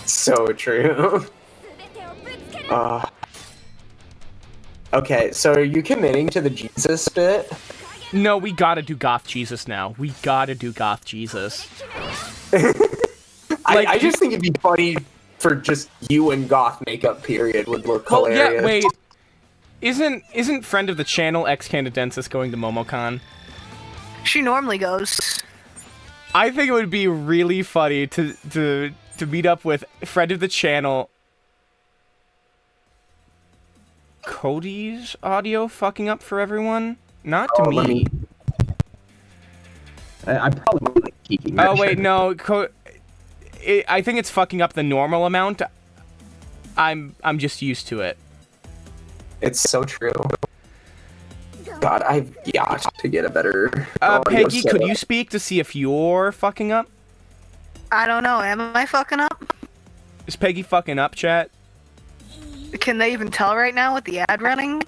So true. Okay, so are you committing to the Jesus bit? No, we gotta do Goth Jesus now. We gotta do Goth Jesus. I just think it'd be funny for just you and Goth makeup period would look hilarious. Yeah, wait. Isn't friend of the channel X Canadiensis going to MomoCon? She normally goes. I think it would be really funny to meet up with friend of the channel Cody's audio fucking up for everyone? Not to me. I probably would like keeping that. Oh wait, no. I think it's fucking up the normal amount. I'm just used to it. It's so true. God, I've got to get a better. Peggy, setup. could you speak to see if you're fucking up? I don't know. Am I fucking up? Is Peggy fucking up, chat? Can they even tell right now with the ad running?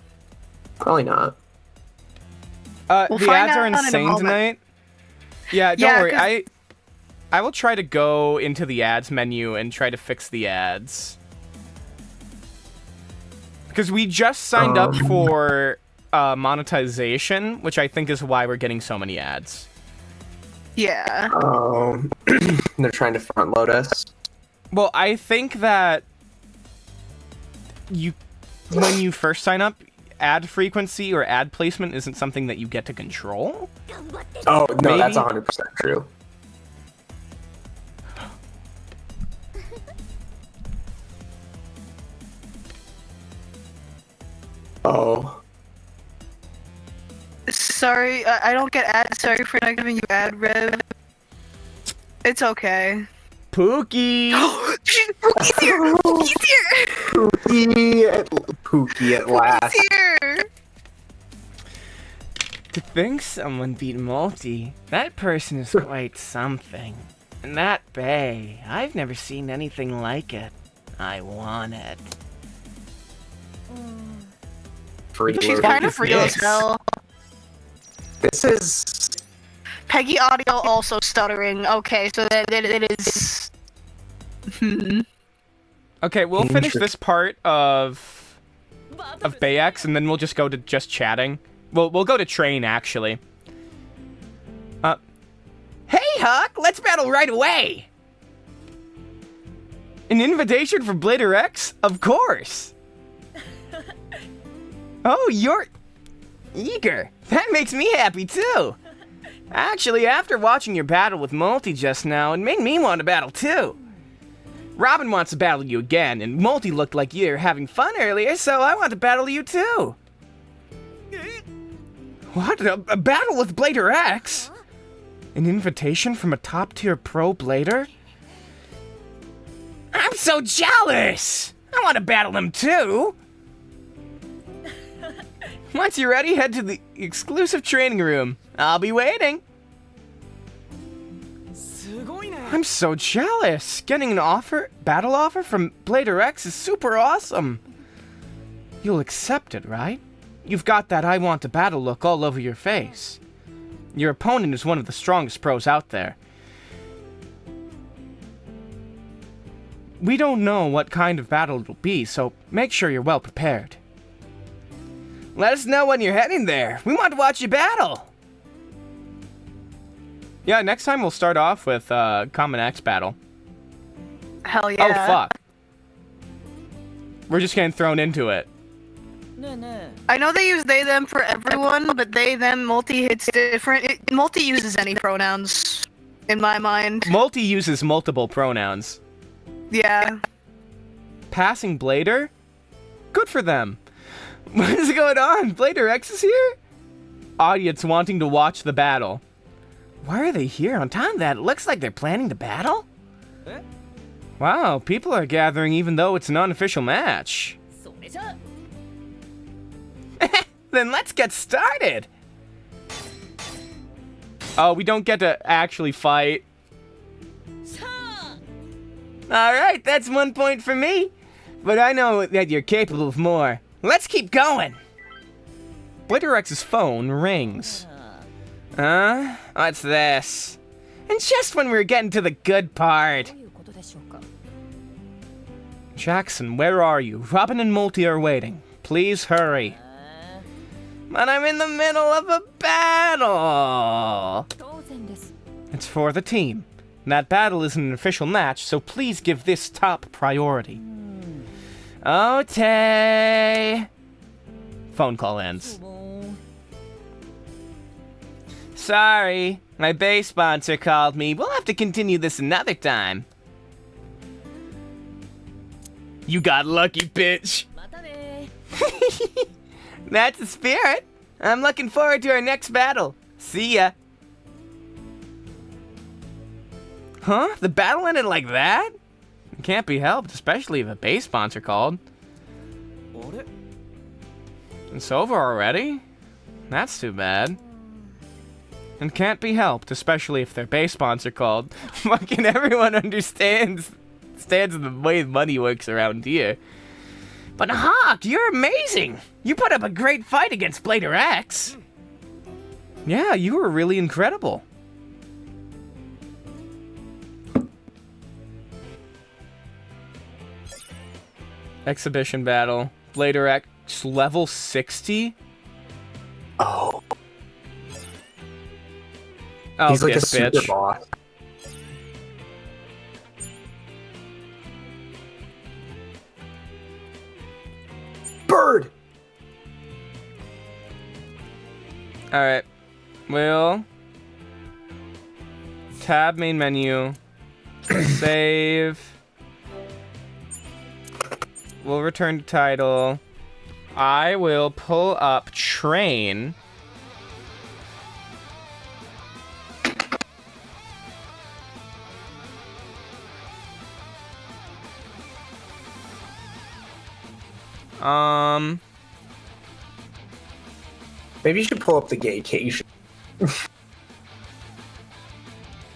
Probably not. We'll the find ads are out in a insane moment. tonight. Yeah, don't worry. I will try to go into the ads menu and try to fix the ads. Because we just signed up for monetization, which I think is why we're getting so many ads. Yeah. They're trying to front load us. Well, I think that when you first sign up, ad frequency or ad placement isn't something that you get to control. Oh, no, Maybe? that's 100% true. Oh. Sorry, I don't get ads. Sorry for not giving you ad rev. It's okay. Pookie! Pookie's here! Pookie's here! Pookie at last. Pookie's here! To think someone beat Multi, that person is quite something. And that bay, I've never seen anything like it. I want it. She's kind of real as hell. This is... Peggy audio also stuttering. Okay, so that it is... Okay, we'll finish this part of Bayx, and then we'll just go to just chatting. We'll go to train, actually. Hey, Huck! Let's battle right away! An invitation for Blader X? Of course! Oh, you're eager. That makes me happy, too. Actually, after watching your battle with Multi just now, it made me want to battle, too. Robin wants to battle you again, and Multi looked like you were having fun earlier, so I want to battle you, too. What? A battle with Blader X? An invitation from a top-tier pro Blader? I'm so jealous! I want to battle him, too! Once you're ready, head to the exclusive training room. I'll be waiting. I'm so jealous. Getting an battle offer from Blader X is super awesome. You'll accept it, right? You've got that I want to battle look all over your face. Your opponent is one of the strongest pros out there. We don't know what kind of battle it'll be, so make sure you're well prepared. Let us know when you're heading there. We want to watch you battle. Yeah, next time we'll start off with Common X battle. Hell yeah. Oh, fuck. We're just getting thrown into it. I know they use they, them for everyone, but they, them, multi hits different. Multi uses any pronouns, in my mind. Multi uses multiple pronouns. Yeah. Passing Blader? Good for them. What is going on? Blader X is here? Audience wanting to watch the battle. Why are they here? On top of that, it looks like they're planning to battle? Wow, people are gathering even though it's an unofficial match. Then let's get started! Oh, we don't get to actually fight. Alright, that's 1 point for me. But I know that you're capable of more. Let's keep going! Blader X's phone rings. What's this? And just when we're getting to the good part. Jackson, where are you? Robin and Multi are waiting. Please hurry. But I'm in the middle of a battle. It's for the team. That battle isn't an official match, so please give this top priority. Okay. Phone call ends. Sorry, my base sponsor called me. We'll have to continue this another time. You got lucky, bitch. That's the spirit. I'm looking forward to our next battle. See ya. Huh? The battle ended like that? It can't be helped, especially if a base sponsor called. It's over already? That's too bad. And can't be helped, especially if their base sponsor called. Fucking everyone understands the way money works around here. But Hawk, you're amazing! You put up a great fight against Blader X. Yeah, you were really incredible. Exhibition battle. Blader X level 60? Oh. Oh, he's like a bitch. super boss. Bird! Alright. We'll tab main menu. Save. We'll return to title. I will pull up train. Maybe you should pull up the gaycation.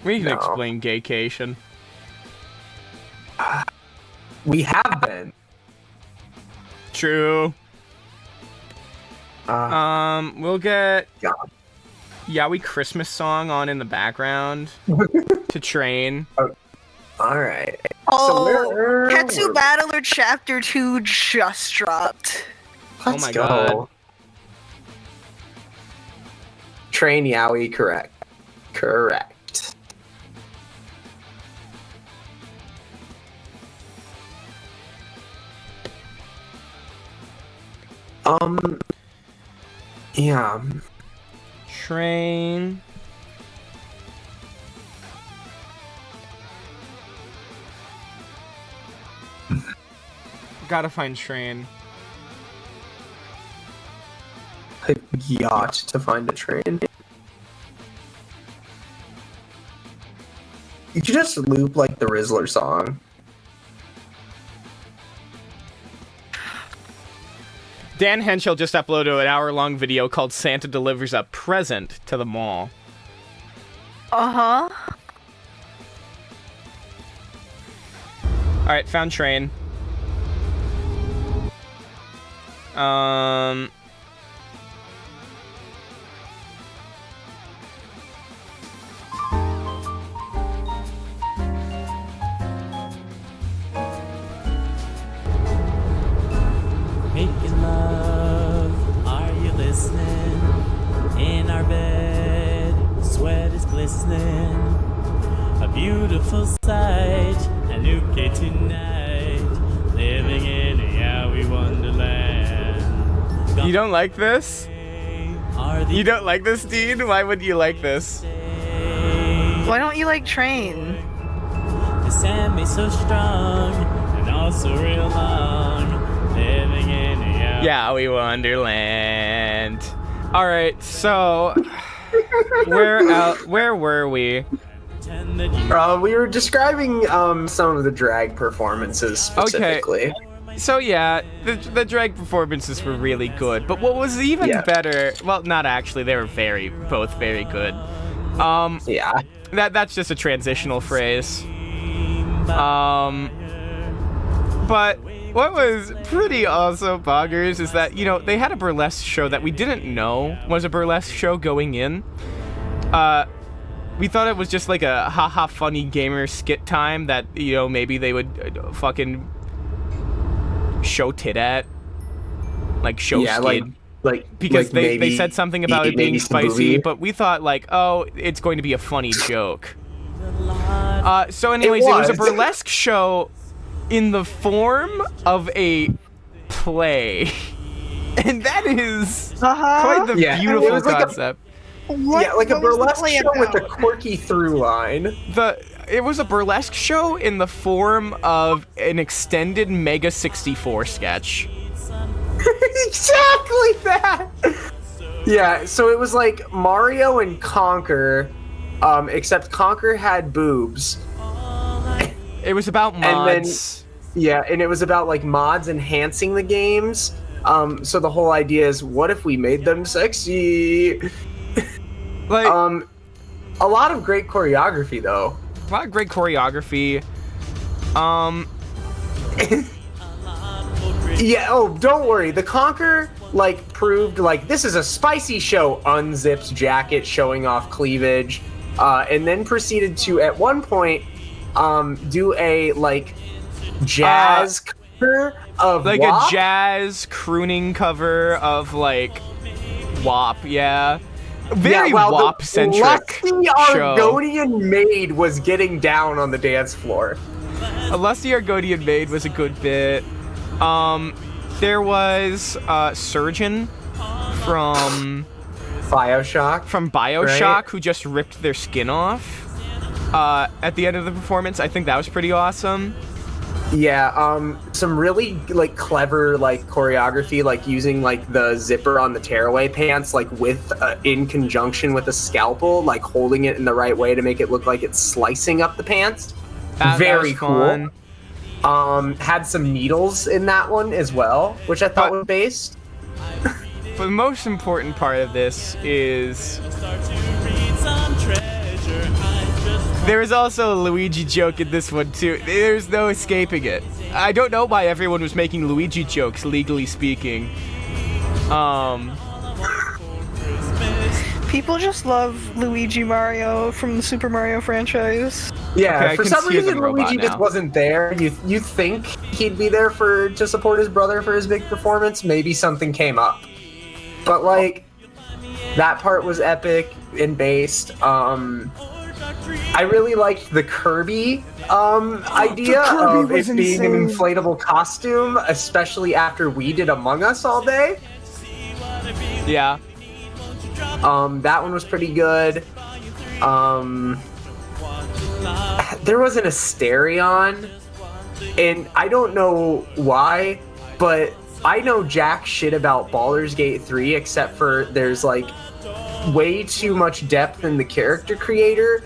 We can explain gaycation. We have been. True. We'll get Yaoi Christmas song on in the background to train. All right. Oh, Ketsu Battler Chapter 2 just dropped. Let's go. God. Train Yaoi, correct. Correct. Yeah. Train. Gotta find train. A yacht to find a train. You could just loop like the Rizzler song. Dan Henschel just uploaded an hour-long video called Santa Delivers a Present to the Mall. Uh-huh. Alright, found train. Making love, are you listening? In our bed, sweat is glistening. A beautiful sight, a new K tonight. Living in a yaoi wonderland. You don't like this? You don't like this, Dean? Why would you like this? Why don't you like Train? The sand is so strong and also real long. Living in a yaoi wonderland. All right, so where were we? We were describing some of the drag performances specifically. Okay. So yeah, the drag performances were really good, but what was even better? Well, not actually. They were both very good. Yeah. That's just a transitional phrase. But what was pretty awesome, Boggers, is that, you know, they had a burlesque show that we didn't know was a burlesque show going in. We thought it was just like a haha funny gamer skit time that, you know, maybe they would fucking show tit at. Like show skid. Because they said something about it being spicy, but we thought like, oh, it's going to be a funny joke. So anyways, it was a burlesque show in the form of a play. And that is quite the beautiful concept. Like a burlesque show with a quirky through line. It was a burlesque show in the form of an extended Mega 64 sketch. Exactly that! Yeah, so it was like Mario and Conker, except Conker had boobs. It was about mods. And it was about like mods enhancing the games. So the whole idea is, what if we made them sexy? Like, a lot of great choreography though. A lot of great choreography. Yeah, oh, don't worry. The Conker, like, proved, like, this is a spicy show. Unzips jacket, showing off cleavage. And then proceeded to, at one point, do a, like, jazz cover of like WAP. A jazz crooning cover of, like, WAP, yeah. Very WAP-centric Lusty Argonian Maid was getting down on the dance floor. A Lusty Argonian Maid was a good bit. There was Surgeon from BioShock. Right? Who just ripped their skin off at the end of the performance. I think that was pretty awesome. Yeah, some really like clever like choreography, like using like the zipper on the tearaway pants, like with in conjunction with a scalpel, like holding it in the right way to make it look like it's slicing up the pants. Very cool. Fun. Had some needles in that one as well, which I thought was based. But the most important part of this is There is also a Luigi joke in this one too. There's no escaping it. I don't know why everyone was making Luigi jokes, legally speaking. People just love Luigi Mario from the Super Mario franchise. Yeah, Okay, I for can some see the reason robot Luigi just now. wasn't there. You think he'd be there to support his brother for his big performance? Maybe something came up, but like that part was epic and based. I really liked the Kirby idea of it being an inflatable costume, especially after we did Among Us all day. Yeah. That one was pretty good. There was an Asterion, and I don't know why, but I know jack shit about Baldur's Gate 3 except for there's like way too much depth in the character creator.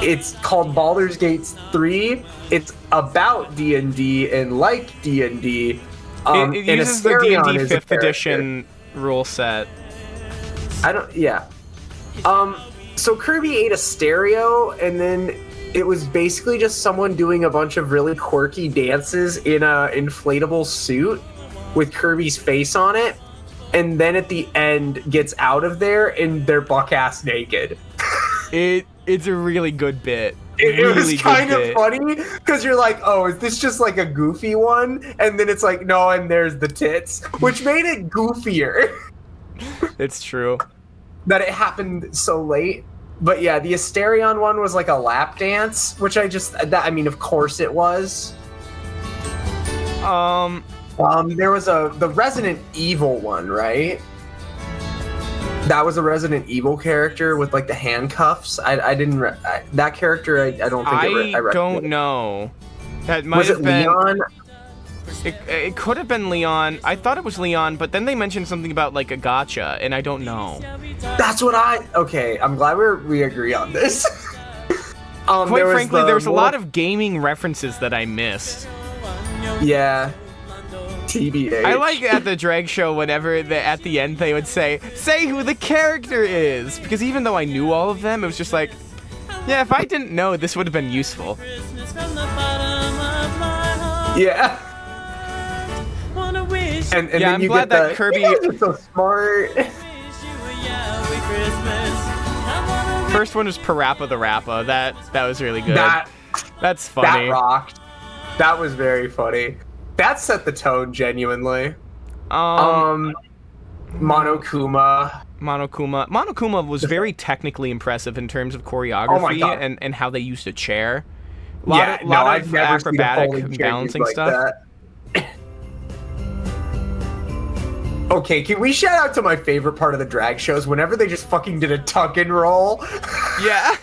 It's called Baldur's Gate 3. It's about D&D and like D&D. It uses the D&D 5th edition rule set. So Kirby ate a stereo, and then it was basically just someone doing a bunch of really quirky dances in a inflatable suit with Kirby's face on it, and then at the end gets out of there and they're buck-ass naked. It's a really good bit. It was kind of funny, because you're like, oh, is this just like a goofy one? And then it's like, no, and there's the tits, which made it goofier. It's true. That it happened so late. But yeah, the Asterion one was like a lap dance, which I mean, of course it was. There was the Resident Evil one, right? That was a Resident Evil character with like the handcuffs. That character, I don't think I don't know. That might have been Leon. It could have been Leon. I thought it was Leon, but then they mentioned something about like a gacha, and I don't know. That's what okay, I'm glad we agree on this. Quite frankly, there was a lot of gaming references that I missed. Yeah. TBH. I like at the drag show whenever at the end they would say who the character is, because even though I knew all of them, it was just like, yeah, if I didn't know, this would have been useful. Yeah. And yeah, then I'm you glad get that Kirby. You're so smart. First one was Parappa the Rappa. That was really good. That's funny. That rocked. That was very funny. That set the tone genuinely. Monokuma. Monokuma was very technically impressive in terms of choreography and how they used a chair. A lot of acrobatic and balancing like stuff. That. Okay, can we shout out to my favorite part of the drag shows whenever they just fucking did a tuck and roll? Yeah.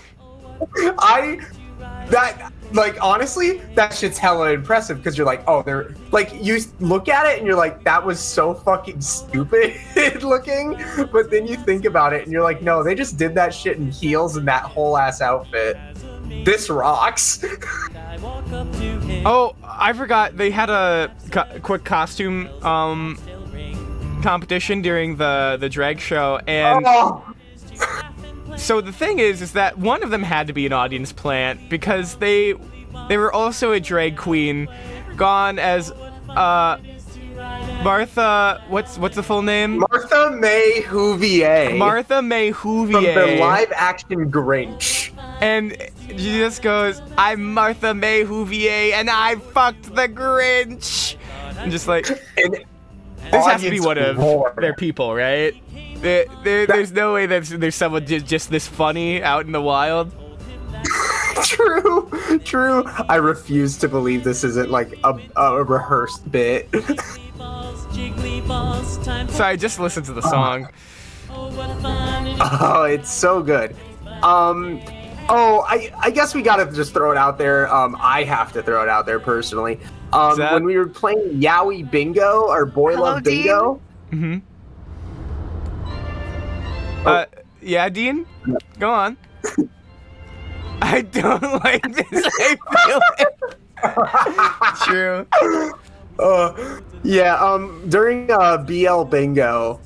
Honestly, that shit's hella impressive because you're like, oh, they're like, you look at it and you're like, that was so fucking stupid looking, but then you think about it and you're like, no, they just did that shit in heels and that whole ass outfit. This rocks. Oh, I forgot they had a quick costume competition during the drag show, and so the thing is that one of them had to be an audience plant because they were also a drag queen gone as Martha, what's the full name? Martha May Whovier. Martha May Whovier. From the live action Grinch. And she just goes, I'm Martha May Whovier and I fucked the Grinch. And just like, this has to be one of their people, right? There's no way that there's someone just this funny out in the wild. True. I refuse to believe this isn't like a rehearsed bit. So I just listened to the song. Oh, it's so good. I guess we gotta just throw it out there. I have to throw it out there personally. When we were playing Yowie Bingo or Boy Love Bingo. Mm-hmm. Yeah, Dean? Go on. I don't like this. I feel it. True. During BL Bingo,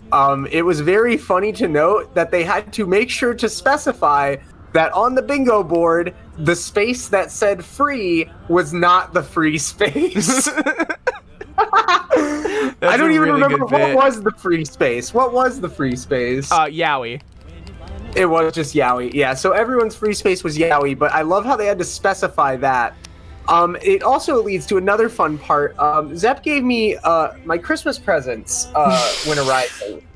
it was very funny to note that they had to make sure to specify that on the bingo board the space that said free was not the free space. I don't even remember what was the free space. What was the free space? Yowie. It was just Yowie. Yeah, so everyone's free space was Yowie, but I love how they had to specify that. It also leads to another fun part. Zep gave me my Christmas presents when arriving.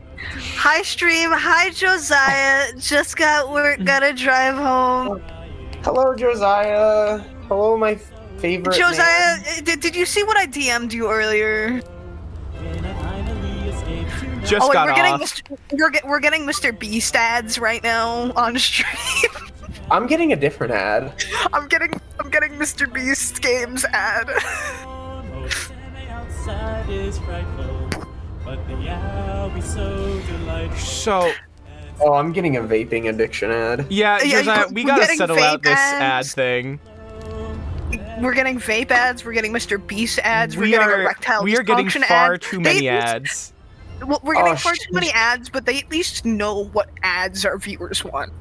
Hi, stream. Hi, Josiah. Just got work. Gotta drive home. Hello, Josiah. Hello, my favorite Josiah, man. did you see what I DM'd you earlier? Just got off. We're getting Mr. Beast ads right now on stream. I'm getting a different ad. I'm getting Mr. Beast games ad. So. Oh, I'm getting a vaping addiction ad. Yeah, Josiah, we gotta settle out this ad thing. We're getting vape ads. We're getting Mr. Beast ads. We're getting erectile dysfunction ads. We are getting far too many ads. Well, we're getting far too many ads, but they at least know what ads our viewers want.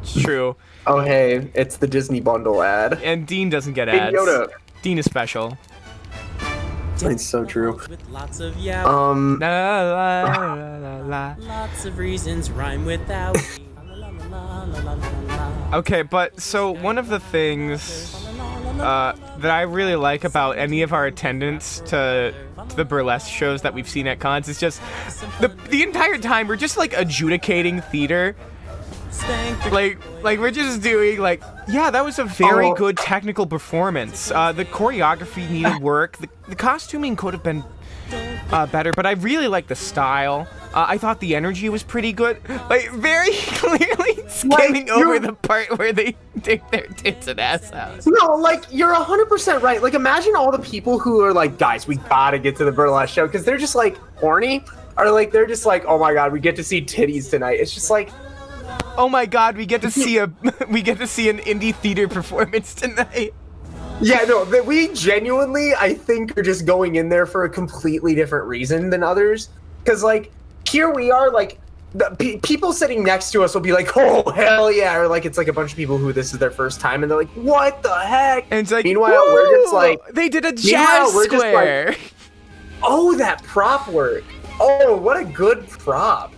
It's true. Oh, hey, it's the Disney Bundle ad. And Dean doesn't get ads. Yoda. Dean is special. It's so true. With lots of la, la, la, la. Lots of reasons rhyme without. Okay, but so one of the things that I really like about any of our attendance to the burlesque shows that we've seen at cons is just the entire time we're just like adjudicating theater. Like we're just doing like, yeah, that was a very good technical performance. The choreography needed work. The costuming could have been better, but I really like the style. I thought the energy was pretty good. Like, very clearly skimming over the part where they dig their tits and ass out. No, like, you're 100% right. Like, imagine all the people who are like, guys, we gotta get to the burlesque show, because they're just, like, horny. Or, like, they're just like, oh my god, we get to see titties tonight. It's just like... Oh my god, we get to see an indie theater performance tonight. Yeah, no, we genuinely, I think, are just going in there for a completely different reason than others. Because, like, here we are, like, people sitting next to us will be like, oh, hell yeah, or, like, it's, like, a bunch of people who this is their first time, and they're like, what the heck? And it's like, meanwhile, we're just like... They did a jazz square! Like, oh, that prop work! Oh, what a good prop!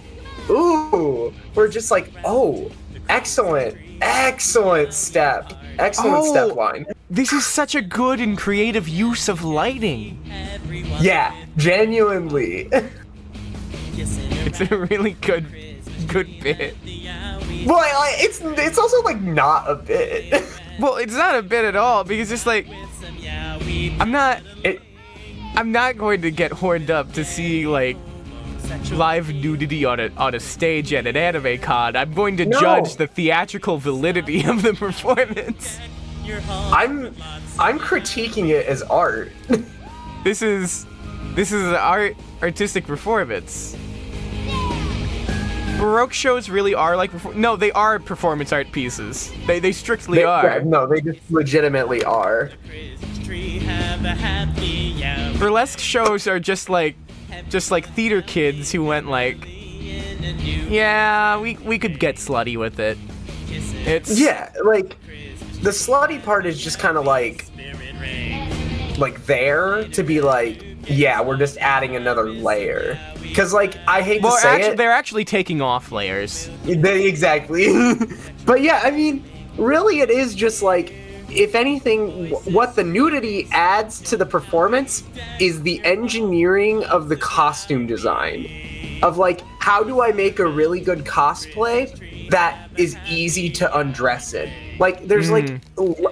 Ooh! We're just like, oh, excellent step. Excellent step line. This is such a good and creative use of lighting. Yeah, genuinely. It's a really good bit. Well, it's also like not a bit. Well, it's not a bit at all because it's like I'm not going to get horned up to see like live nudity on a stage at an anime con. I'm going to judge the theatrical validity of the performance. I'm critiquing it as art. This is an artistic performance. Baroque shows really are like no, they are performance art pieces. They strictly are. Yeah, no, they just legitimately are. Burlesque shows are just like theater kids who went like, yeah, we could get slutty with it. It's like the slutty part is just kind of like there to be like, yeah, we're just adding another layer. Because like I hate to say it, they're actually taking off layers. Exactly. But yeah, I mean, really, it is just like, if anything, what the nudity adds to the performance is the engineering of the costume design. Of like, how do I make a really good cosplay that is easy to undress in? Like, there's like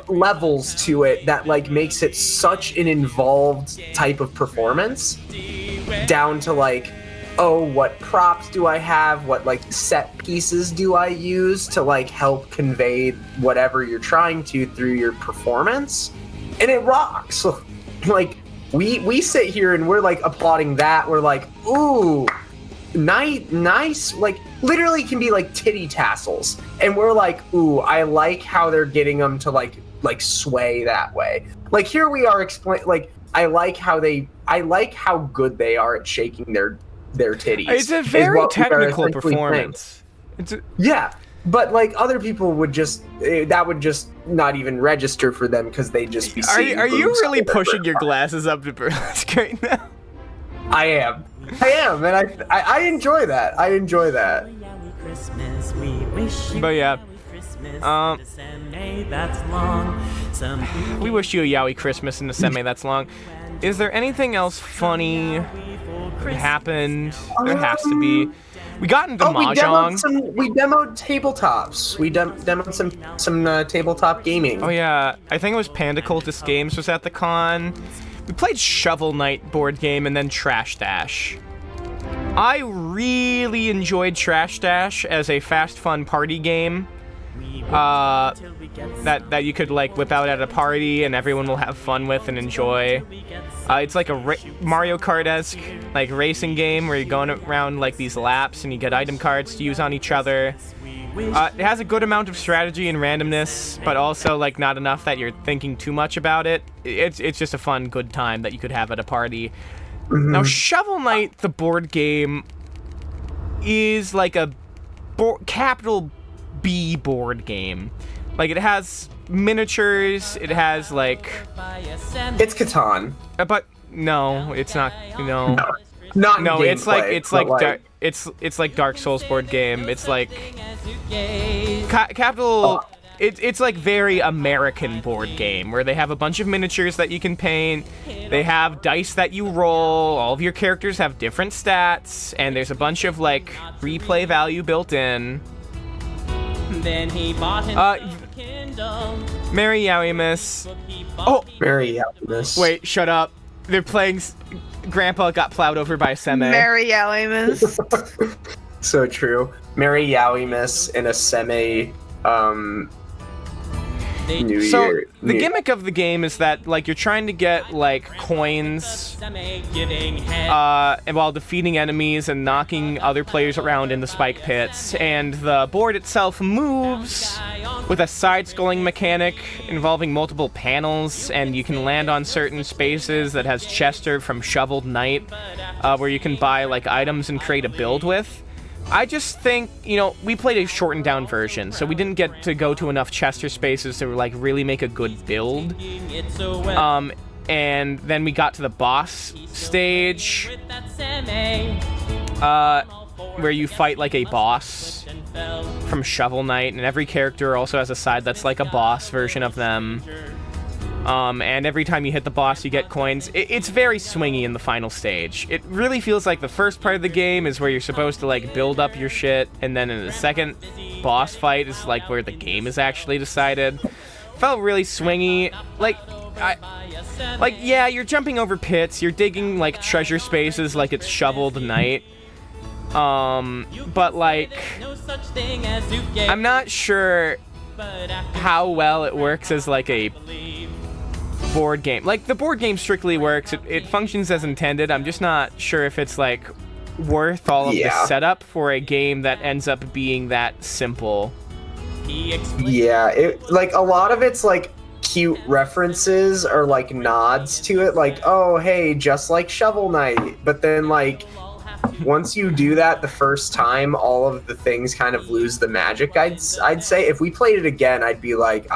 levels to it that like makes it such an involved type of performance, down to like, oh, what props do I have? What like set pieces do I use to like help convey whatever you're trying to through your performance? And it rocks. Like we sit here and we're like applauding that. We're like, ooh, nice. Like literally can be like titty tassels. And we're like, ooh, I like how they're getting them to like sway that way. Like here we are I like how good they are at shaking their titties. It's a very technical performance. Yeah, But like other people would just that would just not even register for them because they'd just be. Are you really pushing your glasses up to burlesque right now? I am, and I enjoy that. I enjoy that. But yeah, we wish you a yaoi Christmas in the semi that's long. Is there anything else funny that happened? There has to be. We got into mahjong. We demoed tabletops. We demoed some tabletop gaming. Oh yeah, I think it was Panda Cultist Games was at the con. We played Shovel Knight board game and then Trash Dash. I really enjoyed Trash Dash as a fast, fun party game. That you could like whip out at a party and everyone will have fun with and enjoy. It's like a Mario Kart-esque like racing game where you're going around like these laps and you get item cards to use on each other. It has a good amount of strategy and randomness, but also like not enough that you're thinking too much about it. It's just a fun, good time that you could have at a party. Now, Shovel Knight, the board game, is like a capital B board game. Like, it has miniatures, it has, like... It's Catan. But, no, it's not, no. Not no, it's gameplay, it's like Dark Souls board game. It's like... capital... It's like very American board game, where they have a bunch of miniatures that you can paint, they have dice that you roll, all of your characters have different stats, and there's a bunch of, like, replay value built in. Then he bought himself a Kindle. Merry Yowie-Miss. Oh! Merry Yowie-Miss. Wait, shut up. They're playing... Grandpa got plowed over by a semi. Merry Yowie-Miss. So true. Merry Yowie-Miss in a semi... The gimmick of the game is that like you're trying to get like coins and while defeating enemies and knocking other players around in the spike pits, and the board itself moves with a side-scrolling mechanic involving multiple panels, and you can land on certain spaces that has Chester from Shovel Knight, where you can buy like items and create a build with. I just think, you know, we played a shortened down version, so we didn't get to go to enough Chester spaces to, like, really make a good build. And then we got to the boss stage, where you fight, like, a boss from Shovel Knight, and every character also has a side that's, like, a boss version of them. And every time you hit the boss, you get coins. It's very swingy in the final stage. It really feels like the first part of the game is where you're supposed to, like, build up your shit, and then in the second boss fight is, like, where the game is actually decided. Felt really swingy. Yeah, you're jumping over pits, you're digging, like, treasure spaces like it's Shoveled Knight. But, like, I'm not sure how well it works as, like, a board game. Like, the board game strictly works. It functions as intended. I'm just not sure if it's, like, worth all of the setup for a game that ends up being that simple. Yeah, like, a lot of it's, like, cute references or, like, nods to it. Like, oh, hey, just like Shovel Knight. But then, like, once you do that the first time, all of the things kind of lose the magic, I'd say. If we played it again, I'd be like,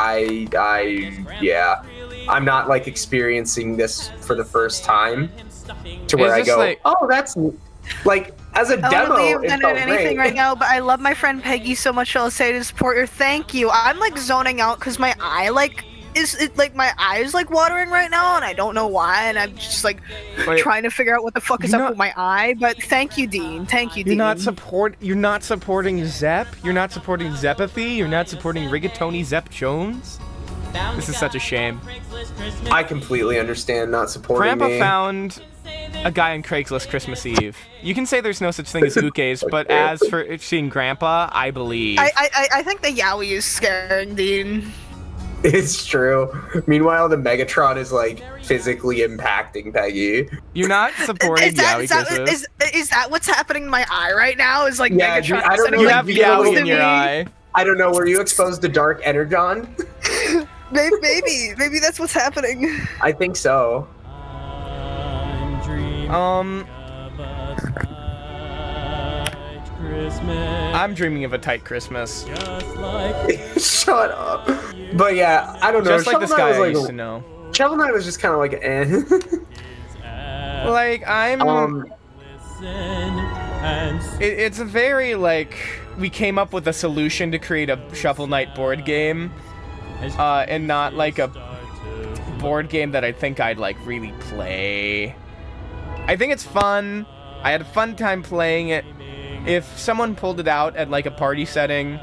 yeah. I'm not, like, experiencing this for the first time to where I go, like, oh, that's, like, as a demo, I it don't believe felt in anything great. right now, but I love my friend Peggy so much. I'll say to support her. Thank you. I'm, like, zoning out because my eye, like, my eye is, like, watering right now, and I don't know why, and I'm just, like, trying to figure out what the fuck is up with my eye, but thank you, Dean. Thank you, Dean. You're not supporting Zep? You're not supporting Zepathy? You're not supporting Rigatoni Zep Jones? This is such a shame. I completely understand not supporting Grandpa me. found a guy on Craigslist Christmas Eve. You can say there's no such thing as ukes, but as for seeing Grandpa, I believe. I think the Yowie is scaring Dean. It's true. Meanwhile, the Megatron is, like, physically impacting Peggy. You're not supporting Yowie Christmas. Is that what's happening in my eye right now? Is, like, Yeah, Megatron dude, I don't know. You have Yowie in your eye. I don't know. Were you exposed to Dark Energon? Maybe that's what's happening. I think so. I'm dreaming of a tight Christmas. Shut up. But yeah, I don't know. Just like this guy I used to know. Shovel Knight was just kind of like, eh. Like, it's a very, like, we came up with a solution to create a Shovel Knight board game, and not, like, a board game that I think I'd, like, really play. I think it's fun. I had a fun time playing it. If someone pulled it out at, like, a party setting,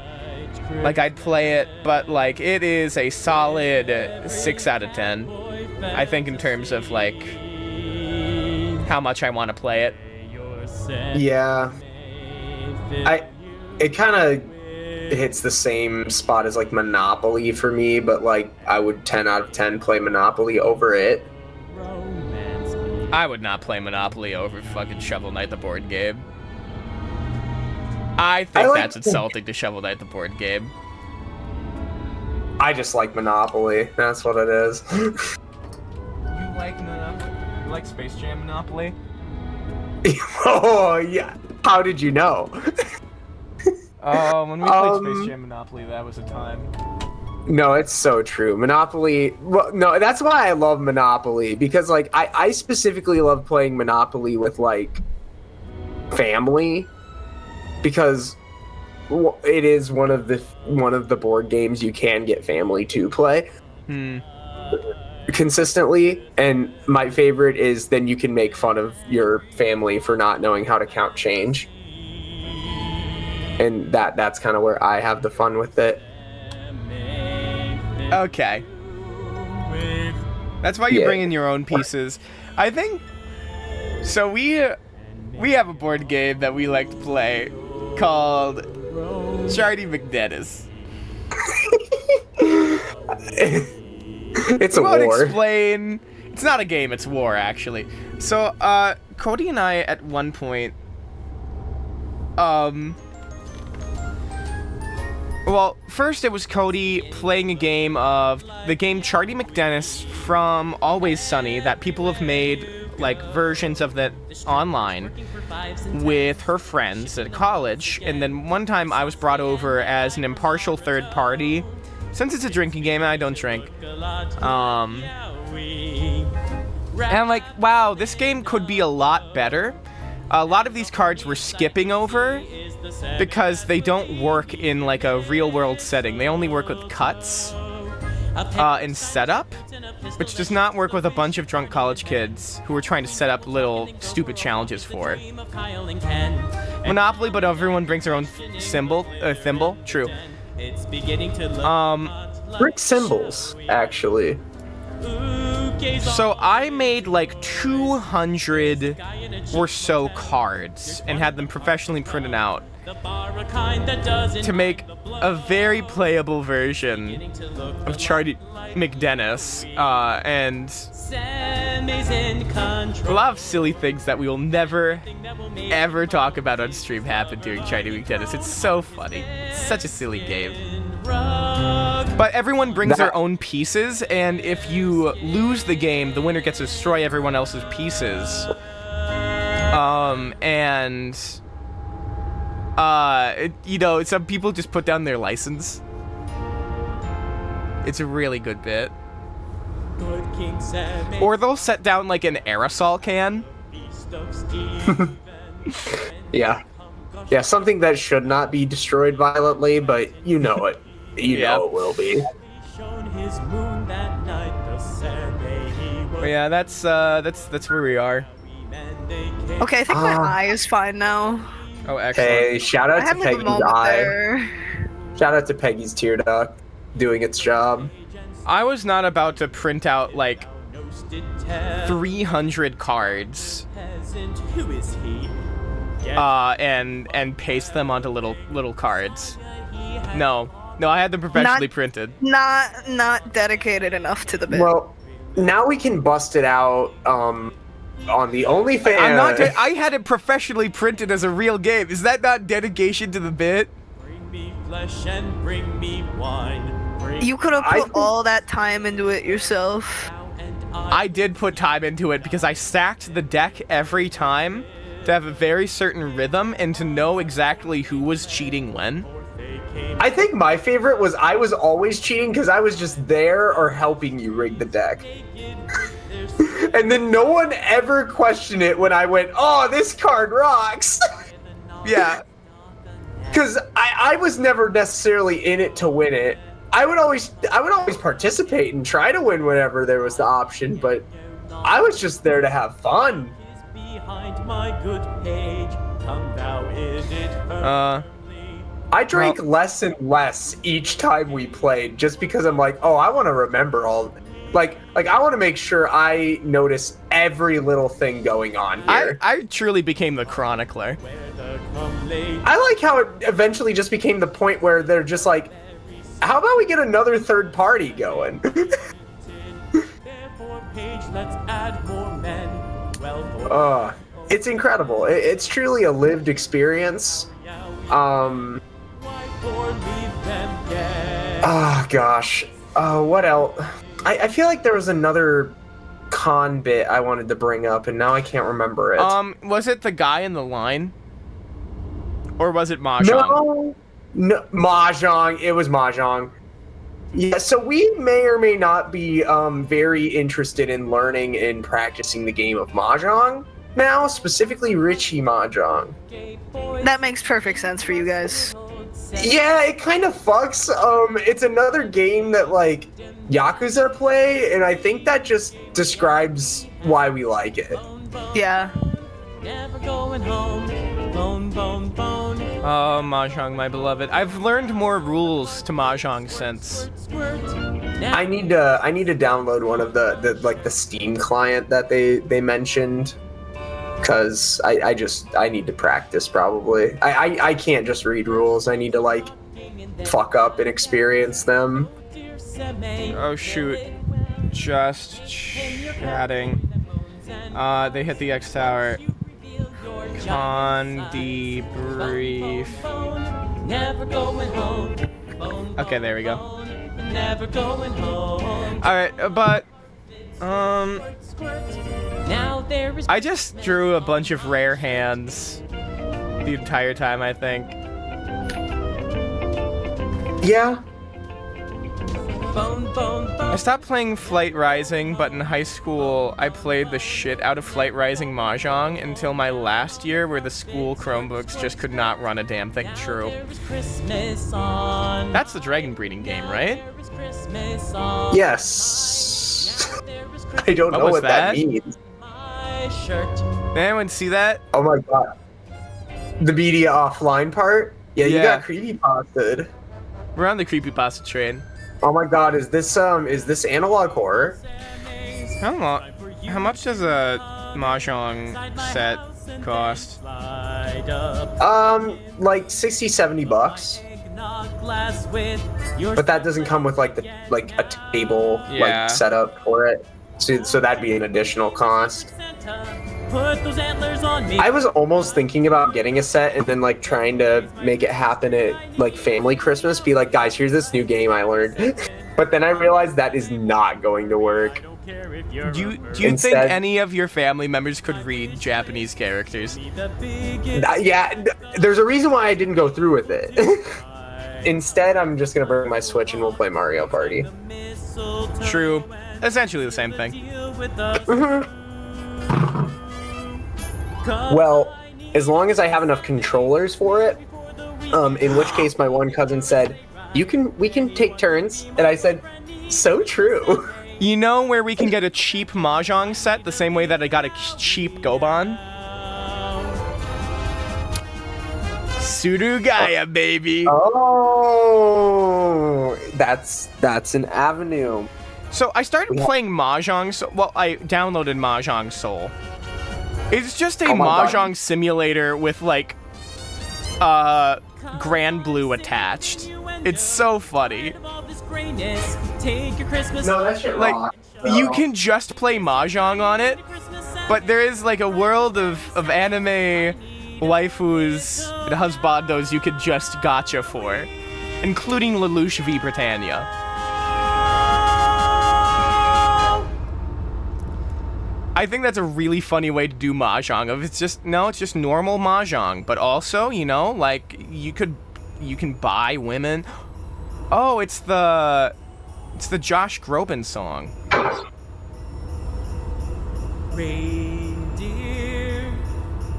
like, I'd play it, but, like, it is a solid 6 out of 10, I think, in terms of, like, how much I want to play it. Yeah. It kind of hits the same spot as, like, Monopoly for me, but, like, I would 10 out of 10 play Monopoly over it. I would not play Monopoly over fucking Shovel Knight the board game. I think that's insulting to Shovel Knight the board game. I just like Monopoly. That's what it is. You like Monopoly? You like Space Jam Monopoly? Oh, yeah. How did you know? When we played Space Jam Monopoly, that was a time. No, it's so true. Monopoly... Well, no, that's why I love Monopoly. Because, like, I specifically love playing Monopoly with, like, family. Because it is one of the board games you can get family to play consistently, and my favorite is then you can make fun of your family for not knowing how to count change, and that's kind of where I have the fun with it. Okay, that's why you bring in your own pieces. I think so. We have a board game that we like to play called Charlie McDennis. It's a war. Explain. It's not a game, it's war, actually. So, Cody and I, at one point, well, first it was Cody playing a game of the game Charlie McDennis from Always Sunny that people have made, like, versions of that online with her friends at college, and then one time I was brought over as an impartial third party. Since it's a drinking game and I don't drink, and I'm like, wow, this game could be a lot better. A lot of these cards we're skipping over because they don't work in, like, a real-world setting. They only work with cuts and setup, which does not work with a bunch of drunk college kids who are trying to set up little stupid challenges for it. Monopoly, but everyone brings their own thimble. True. It's beginning to look brick symbols, actually. So I made like 200 or so cards and had them professionally printed out to make a very playable version of Charlie McDennis, and a lot of silly things that we will never, ever talk about on stream happen during Charlie McDennis. It's so funny. It's such a silly game. But everyone brings their own pieces, and if you lose the game, the winner gets to destroy everyone else's pieces. You know, some people just put down their license. It's a really good bit. Or they'll set down, like, an aerosol can. Yeah. Yeah, something that should not be destroyed violently, but you know it. You know it will be. But yeah, that's where we are. Okay, I think my eye is fine now. Oh, excellent. Hey, shout out to Peggy's eye. There. Shout out to Peggy's tear duct doing its job. I was not about to print out like 300 cards. And paste them onto little cards. No, I had them professionally printed. Not dedicated enough to the bit. Well, now we can bust it out on the OnlyFans. I had it professionally printed as a real game. Is that not dedication to the bit? Bring me flesh and bring me wine. You could have put all that time into it yourself. I did put time into it because I stacked the deck every time to have a very certain rhythm and to know exactly who was cheating when. I think my favorite was I was always cheating because I was just there or helping you rig the deck. And then no one ever questioned it when I went, oh, this card rocks. Yeah. Because I was never necessarily in it to win it. I would always participate and try to win whenever there was the option, but I was just there to have fun. I drank less and less each time we played just because I'm like, oh, I want to remember all. Like I want to make sure I notice every little thing going on here. I truly became the chronicler. I like how it eventually just became the point where they're just like, how about we get another third party going? It's incredible. It's truly a lived experience. Oh gosh. What else? I feel like there was another con bit I wanted to bring up, and now I can't remember it. Was it the guy in the line? Or was it Mahjong? No, Mahjong. It was Mahjong. Yeah, so we may or may not be very interested in learning and practicing the game of Mahjong now, specifically Richie Mahjong. That makes perfect sense for you guys. Yeah, it kind of fucks. It's another game that, like, Yakuza play, and I think that just describes why we like it. Yeah. Oh, Mahjong, my beloved. I've learned more rules to Mahjong since. I need to download one of the Steam client that they mentioned, because I need to practice probably. I can't just read rules. I need to like fuck up and experience them. Oh shoot. Just chatting. They hit the X tower. Con debrief. Okay, there we go. Alright, but I just drew a bunch of rare hands the entire time, I think. Yeah. I stopped playing Flight Rising, but in high school, I played the shit out of Flight Rising Mahjong until my last year, where the school Chromebooks just could not run a damn thing true. That's the dragon breeding game, right? Yes. I don't know what that means. Did anyone see that? Oh my god. The media offline part? Yeah, you got creepypasta. We're on the creepypasta train. Oh my god, is this analog horror? How much does a Mahjong set cost? Like 60-70 bucks. But that doesn't come with like a table like setup for it. So that'd be an additional cost. I was almost thinking about getting a set and then like trying to make it happen at like family Christmas. Be like, guys, here's this new game I learned. But then I realized that is not going to work. Do you think any of your family members could read Japanese characters? Yeah, there's a reason why I didn't go through with it. Instead, I'm just gonna bring my Switch and we'll play Mario Party. True. Essentially the same thing. Well, as long as I have enough controllers for it, in which case my one cousin said, we can take turns, and I said, so true. You know where we can get a cheap Mahjong set the same way that I got a cheap Goban? Surugaya, baby. Oh, that's an avenue. So I started playing Mahjong. I downloaded Mahjong Soul. It's just a Mahjong simulator with like Grand Blue attached. It's so funny. No, that shit rocks. You can just play Mahjong on it, but there is like a world of anime waifus and husbandos you could just gacha for, including Lelouch v Britannia. I think that's a really funny way to do mahjong. It's just normal mahjong, but also, you know, like you can buy women. Oh, it's the Josh Groban song. Reindeer,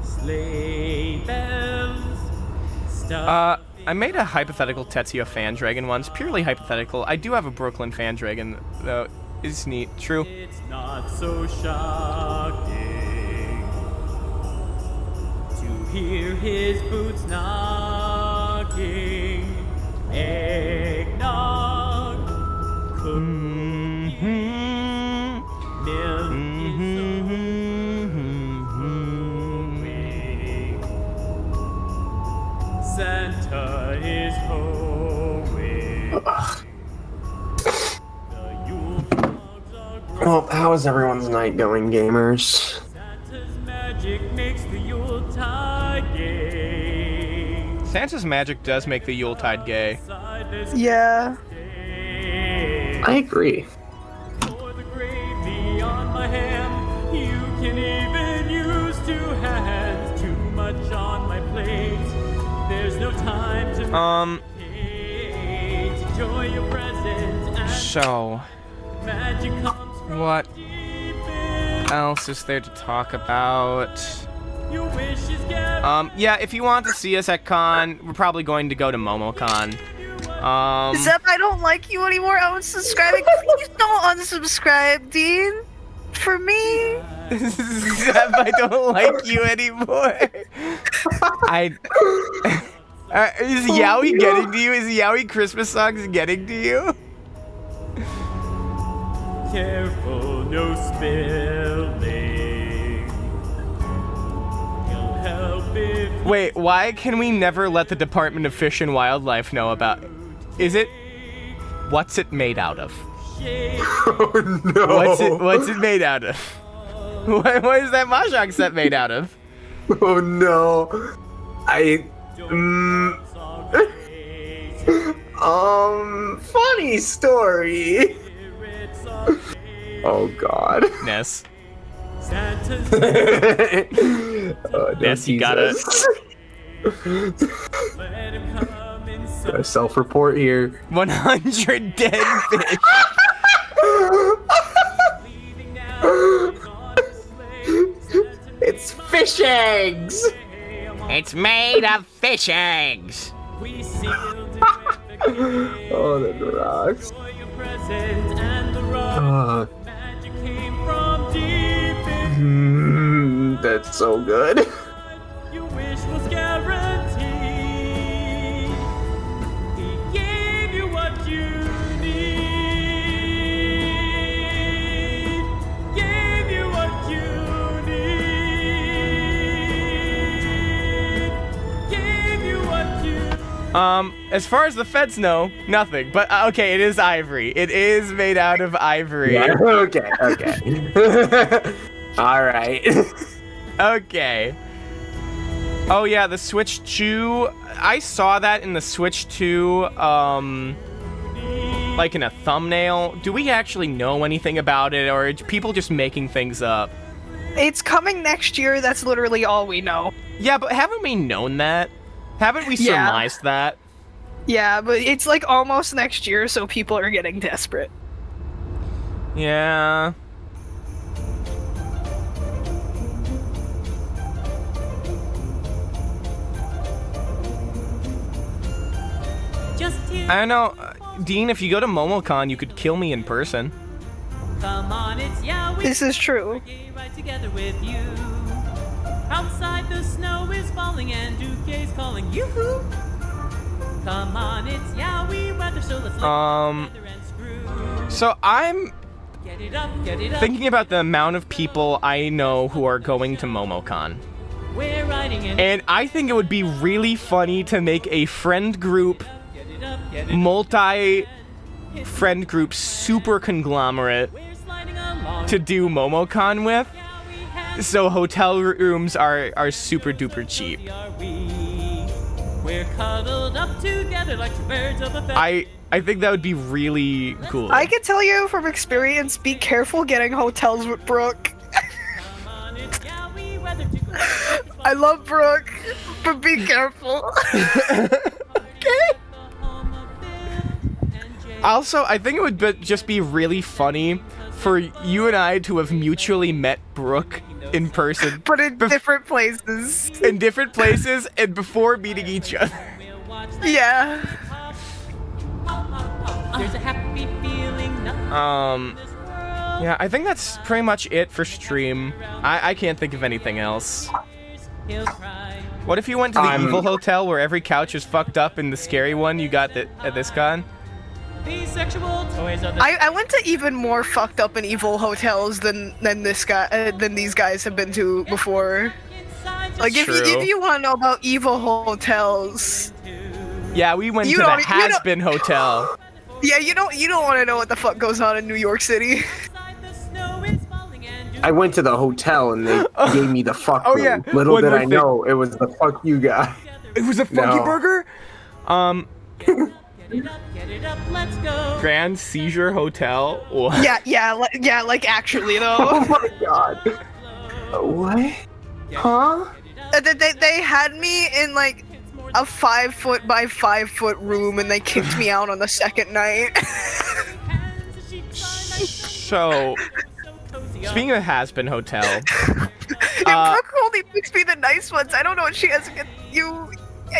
sleigh bells, I made a hypothetical Tetsuya fan dragon once, purely hypothetical. I do have a Brooklyn fan dragon, though. It's neat. True. It's not so shocking to hear his boots knocking. Eggnog, milk is Santa is hoeing. Well, how is everyone's night going, gamers? Santa's magic makes the Yuletide gay. Santa's magic does make the Yuletide gay. Yeah. I agree. For the gravy on my ham, you can even use 2 hands. Too much on my plate. There's no time to meditate. Enjoy your present and So, magic comes from what deep in. else is there to talk about? Your wish is guaranteed. Yeah, if you want to see us at con, we're probably going to go to MomoCon. Zeb, I don't like you anymore. I'm unsubscribing. Please don't unsubscribe, Dean. For me. Zeb, I don't like you anymore. Is Yowie getting to you? Is Yowie Christmas songs getting to you? Careful, no spilling. He'll help if Wait, why can we never let the Department of Fish and Wildlife know about? Is it? What's it made out of? Oh no. What's it made out of? What is that mahjong set made out of? Oh no. Funny story. Oh god. Ness. Santa's Ness, you got it. let him come inside. Got a self-report here. 100 dead fish. It's fish eggs. It's made of fish eggs. We sealed it with the cake. Oh, that rocks. For your present and the rock. Magic came from deep in. That's so good. Your wish was guaranteed. He gave you what you need. Gave you what you need. Gave you what you As far as the feds know, nothing. But okay, it is ivory. It is made out of ivory. Yeah, okay. All right. Okay. Oh yeah, the Switch 2. I saw that in the Switch 2, like in a thumbnail. Do we actually know anything about it, or are people just making things up? It's coming next year. That's literally all we know. Yeah, but haven't we known that? Haven't we Yeah. surmised that? Yeah, but it's like almost next year, so people are getting desperate. Yeah. I don't know, Dean, if you go to MomoCon, you could kill me in person. Come on, it's Yowie. This is true. Right together with you. Outside the snow is falling and Duke's calling you. Come on, it's Yowie weather, so let's together and screw. So I'm Get it up, thinking about the amount of people I know who are going to MomoCon. We're riding in. And I think it would be really funny to make a friend group, multi-friend group super conglomerate to do MomoCon with. So hotel rooms are super duper cheap. We're cuddled up together like two birds of a feather. I think that would be really cool. I can tell you from experience, be careful getting hotels with Brooke. I love Brooke, but be careful. Okay. Also, I think it would just be really funny for you and I to have mutually met Brooke in person. But in different places. In different places and before meeting each other. Yeah. There's a happy feeling. Yeah, I think that's pretty much it for stream. I can't think of anything else. What if you went to the evil hotel where every couch is fucked up and the scary one you got at this con? These sexual toys are the I went to even more fucked up and evil hotels than these guys have been to before. Like if you want to know about evil hotels. Yeah, we went to the Has-Been Hotel. Yeah, you don't want to know what the fuck goes on in New York City. I went to the hotel and they gave me the fuck. Oh yeah. Little did I know it was the fuck you guy. It was a funky burger. Get it up, let's go. Grand Seizure Hotel. What? Yeah, like actually though. Oh my god. What? Huh? They had me in like a 5 foot by 5 foot room and they kicked me out on the second night. So, speaking of Has-Been Hotel. Brooke only picks me the nice ones. I don't know what she has against you.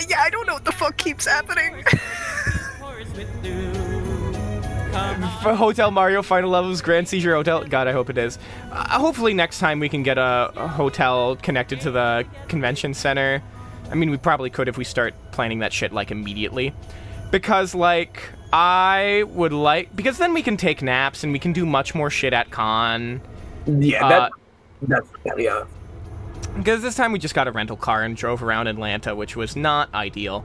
Yeah, I don't know what the fuck keeps happening. For Hotel Mario Final Levels Grand Seizure Hotel. God, I hope it is. Hopefully next time we can get a hotel connected to the convention center. I mean, we probably could if we start planning that shit, like, immediately. Because, like, because then we can take naps and we can do much more shit at con. Yeah, yeah. Because this time we just got a rental car and drove around Atlanta, which was not ideal.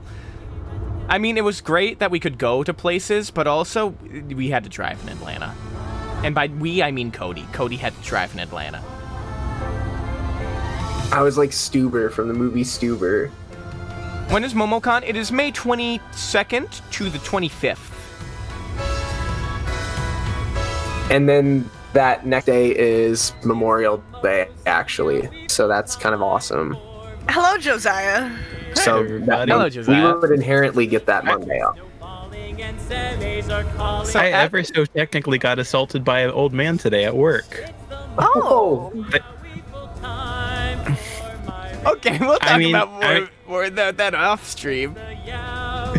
I mean, it was great that we could go to places, but also we had to drive in Atlanta. And by we, I mean Cody. Cody had to drive in Atlanta. I was like Stuber from the movie Stuber. When is MomoCon? It is May 22nd to the 25th. And then that next day is Memorial Day, actually. So that's kind of awesome. Hello, Josiah. So Hello, Josiah. We would inherently get that Monday off. I ever so technically got assaulted by an old man today at work. Oh! Okay, we'll talk about more about that off stream. I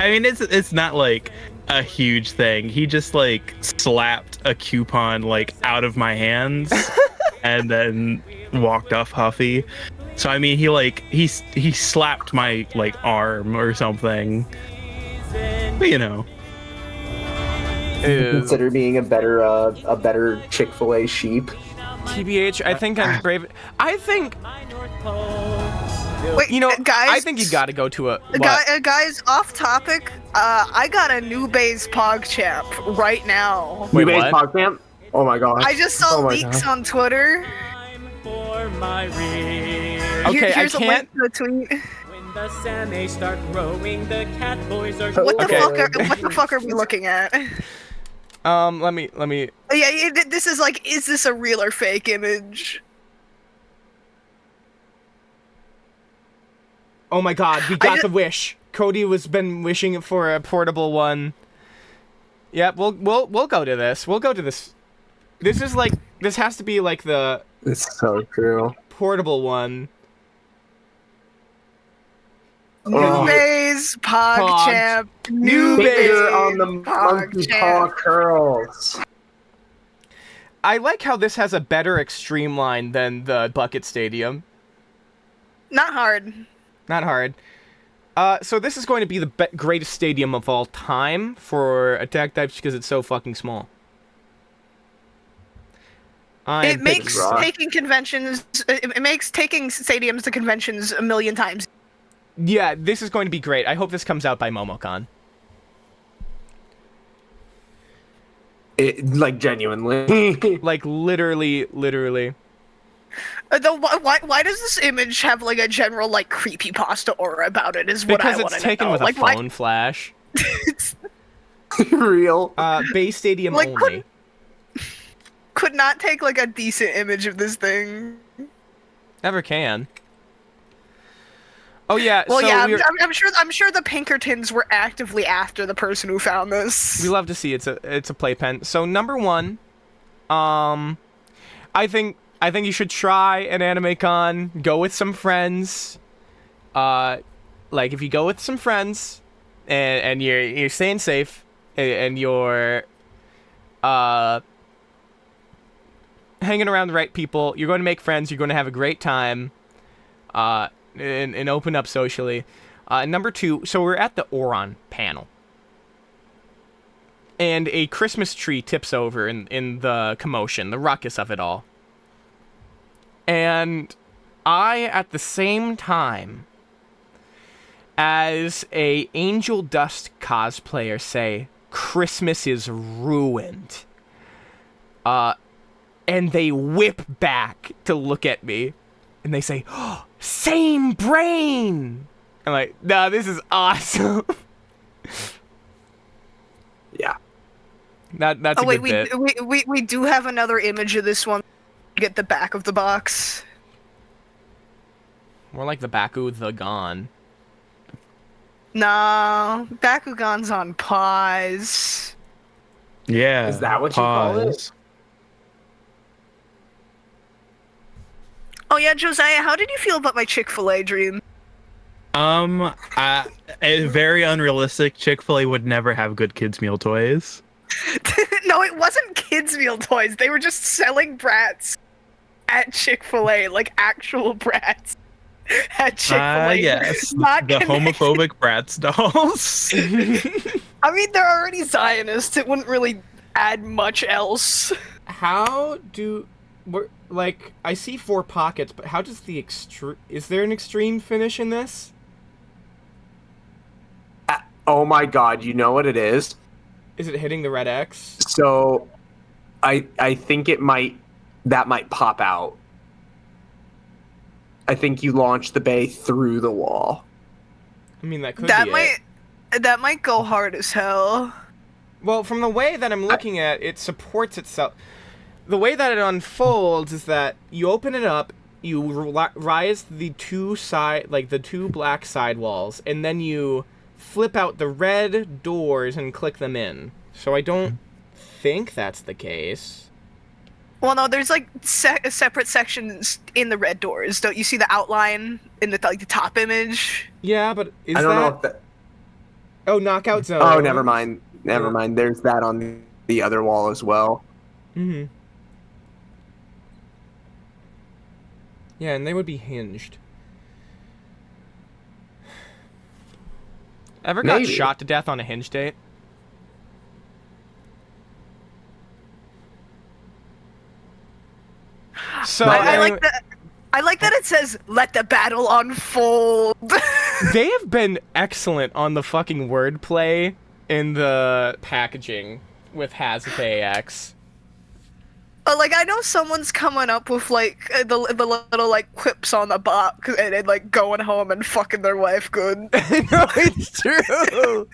mean, it's not like a huge thing. He just like slapped a coupon like out of my hands and then walked off huffy. So I mean, he slapped my like arm or something. But you know, consider being a better Chick-fil-A sheep. TBH, I think I'm brave. I think. Wait, you know, guys. I think you gotta go to a. Guys, off topic. I got a new base PogChamp right now. Wait, new base what? PogChamp? Oh my god. I just saw leaks on Twitter. Okay, Here's I a can't. link to the tweet. When the Sammys start growing, the cat boys are. What the fuck are we looking at? Let me. Yeah, this is like, is this a real or fake image? Oh my god, we got the wish. Cody was been wishing for a portable one. Yep, we'll go to this. We'll go to this. This is like, this has to be like the. It's so true. Portable one. New base PogChamp. New base on the monkey paw curls. I like how this has a better extreme line than the Bucket Stadium. Not hard. Not hard. So this is going to be the greatest stadium of all time for attack types because it's so fucking small. It makes taking stadiums to conventions a million times. Yeah, this is going to be great. I hope this comes out by MomoCon. Like genuinely. Like literally. Why does this image have like a general like creepypasta aura about it? Is what I want to know. Because it's taken with a phone flash. Real. Base Stadium like, only. Could not take like a decent image of this thing. Never can. Oh yeah. Well, so yeah, we were, I'm sure the Pinkertons were actively after the person who found this. we love to see it's a playpen. So number 1, I think you should try an anime con. Go with some friends. Like if you go with some friends, and you're staying safe, and you're hanging around the right people, you're going to make friends. You're going to have a great time. And open up socially. Number 2, so we're at the Oron panel. And a Christmas tree tips over in the commotion, the ruckus of it all. And I, at the same time as a Angel Dust cosplayer, say, Christmas is ruined. And they whip back to look at me. And they say, oh, same brain! I'm like, nah, this is awesome. Yeah. That's a good bit. We do have another image of this one. Get the back of the box. More like the Baku the Gon. No, Bakugan's on pause. Yeah. Is that what you call it? Oh yeah, Josiah, how did you feel about my Chick-fil-A dream? Very unrealistic. Chick-fil-A would never have good kids meal toys. No, it wasn't kids meal toys. They were just selling brats at Chick-fil-A, like actual brats at Chick-fil-A. Yes, Not the connected. homophobic Bratz dolls. I mean, they're already Zionists. It wouldn't really add much else. How do... Like, I see 4 pockets, but how does the is there an extreme finish in this? Oh my god, you know what it is? Is it hitting the red X? So, I think that might pop out. I think you launch the bay through the wall. I mean, that could be it. That might go hard as hell. Well, from the way that I'm looking at it, supports itself. The way that it unfolds is that you open it up, you rise the two black sidewalls, and then you flip out the red doors and click them in. So I don't think that's the case. Well, no, there's like separate sections in the red doors. Don't you see the outline in the top image? Yeah, but I don't know if that... Oh, knockout zone. Oh, never mind. Never mind. There's that on the other wall as well. Mm-hmm. Yeah, and they would be hinged. Ever got shot to death on a hinge date? So I like that it says "Let the battle unfold." They have been excellent on the fucking wordplay in the packaging with Hazupe AX. Like, I know someone's coming up with like the little like quips on the box and then like going home and fucking their wife good. No, it's true.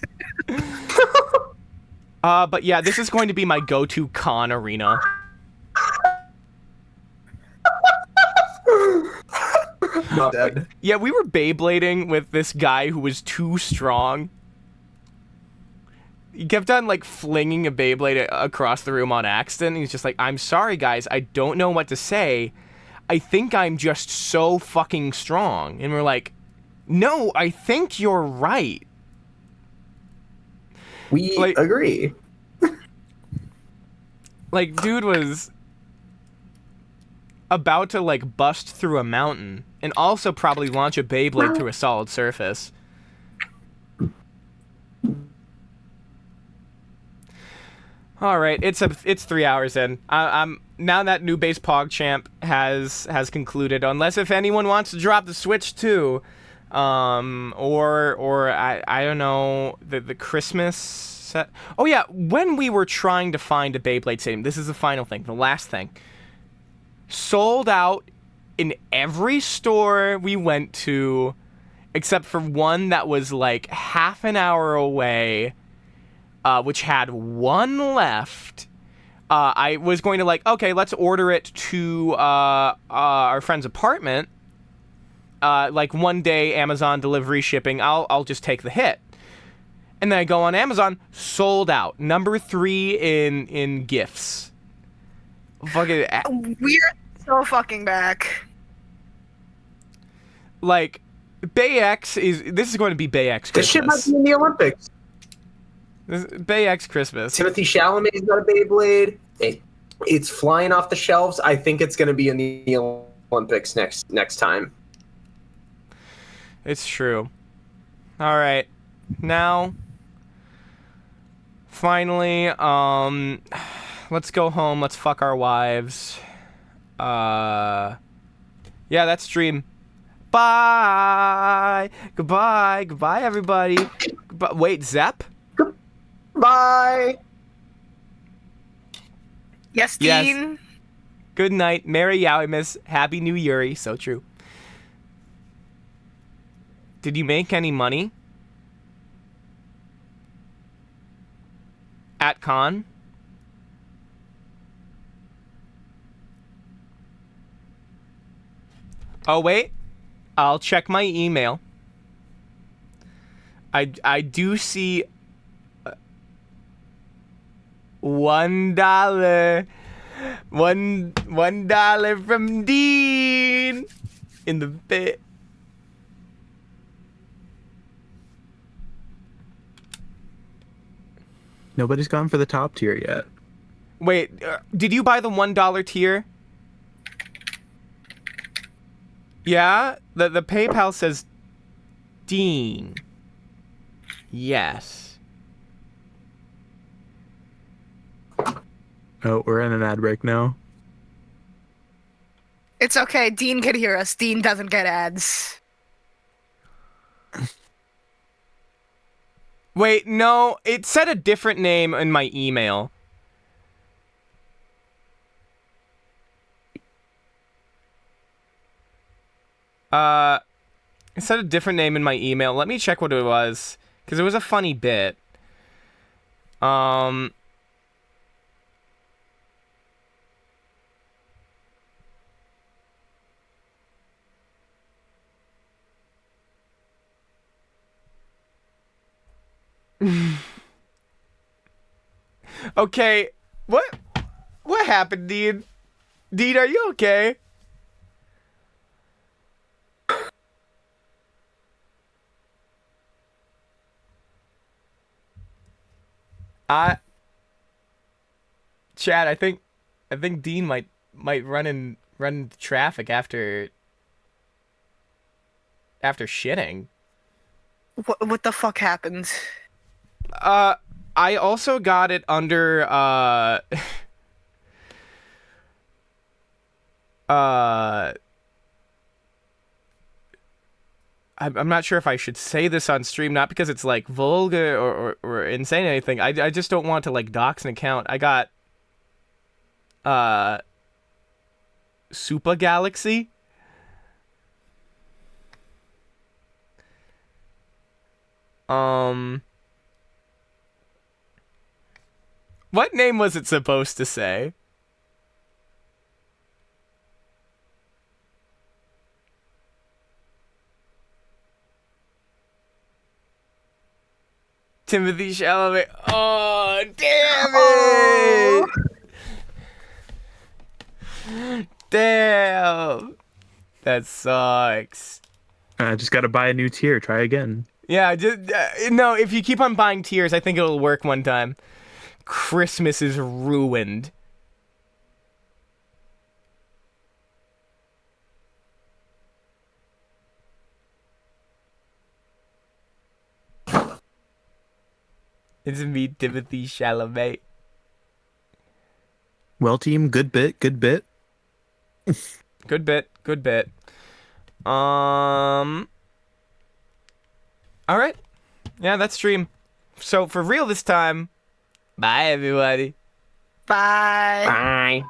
But yeah, this is going to be my go-to con arena. Not dead. Yeah, we were Beyblading with this guy who was too strong. He kept on, like, flinging a Beyblade across the room on accident. He's just like, I'm sorry, guys. I don't know what to say. I think I'm just so fucking strong. And we're like, no, I think you're right. We agree. Like, dude was about to, like, bust through a mountain and also probably launch a Beyblade through a solid surface. All right, it's 3 hours in. I'm now that new base PogChamp has concluded. Unless if anyone wants to drop the Switch too, or I don't know the Christmas set. Oh yeah, when we were trying to find a Beyblade Stadium, this is the final thing, the last thing. Sold out in every store we went to, except for one that was like half an hour away. Which had one left. I was going to okay, let's order it to our friend's apartment. like 1 day Amazon delivery shipping, I'll just take the hit. And then I go on Amazon, sold out. Number 3 in gifts. Fucking We're so fucking back. like Bay X this is going to be Bay X Christmas. This shit might be in the Olympics. Bay X Christmas. Timothy Chalamet's got a Beyblade. It's flying off the shelves. I think it's going to be in the Olympics next time. It's true. All right. Now, finally, let's go home. Let's fuck our wives. Yeah, that's stream. Bye. Goodbye. Goodbye, everybody. Wait, Zep? Bye. Yes, Dean. Yes. Good night. Merry Yowimus. Happy New Yuri. So true. Did you make any money? At con? Oh, wait. I'll check my email. I do see $1. $1 from Dean in the bit. Nobody's gone for the top tier yet. Wait, did you buy the $1 tier? Yeah, the PayPal says Dean. Yes. Oh, we're in an ad break now. It's okay. Dean can hear us. Dean doesn't get ads. Wait, no, it said a different name in my email. It said a different name in my email. Let me check what it was, because it was a funny bit. Okay, what happened, Dean? Dean, are you okay? Chad, I think Dean might run into traffic after shitting. What the fuck happened? I also got it under I'm not sure if I should say this on stream, not because it's like vulgar or insane or anything. I just don't want to like dox an account. I got Super Galaxy. What name was it supposed to say? Timothy Chalamet. Oh, damn it! Damn. That sucks. I just gotta buy a new tier. Try again. Yeah, just no. If you keep on buying tiers, I think it'll work one time. Christmas is ruined. It's me, Timothy Chalamet. Well, team, good bit, good bit. Good bit, good bit. All right. Yeah, that's stream. So for real this time. Bye, everybody. Bye. Bye.